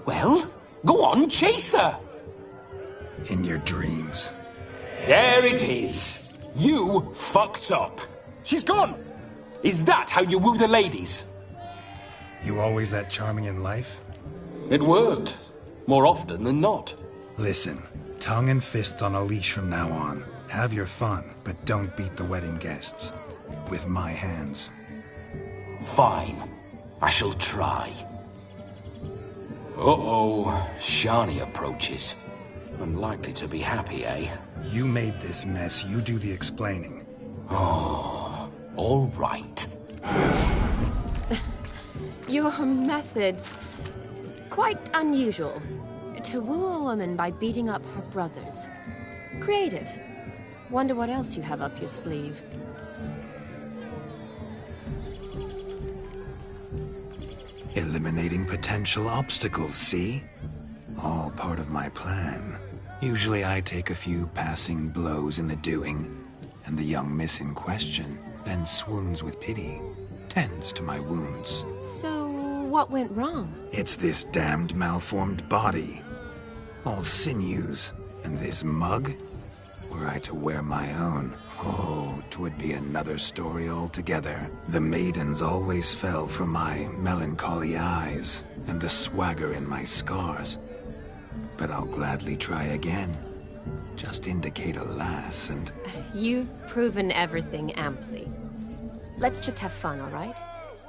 V: Well, go on, chase her.
A: In your dreams.
V: There it is. You fucked up. She's gone. Is that how you woo the ladies?
A: You always that charming in life?
V: It worked. More often than not.
A: Listen, tongue and fists on a leash from now on. Have your fun, but don't beat the wedding guests. With my hands.
V: Fine. I shall try. Uh-oh. Shani approaches. Unlikely to be happy, eh?
A: You made this mess. You do the explaining.
V: Oh, all right.
O: Your methods... quite unusual. To woo a woman by beating up her brothers. Creative. Wonder what else you have up your sleeve.
A: Eliminating potential obstacles, see? All part of my plan. Usually I take a few passing blows in the doing, and the young miss in question then swoons with pity, tends to my wounds.
O: So, what went wrong?
A: It's this damned malformed body. All sinews, and this mug? Were I to wear my own, oh, 'twould be another story altogether. The maidens always fell for my melancholy eyes, and the swagger in my scars. But I'll gladly try again. Just indicate a lass and...
O: You've proven everything amply. Let's just have fun, all right?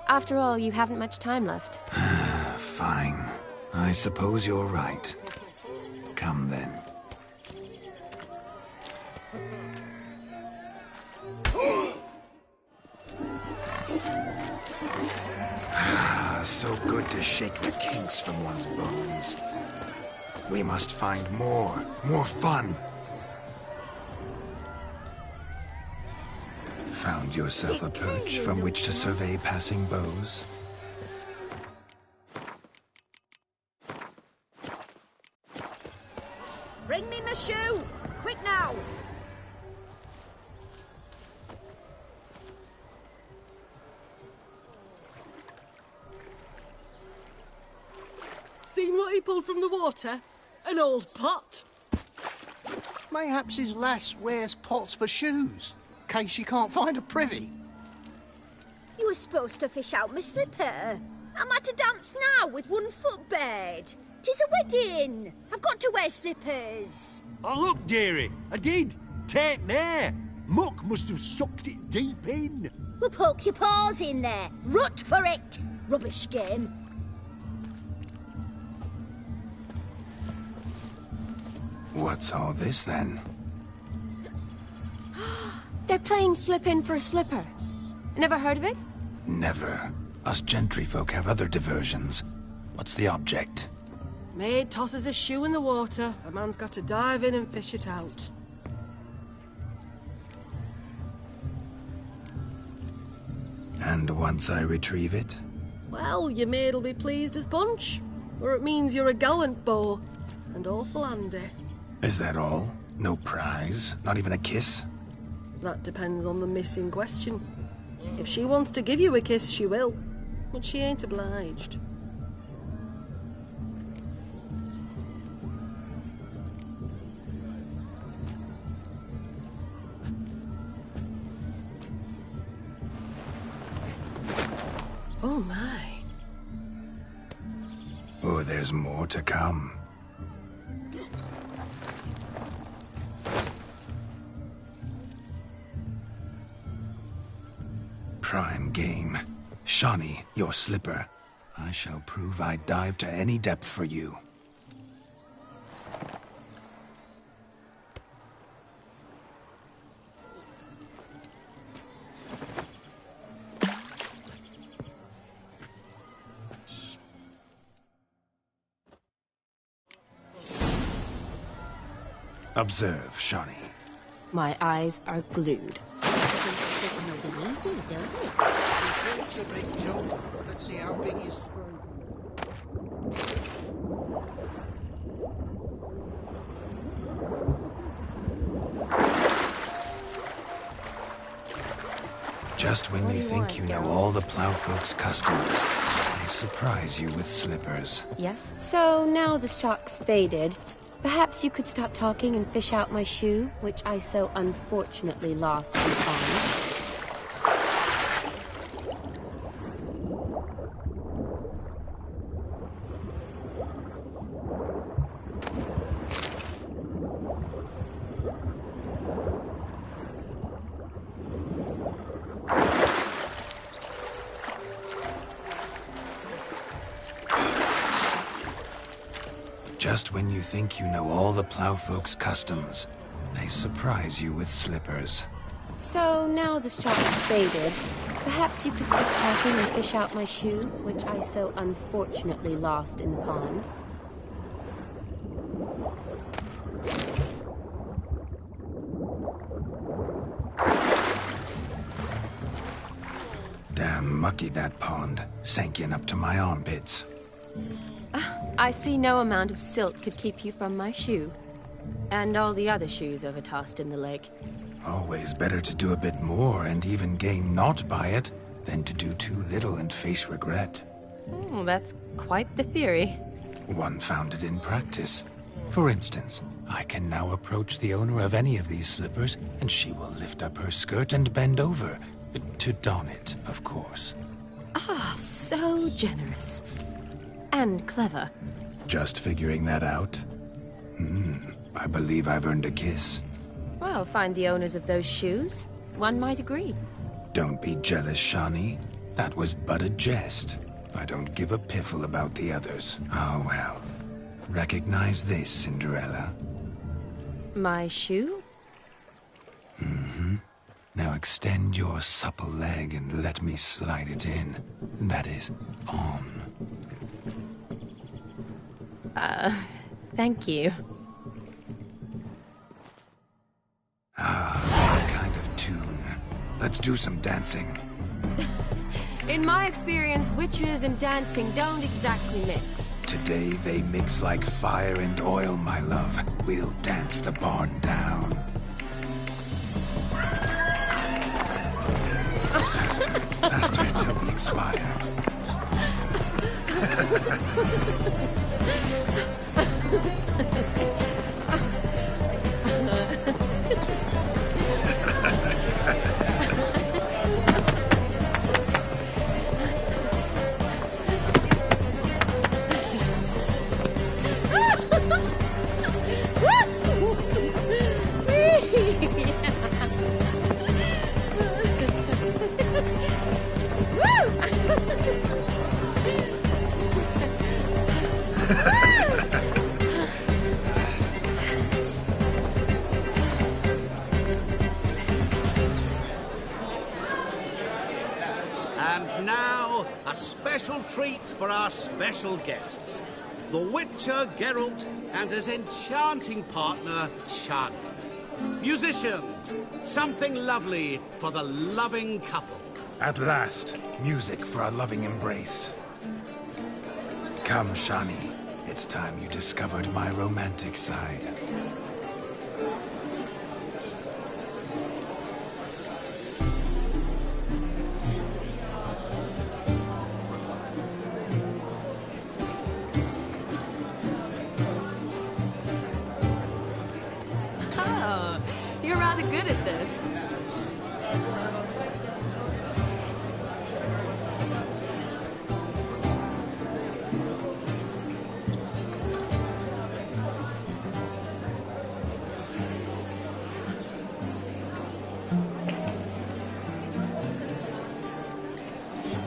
O: After all, you haven't much time left.
A: Fine. I suppose you're right. Come then. So good to shake the kinks from one's bones. We must find more fun. Found yourself a perch from which to survey passing bows?
N: Bring me my shoe! Quick now!
M: Seen what he pulled from the water? An old pot.
S: Mayhaps his lass wears pots for shoes, in case she can't find a privy.
E: You were supposed to fish out my slipper. I'm at a dance now with one foot bared. 'Tis a wedding. I've got to wear slippers.
P: Oh, look, dearie, I did. Take there. Muck must have sucked it deep in.
E: Well, poke your paws in there. Rut for it. Rubbish game.
A: What's all this then?
O: They're playing slip in for a slipper. Never heard of it?
A: Never. Us gentry folk have other diversions. What's the object?
M: Maid tosses a shoe in the water. A man's got to dive in and fish it out.
A: And once I retrieve it?
M: Well, your maid'll be pleased as punch. Or it means you're a gallant beau. And awful handy.
A: Is that all? No prize? Not even a kiss?
M: That depends on the miss in question. If she wants to give you a kiss, she will. But she ain't obliged. Oh my.
A: Oh, there's more to come. Prime game. Shawnee, your slipper. I shall prove I'd dive to any depth for you. Observe, Shawnee.
O: My eyes are glued.
E: Easy, don't it?
S: It's a big jump. Let's see how big his...
A: Just when you think you know all the plowfolk's customs, they surprise you with slippers.
O: Yes? So now the shock's faded. Perhaps you could stop talking and fish out my shoe, which I so unfortunately lost in the pond.
A: Just when you think you know all the plowfolk's customs, they surprise you with slippers.
O: So now the shock's faded. Perhaps you could stop talking and fish out my shoe, which I so unfortunately lost in the pond.
A: Damn mucky, that pond. Sank in up to my armpits.
O: I see no amount of silt could keep you from my shoe. And all the other shoes overtossed in the lake.
A: Always better to do a bit more and even gain naught by it than to do too little and face regret.
O: Oh, that's quite the theory.
A: One founded in practice. For instance, I can now approach the owner of any of these slippers, and she will lift up her skirt and bend over. To don it, of course.
O: Ah, so generous. And clever.
A: Just figuring that out? I believe I've earned a kiss.
O: Well, find the owners of those shoes. One might agree.
A: Don't be jealous, Shani. That was but a jest. I don't give a piffle about the others. Oh, well. Recognize this, Cinderella.
O: My shoe?
A: Now extend your supple leg and let me slide it in. That is, on.
O: Thank you.
A: What kind of tune? Let's do some dancing.
O: In my experience, witches and dancing don't exactly mix.
A: Today they mix like fire and oil, my love. We'll dance the barn down. Faster, faster until we expire.
F: And now, a special treat for our special guests. The Witcher Geralt and his enchanting partner, Shani. Musicians, something lovely for the loving couple.
A: At last, music for a loving embrace. Come, Shani. It's time you discovered my romantic side.
O: Oh, you're rather good at this.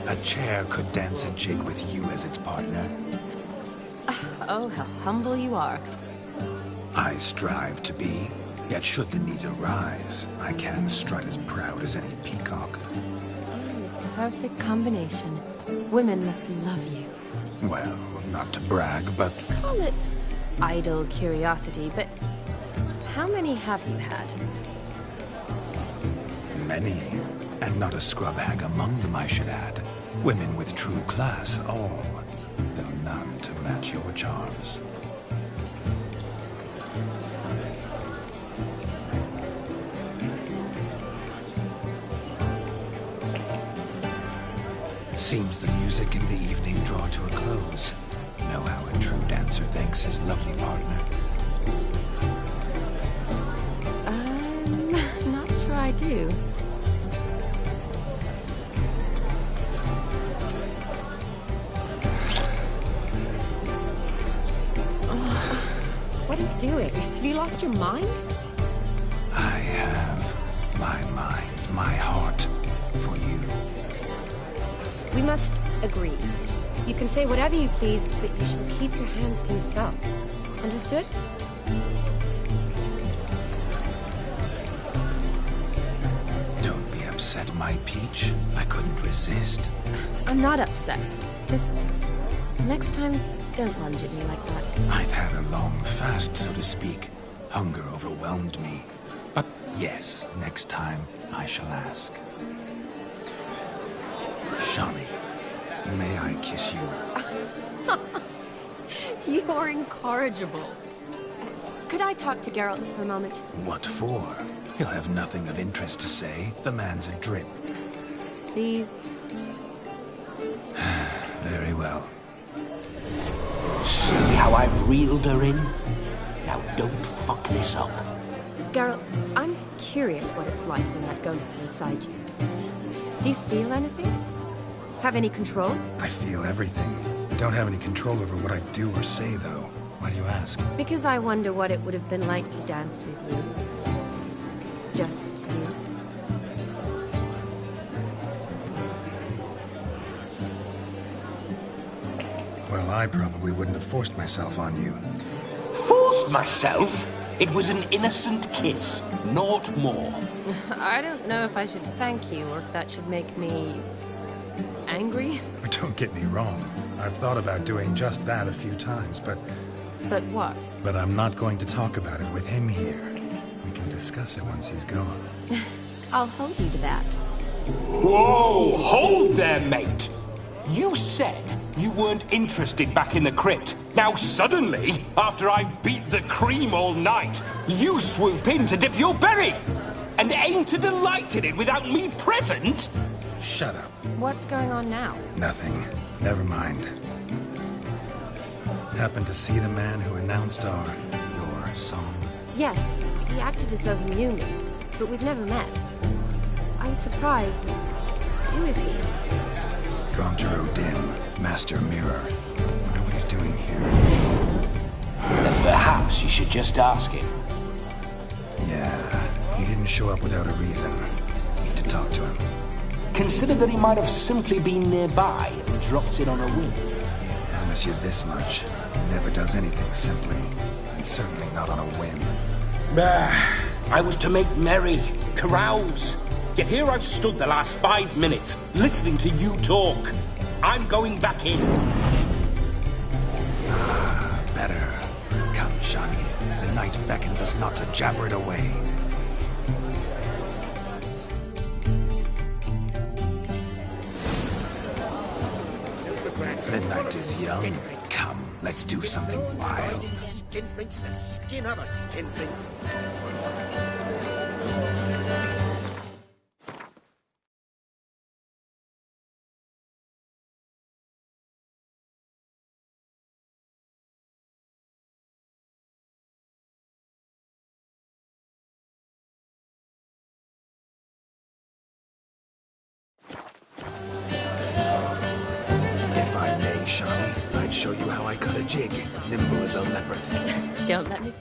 A: A chair could dance a jig with you as its partner.
O: Oh, how humble you are.
A: I strive to be, yet should the need arise, I can strut as proud as any peacock.
O: Perfect combination. Women must love you.
A: Well, not to brag, but
O: Call it idle curiosity, but how many have you had?
A: many. And not a scrub hag among them, I should add. Women with true class, all. Though none to match your charms. Seems the music and the evening draw to a close. Know how a true dancer thanks his lovely partner.
O: I'm not sure I do. What are you doing? Have you lost your mind?
A: I have my mind, my heart for you.
O: We must agree. You can say whatever you please, but you shall keep your hands to yourself. Understood?
A: Don't be upset, my peach. I couldn't resist.
O: I'm not upset. Just next time, don't lunge at me like that.
A: I'd had a long fast, so to speak. Hunger overwhelmed me. But yes, next time I shall ask. Shawnee, may I kiss you?
O: You're incorrigible. Could I talk to Geralt for a moment?
A: What for? He'll have nothing of interest to say. The man's a drip.
O: Please?
A: Very well.
V: See how I've reeled her in? Now don't fuck this up.
O: Geralt, I'm curious what it's like when that ghost's inside you. Do you feel anything? Have any control?
A: I feel everything. Don't have any control over what I do or say, though. Why do you ask?
O: Because I wonder what it would have been like to dance with you. Just you.
A: Well, I probably wouldn't have forced myself on you.
V: Forced myself? It was an innocent kiss, naught more.
O: I don't know if I should thank you or if that should make me... angry?
A: Don't get me wrong. I've thought about doing just that a few times, but...
O: But what?
A: But I'm not going to talk about it with him here. We can discuss it once he's gone.
O: I'll hold you to that.
V: Whoa! Hold there, mate! You said you weren't interested back in the crypt. Now suddenly, after I've beat the cream all night, you swoop in to dip your berry! And aim to delight in it without me present?
A: Shut up.
O: What's going on now?
A: Nothing. Never mind. Happened to see the man who announced your song?
O: Yes, he acted as though he knew me, but we've never met. I was surprised. Who is he?
A: Gaunter Odin, Master Mirror. Wonder what he's doing here.
V: Then perhaps you should just ask him.
A: Yeah, he didn't show up without a reason. Need to talk to him.
V: Consider that he might have simply been nearby and dropped in on a whim.
A: I promise you this much. He never does anything simply, and certainly not on a whim.
V: I was to make merry, carouse. Yet here I've stood the last 5 minutes, listening to you talk. I'm going back in.
A: Better. Come, Shawnee. The night beckons us not to jabber it away. Midnight is young. Come, let's do something wild.
H: Skinflints to skin other skinflints.
A: Shawnee, I'd show you how I cut a jig, nimble as a leopard.
O: Don't let me...